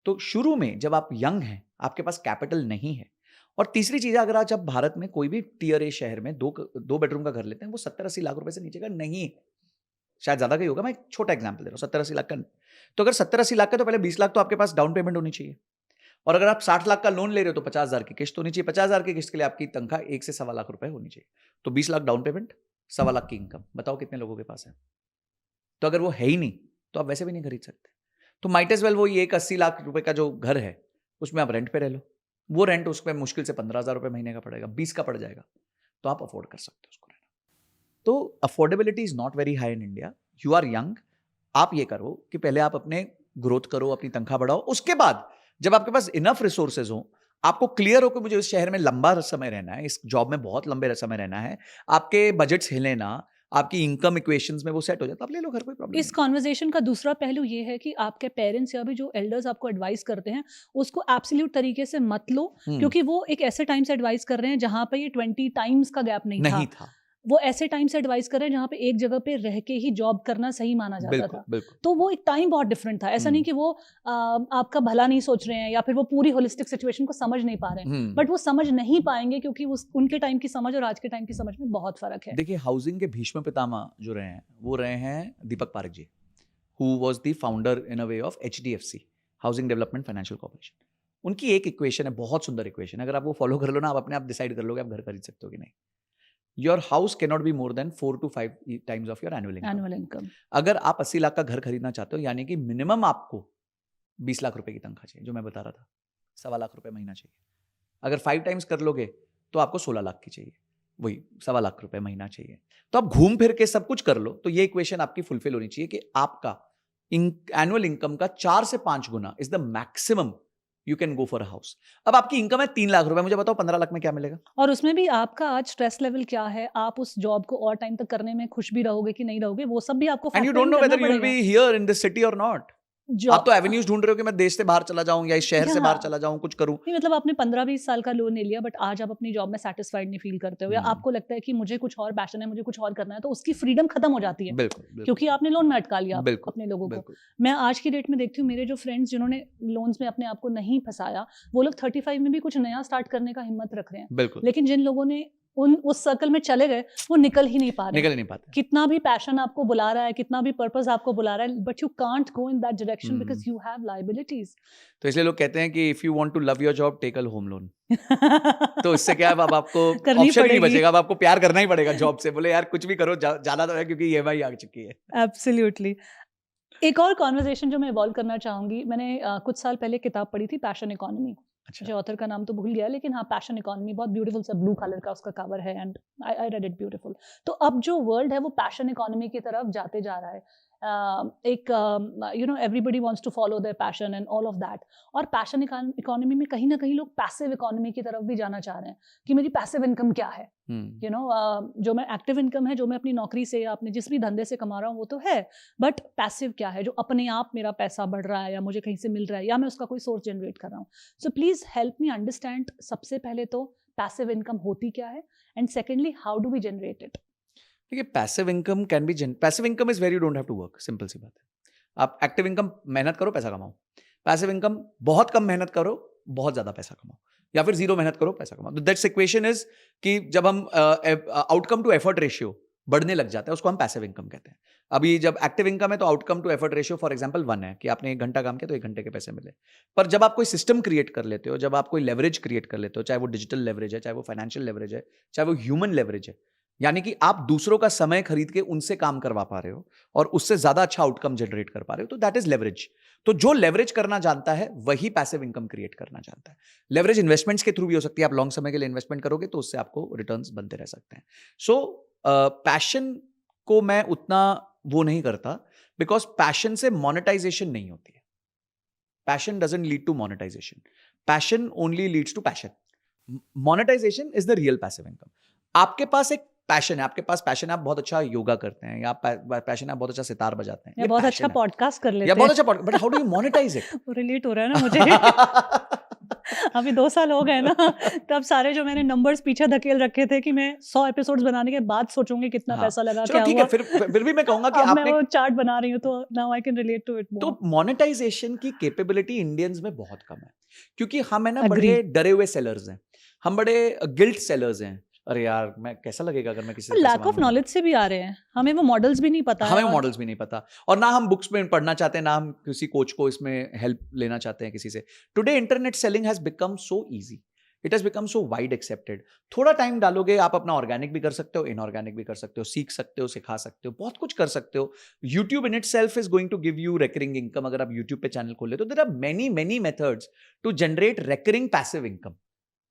A: तो शुरू में जब आप यंग हैं, आपके पास कैपिटल नहीं है। और तीसरी चीज, अगर आज आप भारत में कोई भी टियर ए शहर में दो बेडरूम का घर लेते हैं, वो 70-80 लाख रुपए से नीचे का नहीं है। शायद ज्यादा का ही होगा, मैं एक छोटा एग्जाम्पल दे रहा हूँ, 70-80 लाख का। तो अगर 70-80 लाख का, तो पहले 20 लाख तो आपके पास डाउन पेमेंट होनी चाहिए। और अगर आप 60 लाख का लोन ले रहे हो तो 50,000 की किस्त होनी चाहिए। 50,000 की किस्त के लिए आपकी तनख्वाह 1 से 1.25 लाख रुपए होनी चाहिए। तो 20 लाख डाउन पेमेंट, 1.25 लाख की इनकम, बताओ कितने लोगों के पास है? तो अगर वो है ही नहीं तो आप वैसे भी नहीं खरीद सकते। तो माइट एज वेल वो ये एक 80 लाख रुपए का जो घर है उसमें आप रेंट पे रह लो। वो रेंट उस पर मुश्किल से 15,000 रुपए महीने का पड़ेगा, 20 का पड़ जाएगा, तो आप अफोर्ड कर सकते हो उसको रहना। तो affordability is not very high in India. You are young, आप ये करो कि पहले आप अपने ग्रोथ करो, अपनी तनख्वाह बढ़ाओ। उसके बाद जब आपके पास इनफ रिसोर्सेज हो, आपको क्लियर हो कि मुझे इस शहर में लंबा समय रहना है, इस जॉब में बहुत लंबे समय रहना है, आपके बजट्स हिले ना, आपकी इनकम इक्वेशंस में वो सेट हो जाता है, आप ले लो घर, कोई प्रॉब्लम
B: इस कॉन्वर्जेशन का दूसरा पहलू ये है कि आपके पेरेंट्स या भी जो एल्डर्स आपको एडवाइस करते हैं उसको एब्सोल्यूट तरीके से मत लो, क्योंकि वो एक ऐसे टाइम से एडवाइस कर रहे हैं जहां पे ये 20 टाइम्स का गैप नहीं था। वो ऐसे टाइम से एडवाइस कर रहे हैं जहाँ पे एक जगह पे रह के ही जॉब करना सही माना जाता था। तो वो एक टाइम बहुत डिफरेंट था। ऐसा नहीं कि वो आपका भला नहीं सोच रहे हैं या फिर वो पूरी होलिस्टिक सिचुएशन को समझ नहीं पा रहे हैं, बट वो समझ नहीं पाएंगे क्योंकि उनके टाइम की समझ और आज के टाइम की समझ में बहुत फर्क है।
A: देखिए, हाउसिंग के भीष्म पितामह जो रहे हैं वो रहे हैं Deepak Parekh ji, who was the founder in a way of HDFC, housing development financial corporation. उनकी एक इक्वेशन है, बहुत सुंदर इक्वेशन है, अगर आप वो फॉलो कर लो ना, आप अपने आप डिसाइड कर लोगे आप घर खरीद सकते हो कि नहीं। Your house cannot be more than 4 to 5 times of your annual income. अगर आप 80 लाख का घर खरीदना चाहते हो, यानी कि मिनिमम आपको 20 लाख रुपए की तनख्वाह चाहिए, जो मैं बता रहा था, 1.25 लाख रुपए महीना चाहिए। अगर 5 टाइम्स कर लोगे तो आपको 16 लाख की चाहिए, वही 1.25 लाख रुपए महीना चाहिए। तो आप घूम फिर के सब कुछ कर लो तो ये इक्वेशन आपकी फुलफिल होनी चाहिए कि आपका एनुअल इनकम का 4 से 5 गुना is the maximum you can go for a house. अब आपकी इनकम है 3 लाख रुपए, मुझे बताओ 15 लाख में क्या मिलेगा? और
B: उसमें भी आपका आज स्ट्रेस लेवल क्या है, आप उस जॉब को और टाइम तक करने में खुश भी रहोगे कि नहीं रहोगे, वो सब भी आपको
A: and you don't know whether you will be here in this city और नॉट। आप तो एवेन्यूज ढूंढ रहे हो कि मैं देश से बाहर चला जाऊं या इस शहर से बाहर चला जाऊं, कुछ करूं।
B: नहीं, मतलब आपने 15-20 साल का लोन ले लिया बट आज आप अपनी जॉब में सेटिस्फाइड नहीं फील करते हो, या आपको लगता है कि मुझे कुछ और पैशन है, मुझे कुछ और करना है, तो उसकी फ्रीडम खत्म हो जाती है। बिल्कुल, क्योंकि आपने लोन में अटका लिया अपने लोगों को। मैं आज की डेट में देखती हूँ मेरे जो फ्रेंड्स जिन्होंने लोन्स में अपने आप को नहीं फंसाया, वो लोग 35 में भी कुछ नया स्टार्ट करने का हिम्मत रख रहे हैं। लेकिन जिन लोगों ने उस सर्कल में चले गए, वो निकल ही नहीं पा रहे।
A: निकल ही नहीं पाते।
B: कितना भी पैशन आपको बुला रहा है, कितना भी पर्पस आपको बुला रहा है, but you can't go in that direction because you have liabilities.
A: तो इसलिए लोग कहते हैं कि if you want to love your job take a home loan. तो इससे क्या है, अब आपको
B: करनी
A: ऑप्शन ही नहीं
B: पड़ेगी।
A: बचेगा, अब आपको प्यार करना ही पड़ेगा जॉब से। बोले यार कुछ भी करो, जाना तो है क्योंकि ईएमआई आ चुकी है।
B: एब्सोल्युटली। एक और कॉन्वर्सेशन जो मैं इवॉल्व करना चाहूंगी, मैंने कुछ साल पहले किताब पढ़ी थी, पैशन इकोनॉमी।
A: अच्छा।
B: मुझे ऑथर का नाम तो भूल गया, लेकिन हाँ, पैशन इकोनॉमी, बहुत ब्यूटीफुल सा ब्लू कलर का उसका कवर है, and I read it beautiful. तो अब जो वर्ल्ड है वो पैशन इकोनॉमी की तरफ जाते जा रहा है। एक you know, everybody wants to follow their passion and all of that. और पैशन इकोनॉमी में कहीं ना कहीं लोग पैसिव इकोनॉमी की तरफ भी जाना चाह रहे हैं कि मेरी पैसिव इनकम क्या है। यू नो, जो मैं एक्टिव इनकम है, जो मैं अपनी नौकरी से या अपने जिस भी धंधे से कमा रहा हूँ वो तो है, बट पैसिव क्या है, जो अपने आप मेरा पैसा बढ़ रहा है या मुझे कहीं से मिल रहा है या मैं उसका कोई सोर्स जनरेट कर रहा हूँ। So please help me understand, सबसे पहले तो पैसिव इनकम होती क्या है, and secondly how do we generate it.
A: देखिए, passive income can be passive income is very, you don't have to work, simple सी बात है। आप एक्टिव इनकम मेहनत करो पैसा कमाओ, पैसिव इनकम बहुत कम मेहनत करो बहुत ज्यादा पैसा कमाओ, या फिर जीरो मेहनत करो पैसा कमाओ। दैट्स इक्वेशन इज कि जब हम आउटकम टू एफर्ट रेशियो बढ़ने लग जाता है उसको हम पैसिव इनकम कहते हैं। अभी जब एक्टिव इनकम है तो outcome to effort ratio for example 1 है कि आपने 1 घंटा काम किया तो 1 घंटे के पैसे मिले। पर जब आप कोई सिस्टम क्रिएट कर लेते हो, जब आप कोई लेवरेज क्रिएट कर लेते हो, चाहे वो डिजिटल लेवरेज है, चाहे वो फाइनेंशियल लेवरेज है, चाहे वो ह्यूमन लेवरेज है, यानी कि आप दूसरों का समय खरीद के उनसे काम करवा पा रहे हो और उससे ज्यादा अच्छा आउटकम जनरेट कर पा रहे हो, तो दैट इज लेवरेज। तो जो लेवरेज करना जानता है वही पैसिव इनकम क्रिएट करना जानता है। लेवरेज इन्वेस्टमेंट्स के थ्रू भी हो सकती है, आप लॉन्ग समय के लिए इन्वेस्टमेंट करोगे तो उससे आपको रिटर्न्स बनते रह सकते हैं। सो पैशन को मैं उतना वो नहीं करता, बिकॉज पैशन से मोनेटाइजेशन नहीं होती है। Passion doesn't lead to monetisation, passion only leads to passion. Monetisation is the real passive income. आपके पास एक पैशन है, आपके पास पैशन है, आप बहुत अच्छा योगा करते हैं, या पैशन है आप बहुत अच्छा सितार बजाते हैं,
B: या बहुत अच्छा पॉडकास्ट कर लेते हैं,
A: या बहुत अच्छा, but how do you monetise it?
B: Relate हो रहा है ना मुझे। अभी 2 साल हो गए ना, तब सारे जो मैंने नंबर्स पीछे धकेल रखे थे कि मैं 100 एपिसोड्स बनाने के बाद सोचूंगी कितना पैसा लगा,
A: चलो
B: क्या
A: ठीक
B: हुआ।
A: है, फिर भी मैं कहूंगा कि
B: अब
A: आपने,
B: मैं वो चार्ट बना रही हूँ तो now I can relate to it more.
A: तो मोनेटाइजेशन की कैपेबिलिटी इंडियंस में बहुत कम है, क्योंकि हम है ना
B: Agree.
A: बड़े डरे हुए सेलर्स हैं, हम बड़े गिल्ट सेलर्स हैं। अरे यार, मैं कैसा लगेगा अगर मैं किसी से पैसे
B: लैक ऑफ
A: मांगूंगा?
B: नॉलेज से भी आ रहे हैं, हमें वो मॉडल्स भी नहीं पता है,
A: हमें
B: और
A: मॉडल्स भी नहीं पता, और ना हम बुक्स में पढ़ना चाहते हैं, ना हम किसी कोच को इसमें हेल्प लेना चाहते हैं किसी से। Today internet selling has become so easy, it has become so wide accepted. थोड़ा टाइम डालोगे, आप अपना ऑर्गेनिक भी कर सकते हो, इनऑर्गेनिक भी कर सकते हो, सीख सकते हो, सिखा सकते हो, बहुत कुछ कर सकते हो। YouTube in itself is going to give you recurring income. अगर आप यूट्यूब पे चैनल खोले तो there are many many methods to generate recurring passive income.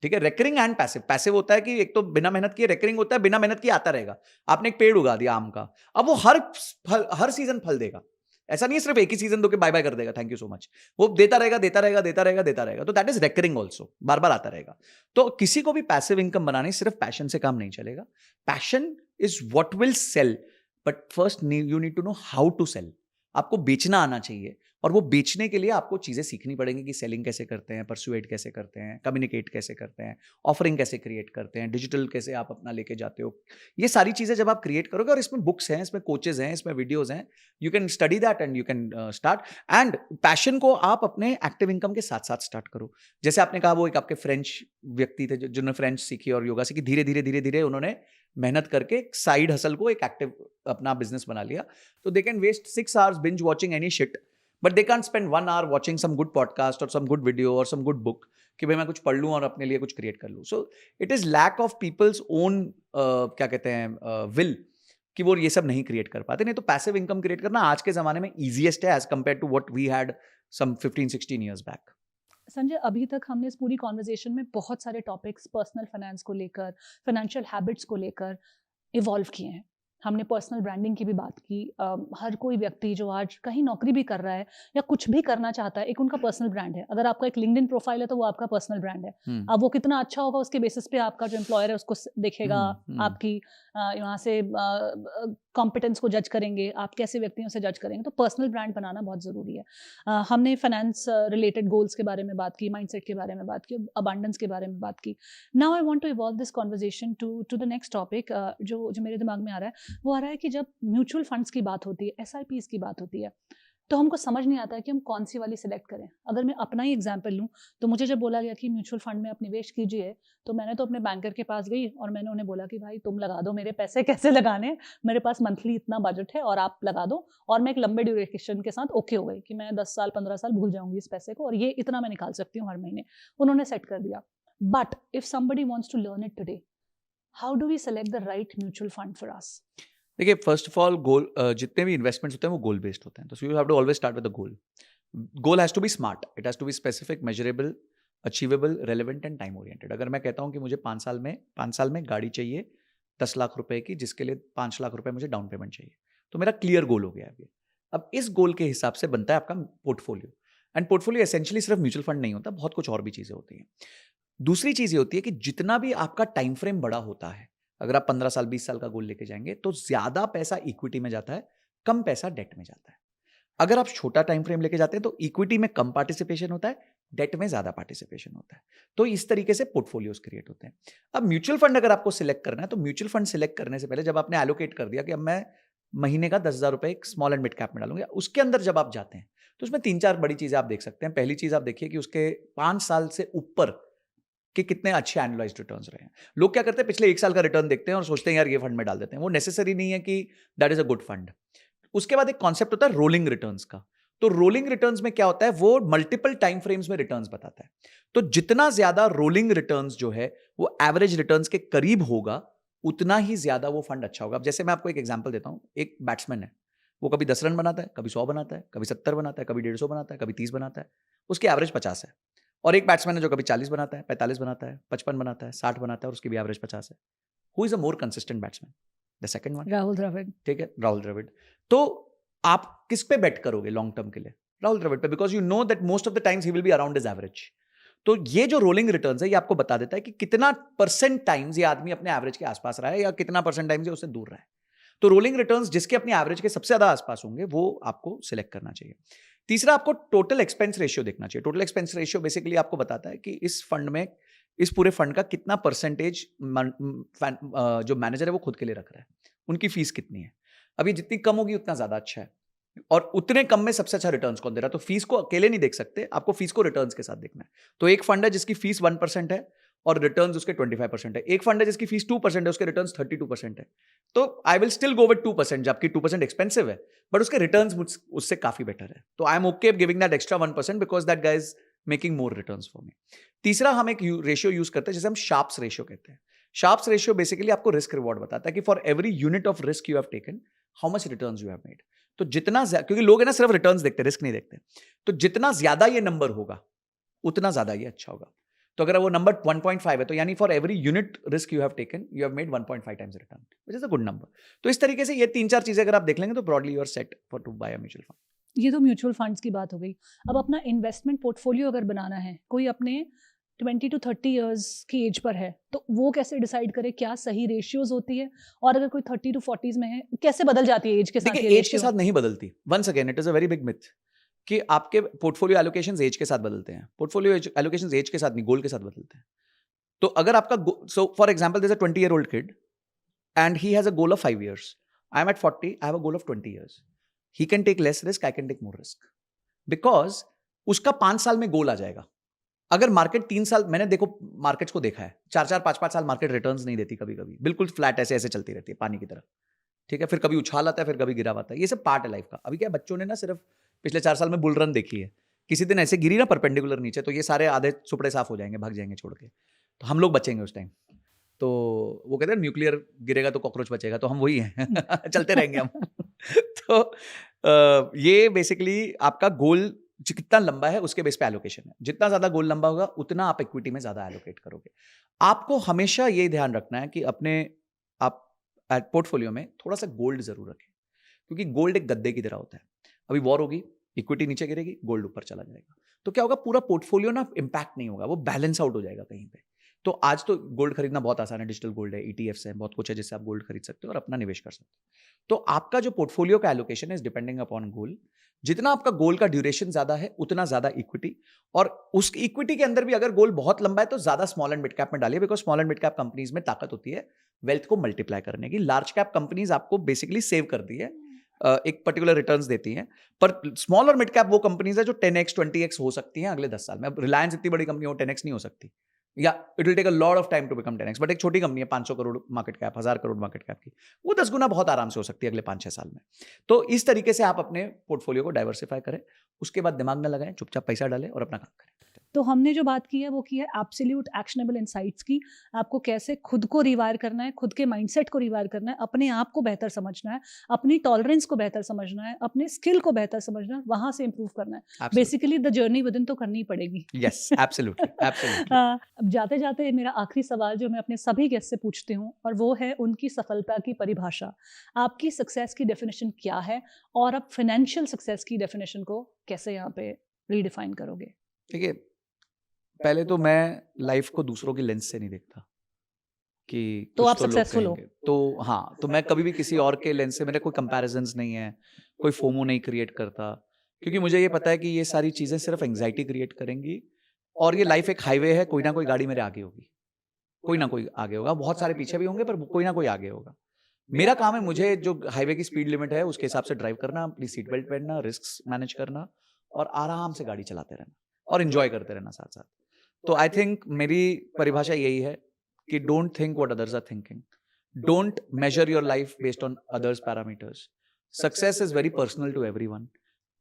A: ठीक है, रेकरिंग एंड पैसिव। पैसिव होता है कि एक तो बिना मेहनत किए, रेकरिंग होता है बिना मेहनत किए आता रहेगा। आपने एक पेड़ उगा दिया आम का, अब वो हर सीजन फल देगा। ऐसा नहीं है सिर्फ एक ही सीजन दो के बाय बाय कर देगा, थैंक यू सो मच। वो देता रहेगा, देता रहेगा, देता रहेगा, देता रहेगा। तो दैट इज रेकरिंग ऑल्सो, बार बार आता रहेगा। तो किसी को भी पैसिव इनकम बनानी सिर्फ पैशन से काम नहीं चलेगा। Passion is what will sell, but first you need to know how to sell. आपको बेचना आना चाहिए, और वो बेचने के लिए आपको चीजें सीखनी पड़ेंगी कि सेलिंग कैसे करते हैं, परसुएट कैसे करते हैं, कम्युनिकेट कैसे करते हैं, ऑफरिंग कैसे क्रिएट करते हैं, डिजिटल कैसे आप अपना लेके जाते हो। ये सारी चीजें जब आप क्रिएट करोगे, और इसमें बुक्स हैं, इसमें कोचेज हैं, इसमें वीडियोज हैं, you can study that and you can start. And passion को आप अपने एक्टिव इनकम के साथ साथ स्टार्ट करो। जैसे आपने कहा, वो एक आपके फ्रेंच व्यक्ति थे जिन्होंने फ्रेंच सीखी और योगा सीखी, धीरे धीरे धीरे धीरे उन्होंने मेहनत करके साइड हसल को एक एक्टिव अपना बिजनेस बना लिया। तो they can waste 6 hours binge watching any shit, but they can't spend 1 hour watching some good podcast or some good video or some good book कि भाई मैं कुछ पढ़ लूँ और अपने लिए कुछ क्रिएट कर लूँ। So it is lack of people's own क्या कहते हैं विल, कि वो ये सब नहीं क्रिएट कर पाते। नहीं तो पैसिव इनकम क्रिएट करना आज के जमाने में ईजीएस्ट है as compared to what we had some 15-16 years बैक।
B: संजय, अभी तक हमने इस पूरी कॉन्वर्जेशन में बहुत सारे टॉपिक्स पर्सनल फाइनेंस को लेकर, फाइनेंशियल हैबिट्स को लेकर इवॉल्व किए हैं। हमने पर्सनल ब्रांडिंग की भी बात की। हर कोई व्यक्ति जो आज कहीं नौकरी भी कर रहा है या कुछ भी करना चाहता है, एक उनका पर्सनल ब्रांड है। अगर आपका एक लिंक्डइन प्रोफाइल है तो वो आपका पर्सनल ब्रांड है। अब वो कितना अच्छा होगा उसके बेसिस पे आपका जो एम्प्लॉयर है उसको देखेगा, आपकी यहाँ से कॉम्पिटेंस को जज करेंगे, आप कैसे व्यक्तियों से जज करेंगे। तो पर्सनल ब्रांड बनाना बहुत ज़रूरी है। हमने फाइनेंस रिलेटेड गोल्स के बारे में बात की, माइंडसेट के बारे में बात की, अबांडेंस के बारे में बात की। Now I want to evolve this conversation to the next topic. जो मेरे दिमाग में आ रहा है वो आ रहा है कि जब म्यूचुअल फंड्स की बात होती है, SIPs की बात होती है, तो हमको समझ नहीं आता है कि हम कौन सी वाली सिलेक्ट करें। अगर मैं अपना ही एग्जांपल लूँ, तो मुझे जब बोला गया कि म्यूचुअल फंड में आप निवेश कीजिए, तो मैंने तो अपने बैंकर के पास गई और मैंने उन्हें बोला कि भाई तुम लगा दो, मेरे पैसे कैसे लगाने हैं, मेरे पास मंथली इतना बजट है और आप लगा दो। और मैं एक लंबे ड्यूरेशन के साथ ओके हो गई कि मैं 10 साल 15 साल भूल जाऊंगी इस पैसे को और ये इतना मैं निकाल सकती हूँ हर महीने। उन्होंने सेट कर दिया। But if somebody wants to learn it today, how do we select the right mutual fund for us?
A: देखिए, फर्स्ट ऑफ ऑल गोल, जितने भी इन्वेस्टमेंट्स होते हैं वो गोल बेस्ड होते हैं, तो you have to always start with the goal. Goal has to be smart, it has to be specific, measurable, achievable, relevant and time oriented. अगर मैं कहता हूँ कि मुझे 5 साल में गाड़ी चाहिए 10 लाख रुपए की, जिसके लिए 5 लाख रुपए मुझे डाउन पेमेंट चाहिए, तो मेरा क्लियर गोल हो गया है. अब इस गोल के हिसाब से बनता है आपका पोर्टफोलियो. एंड पोर्टफोलियो एसेंशियली सिर्फ म्यूचुअल फंड नहीं होता, बहुत कुछ और भी चीजें होती हैं. दूसरी चीज ये होती है कि जितना भी आपका टाइम फ्रेम बड़ा होता है, अगर आप 15 साल 20 साल का गोल लेके जाएंगे, तो ज्यादा पैसा इक्विटी में जाता है, कम पैसा डेट में जाता है. अगर आप छोटा टाइम फ्रेम लेके जाते हैं तो इक्विटी में कम पार्टिसिपेशन होता है, डेट में ज्यादा पार्टिसिपेशन होता है. तो इस तरीके से पोर्टफोलियोज क्रिएट होते हैं. अब म्यूचुअल फंड अगर आपको सिलेक्ट करना है, तो म्यूचुअल फंड सिलेक्ट करने से पहले जब आपने एलोकेट कर दिया कि अब मैं महीने का 10,000 रुपए एक स्मॉल एंड मिड कैप में डालूंगा, उसके अंदर जब आप जाते हैं तो उसमें 3-4 बड़ी चीजें आप देख सकते हैं. पहली चीज आप देखिए कि उसके 5 साल से ऊपर कि कितने अच्छे एनुअलाइज्ड रिटर्न्स रहे हैं. लोग क्या करते हैं, पिछले 1 साल का रिटर्न देखते हैं और सोचते हैं यार ये फंड में डाल देते हैं. वो नेसेसरी नहीं है कि that is a good fund. उसके बाद एक कॉन्सेप्ट होता है रोलिंग रिटर्न्स का. तो रोलिंग रिटर्न्स में क्या होता है, वो मल्टीपल टाइम फ्रेम्स में रिटर्न्स बताता है. तो जितना ज्यादा रोलिंग रिटर्न्स जो है वो एवरेज रिटर्न्स के करीब होगा, उतना ही ज्यादा वो फंड अच्छा होगा. अब जैसे मैं आपको एक एग्जांपल देता हूं, एक बैट्समैन है, वो कभी 10 रन बनाता है, कभी 100 बनाता है, कभी 70 बनाता है, कभी 150 बनाता है, कभी 30 बनाता है, उसकी एवरेज 50 है. और एक बैट्समैन है जो कभी 40 बनाता है, 45 बनाता है, 55 बनाता है, 60 बनाता है और उसकी भी एवरेज 50 है. Who is a more consistent batsman? The second one,
B: Rahul Dravid.
A: ठीक है, राहुल द्रविड़. तो आप किस पे बेट करोगे लॉन्ग टर्म के लिए? राहुल द्रविड़ पे, because you know that most of the times he will be around his average. तो ये जो रोलिंग रिटर्न्स है ये आपको बता देता है कि कितना परसेंट टाइम्स ये आदमी अपने एवरेज के आसपास रहा है या कितना परसेंट टाइम्स ये उससे दूर रहा है. तो रोलिंग रिटर्न्स जिसके अपने एवरेज के सबसे ज्यादा आसपास होंगे वो आपको सिलेक्ट करना चाहिए. तीसरा, आपको टोटल एक्सपेंस रेशियो देखना चाहिए. टोटल एक्सपेंस रेशियो बेसिकली आपको बताता है कि इस फंड में, इस पूरे फंड का कितना परसेंटेज जो मैनेजर है वो खुद के लिए रख रहा है, उनकी फीस कितनी है. अब ये जितनी कम होगी उतना ज्यादा अच्छा है, और उतने कम में सबसे अच्छा रिटर्न्स कौन दे रहा है. तो फीस को अकेले नहीं देख सकते, आपको फीस को रिटर्न्स के साथ देखना है. तो एक फंड है जिसकी फीस 1% है और रिटर्न्स उसके 25% है. एक फंड है जिसकी फीस 2% है, उसके रिटर्न्स 32% है. तो I will still go with 2%, जबकि 2% एक्सपेंसिव है, बट उसके रिटर्न्स उससे काफी बेटर है. तो I am okay giving that extra 1% because that guy is making more returns for me. तीसरा, हम एक रेशियो यूज करते हैं जिसे हम शार्प्स रेशियो कहते हैं. शार्प्स रेशियो बेसिकली आपको रिस्क रिवॉर्ड बताता है कि for every unit of risk you have taken, how much returns you have made. तो जितना, क्योंकि लोग है ना सिर्फ रिटर्न्स देखते हैं, रिस्क नहीं देखते, तो जितना ज्यादा ये नंबर होगा उतना ज्यादा ये अच्छा होगा. तो अगर वो नंबर 1.5 है, तो यानी for every unit risk you have taken you have made 1.5 times return, which is a good number. तो इस तरीके से ये 3-4 चीजें अगर आप देख लेंगे तो broadly you are set for to buy a mutual fund.
B: ये तो म्यूचुअल फंड्स की बात हो गई. अब अपना इन्वेस्टमेंट पोर्टफोलियो अगर बनाना है, कोई अपने 20 to 30 इयर्स की एज पर है, तो वो कैसे डिसाइड करे क्या सही रेशियोज होती है? और अगर कोई 30 to 40s में है, कैसे बदल जाती है एज के साथ?
A: देखिए, एज के साथ नहीं बदलती. Once again it is a very big myth कि आपके पोर्टफोलियो एलोकेशंस एज के साथ बदलते हैं. पोर्टफोलियो एलोकेशंस एज के साथ नहीं, गोल के साथ बदलते हैं. तो अगर आपका, so for example there is a 20-year-old kid and he has a goal of 5 years. I am at 40, I have a goal of 20 years. He can take less risk, I can take more risk. Because उसका 5 साल में गोल आ जाएगा. अगर market 3 साल, मैंने देखो markets को देखा है, 4-4, 5-5 साल मार्केट रिटर्न्स नहीं देती, कभी कभी बिल्कुल फ्लैट ऐसे ऐसे चलती रहती है पानी की तरह. ठीक है, फिर कभी उछाल आता है, फिर कभी गिराव आता है. ये सब पार्ट है लाइफ का. अभी क्या है, बच्चों ने ना सिर्फ पिछले 4 साल में बुल रन देखी है. किसी दिन ऐसे गिरी ना परपेंडिकुलर नीचे, तो ये सारे आधे सुपड़े साफ हो जाएंगे, भाग जाएंगे छोड़ के. तो हम लोग बचेंगे उस टाइम. तो वो कहते हैं न्यूक्लियर गिरेगा तो कॉकरोच बचेगा, तो हम वही हैं. चलते रहेंगे हम. तो ये बेसिकली आपका गोल कितना लंबा है उसके बेस पे एलोकेशन है. जितना ज्यादा गोल लंबा होगा उतना आप इक्विटी में ज्यादा एलोकेट करोगे. आपको हमेशा ये ध्यान रखना है कि अपने आप पोर्टफोलियो में थोड़ा सा गोल्ड जरूर रखें, क्योंकि गोल्ड एक गद्दे की तरह होता है. अभी वॉर होगी, इक्विटी नीचे गिरेगी, गोल्ड ऊपर चला जाएगा. तो क्या होगा, पूरा पोर्टफोलियो ना इम्पैक्ट नहीं होगा, वो बैलेंस आउट हो जाएगा कहीं पे. तो आज तो गोल्ड खरीदना बहुत आसान है, डिजिटल गोल्ड है, ETFs है, बहुत कुछ है जिससे आप गोल्ड खरीद सकते हो और अपना निवेश कर सकते हो. तो आपका जो पोर्टफोलियो का एलोकेशन है इज डिपेंडिंग अपॉन गोल. जितना आपका गोल का ड्यूरेशन ज्यादा है उतना ज्यादा इक्विटी, और उस इक्विटी के अंदर भी अगर गोल बहुत लंबा है तो ज्यादा स्मॉल एंड मिड कैप में डालिए, because small and mid cap companies में ताकत होती है वेल्थ को मल्टीप्लाई करने की. लार्ज कैप कंपनीज आपको बेसिकली सेव कर दी है एक पर्टिकुलर रिटर्न्स देती हैं, पर स्मॉल और मिड कैप वो कंपनीज है जो 10x 20x हो सकती हैं अगले 10 साल में। अब रिलायंस इतनी बड़ी कंपनी हो 10x नहीं हो सकती, या it will take a lot of time to become 10x, but एक छोटी कंपनी है 500 crore market cap, 1000 crore market cap की, वो 10 गुना बहुत आराम से हो सकती है अगले 5-6 साल में। तो इस तरीके से आप अपने पोर्टफोलियो को डाइवर्सिफाई करें, उसके बाद दिमाग न लगाएं, चुपचाप पैसा डालें और अपना काम करें।
B: तो हमने जो बात की है वो की है एब्सोल्यूट एक्शनेबल इनसाइट्स की। आपको कैसे खुद को रिवायर करना है, खुद के माइंडसेट को रिवायर करना है, अपने आप को बेहतर समझना है, अपनी टॉलरेंस को बेहतर समझना है, अपने स्किल को बेहतर समझना है, वहां से इंप्रूव करना है। Basically the journey with in तो करनी पड़ेगी।
A: Yes, absolutely, absolutely.
B: अब जाते जाते मेरा आखिरी सवाल जो मैं अपने सभी गेस्ट से पूछती हूँ, और वो है उनकी सफलता की परिभाषा। आपकी सक्सेस की डेफिनेशन क्या है, और आप फाइनेंशियल सक्सेस की डेफिनेशन को कैसे यहाँ पे रीडिफाइन करोगे?
A: देखिए, पहले तो मैं लाइफ को दूसरों की लेंस से नहीं देखता कि
B: तो
A: कुछ
B: आप
A: लोग
B: सक्सेसफुल हो।
A: कहेंगे। तो हाँ, तो मैं कभी भी किसी और के लेंस से, मेरे कोई कंपैरिजंस नहीं है, कोई फोमो नहीं क्रिएट करता, क्योंकि मुझे ये पता है कि ये सारी चीजें सिर्फ एंग्जाइटी क्रिएट करेंगी, और ये लाइफ एक हाईवे है, कोई ना कोई गाड़ी मेरे आगे होगी, कोई ना कोई आगे होगा, बहुत सारे पीछे भी होंगे, पर कोई ना कोई आगे होगा। मेरा काम है, मुझे जो हाईवे की स्पीड लिमिट है उसके हिसाब से ड्राइव करना, अपनी सीट बेल्ट पहनना, रिस्क मैनेज करना, और आराम से गाड़ी चलाते रहना और एंजॉय करते रहना साथ साथ। तो आई थिंक मेरी परिभाषा यही है कि don't think what others are thinking, don't measure your life based on others parameters. Success is very personal to everyone.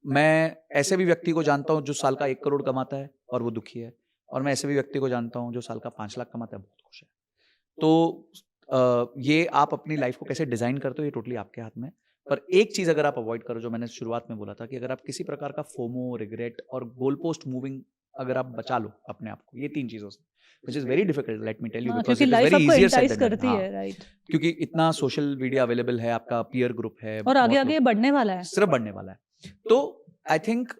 A: मैं ऐसे भी व्यक्ति को जानता हूं जो साल का 1 करोड़ कमाता है और वो दुखी है, और मैं ऐसे भी व्यक्ति को जानता हूं जो साल का 5 लाख कमाता है, बहुत खुश है। तो ये आप अपनी लाइफ को कैसे डिजाइन करते हो, ये टोटली आपके हाथ में है। पर एक चीज अगर आप अवॉइड करो, जो मैंने शुरुआत में बोला था, कि अगर आप किसी प्रकार का फोमो, रिग्रेट और गोल पोस्ट मूविंग अगर आप बचा लो अपने आप को, ये 3 चीजों से, which is very difficult, let me tell you, because
B: क्योंकि
A: इट इज
B: लाइफ
A: वेरी
B: आपको
A: ईजियर सेड
B: एंटाइस
A: देन
B: करती
A: डन।
B: है, राइट?
A: क्योंकि इतना सोशल मीडिया अवेलेबल है, आपका पीयर ग्रुप है,
B: और आगे
A: बहुत
B: आगे
A: लोग,
B: बढ़ने वाला है।
A: सिर्फ बढ़ने वाला है। तो आई थिंक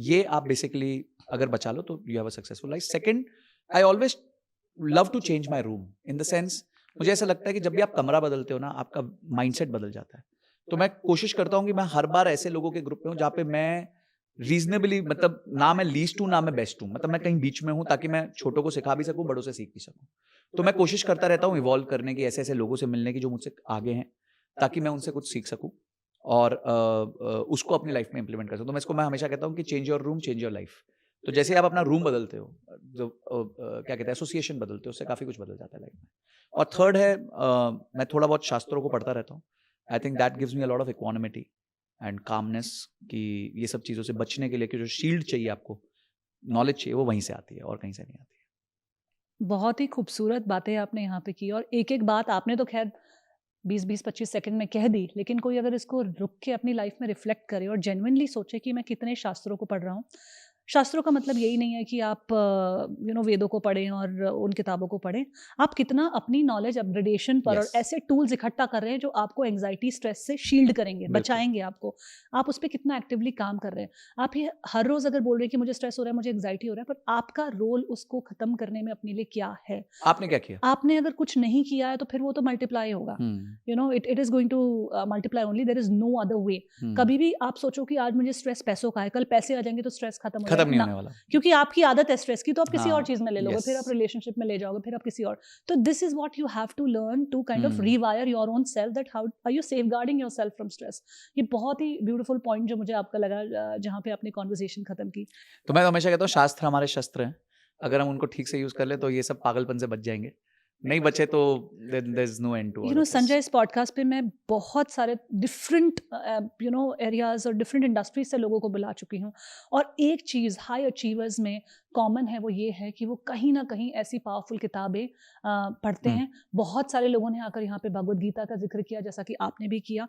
A: ये आप बेसिकली अगर बचा लो तो you have a successful life. Second, I always love to change my room, in the sense, मुझे ऐसा लगता है कि जब भी आप कमरा बदलते हो ना, आपका माइंडसेट बदल जाता है। तो मैं कोशिश करता हूँ कि मैं हर बार ऐसे लोगों के ग्रुप में हूँ जहाँ पे मैं रीजनेबली, मतलब ना मैं लीस्ट हूँ ना मैं बेस्ट हूँ, मतलब मैं कहीं बीच में हूँ, ताकि मैं छोटों को सिखा भी सकूँ, बड़ों से सीख भी सकूँ। तो मैं कोशिश करता रहता हूँ इवॉल्व करने की, ऐसे ऐसे लोगों से मिलने की जो मुझसे आगे हैं, ताकि मैं उनसे कुछ सीख सकूँ और उसको अपनी लाइफ में इंप्लीमेंट कर सकूँ। तो मैं हमेशा कहता हूँ कि change your room, change your life. तो जैसे आप अपना रूम बदलते हो, जो क्या कहते हैं, एसोसिएशन बदलते हो, उससे काफ़ी कुछ बदल जाता है लाइफ में। और थर्ड है, मैं थोड़ा बहुत शास्त्रों को पढ़ता रहता हूँ। I think that gives me a lot of equanimity and calmness, कि ये सब चीज़ों से बचने के लिए कि जो शील्ड चाहिए आपको, नॉलेज चाहिए, वो वहीं से आती है और कहीं से नहीं आती है।
B: बहुत ही खूबसूरत बातें आपने यहाँ पे की, और एक-एक बात आपने तो खैर 20-20, 25 सेकंड में कह दी, लेकिन कोई अगर इसको रुक के अपनी लाइफ में रिफ्लेक्ट करे और जेन्युइनली सोचे कि मैं कितने शास्त्रों को पढ़ रहा हूँ। शास्त्रों का मतलब यही नहीं है कि आप वेदों को पढ़ें और उन किताबों को पढ़ें। आप कितना अपनी नॉलेज अपग्रेडेशन पर और
A: Yes.
B: ऐसे टूल्स इकट्ठा कर रहे हैं जो आपको एंग्जायटी, स्ट्रेस से शील्ड करेंगे,
A: बिल्कुल।
B: बचाएँगे आपको। आप उस पे कितना एक्टिवली काम कर रहे हैं। आप ये हर रोज़ अगर बोल रहे हैं कि मुझे स्ट्रेस हो रहा है, मुझे एंग्जायटी हो रहा है, पर आपका रोल उसको खत्म करने में अपने लिए क्या है?
A: आपने क्या किया?
B: आपने अगर कुछ नहीं किया है तो फिर वो तो मल्टीप्लाई होगा। It is going to multiply only, there is no other way. कभी भी आप सोचो कि आज मुझे स्ट्रेस पैसों का है, कल पैसे आ जाएंगे तो स्ट्रेस खत्म हो
A: खत्म
B: जाएगा
A: नहीं
B: ना,
A: होने वाला।
B: क्योंकि आपकी आदत है स्ट्रेस की, तो आप किसी और
A: हाँ,
B: चीज में ले लोगे,
A: yes.
B: फिर आप रिलेशनशिप में ले जाओगे, फिर आप किसी और। तो this is what you have to learn to kind of rewire your own self, that how are you safeguarding yourself from stress. ये बहुत ही ब्यूटीफुल पॉइंट जो मुझे आपका लगा, जहाँ पे आपने कॉन्वर्सेशन खत्म की।
A: तो मैं हमेशा कहता हूँ, शास्त्र हमारे शस्त्र हैं, अगर हम उनको ठीक से यूज कर ले तो ये सब पागलपन से बच जाएंगे, नहीं बचे तो there is no end to.
B: Sanjay, इस पॉडकास्ट पे मैं बहुत सारे डिफरेंट एरियाज और डिफरेंट इंडस्ट्रीज से लोगों को बुला चुकी हूँ, और एक चीज़ हाई अचीवर्स में कॉमन है, वो ये है कि वो कहीं ना कहीं ऐसी पावरफुल किताबें पढ़ते हैं। बहुत सारे लोगों ने आकर यहाँ पे भगवद गीता का जिक्र किया, जैसा कि आपने भी किया,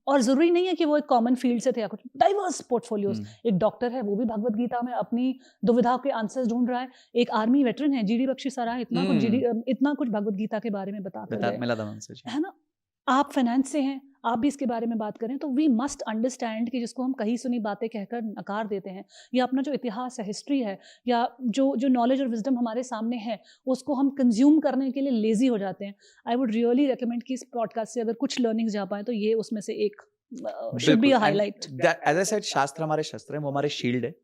B: और ज़रूरी नहीं है कि वो एक कॉमन फील्ड से थे, या कुछ डाइवर्स पोर्टफोलियोज। एक डॉक्टर है, वो भी भगवद गीता में अपनी दुविधा के आंसर्स ढूंढ रहा है। एक आर्मी वेटरन है, जीडी बख्शी सराय, इतना कुछ भगवद गीता के बारे में बताकर गए, है ना। आप फाइनेंस से हैं, आप भी इसके बारे में बात करें, तो वी मस्ट अंडरस्टैंड कि जिसको हम कहीं सुनी बातें कहकर नकार देते हैं, या अपना जो इतिहास है, हिस्ट्री है, या जो नॉलेज और विजडम हमारे सामने है, उसको हम कंज्यूम करने के लिए लेजी हो जाते हैं। आई वुड रियली रिकमेंड कि इस पॉडकास्ट से अगर कुछ लर्निंग्स जा पाए तो ये उसमें से एक should be a highlight.
A: As I said, शास्त्र हमारे शस्त्र हैं, वो हमारे शील्ड है।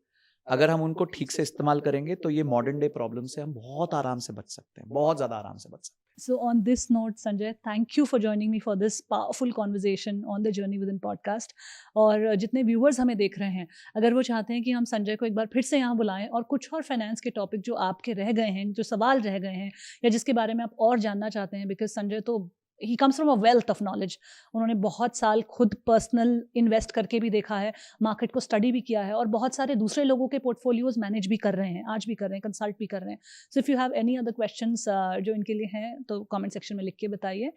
A: अगर हम उनको ठीक से इस्तेमाल करेंगे तो ये मॉडर्न डे प्रॉब्लम से हम बहुत आराम से बच सकते हैं, बहुत ज्यादा आराम से बच सकते हैं।
B: So on this note, Sanjay, thank you for joining me for this powerful conversation on the Journey Within podcast. और जितने व्यूअर्स हमें देख रहे हैं, अगर वो चाहते हैं कि हम संजय को एक बार फिर से यहाँ बुलाएं और कुछ और फाइनेंस के टॉपिक जो आपके रह गए हैं, जो सवाल रह गए हैं या जिसके बारे में आप और जानना चाहते हैं, बिकॉज संजय तो he comes from a wealth of knowledge. उन्होंने बहुत साल खुद पर्सनल इन्वेस्ट करके भी देखा है, मार्केट को स्टडी भी किया है और बहुत सारे दूसरे लोगों के पोर्टफोलियोज मैनेज भी कर रहे हैं, आज भी कर रहे हैं, कंसल्ट भी कर रहे हैं. So if you have any other questions जो इनके लिए हैं तो कमेंट सेक्शन में लिख के बताइए.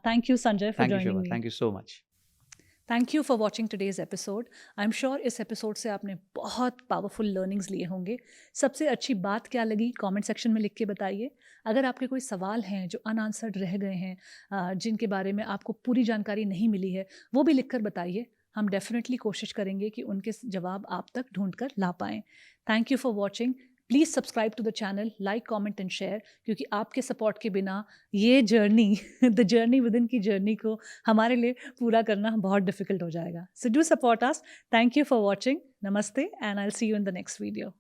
B: Thank you Sanjay for joining me.
A: Thank you so much.
B: Thank you for watching today's episode. I am sure इस एपिसोड से आपने बहुत पावरफुल लर्निंग्स लिए होंगे. सबसे अच्छी बात क्या लगी कमेंट सेक्शन में लिख के बताइए. अगर आपके कोई सवाल हैं जो अनआंसर्ड रह गए हैं, जिनके बारे में आपको पूरी जानकारी नहीं मिली है, वो भी लिख कर बताइए. हम डेफिनेटली कोशिश करेंगे कि उनके जवाब आप तक ढूंढ कर ला पाएँ. Thank you for watching. Please subscribe to the channel, like comment and share, क्योंकि आपके सपोर्ट के बिना ये journey the journey with in की जर्नी को हमारे लिए पूरा करना बहुत डिफिकल्ट हो जाएगा. So do support us. Thank you for watching. नमस्ते and I will see you in the next video.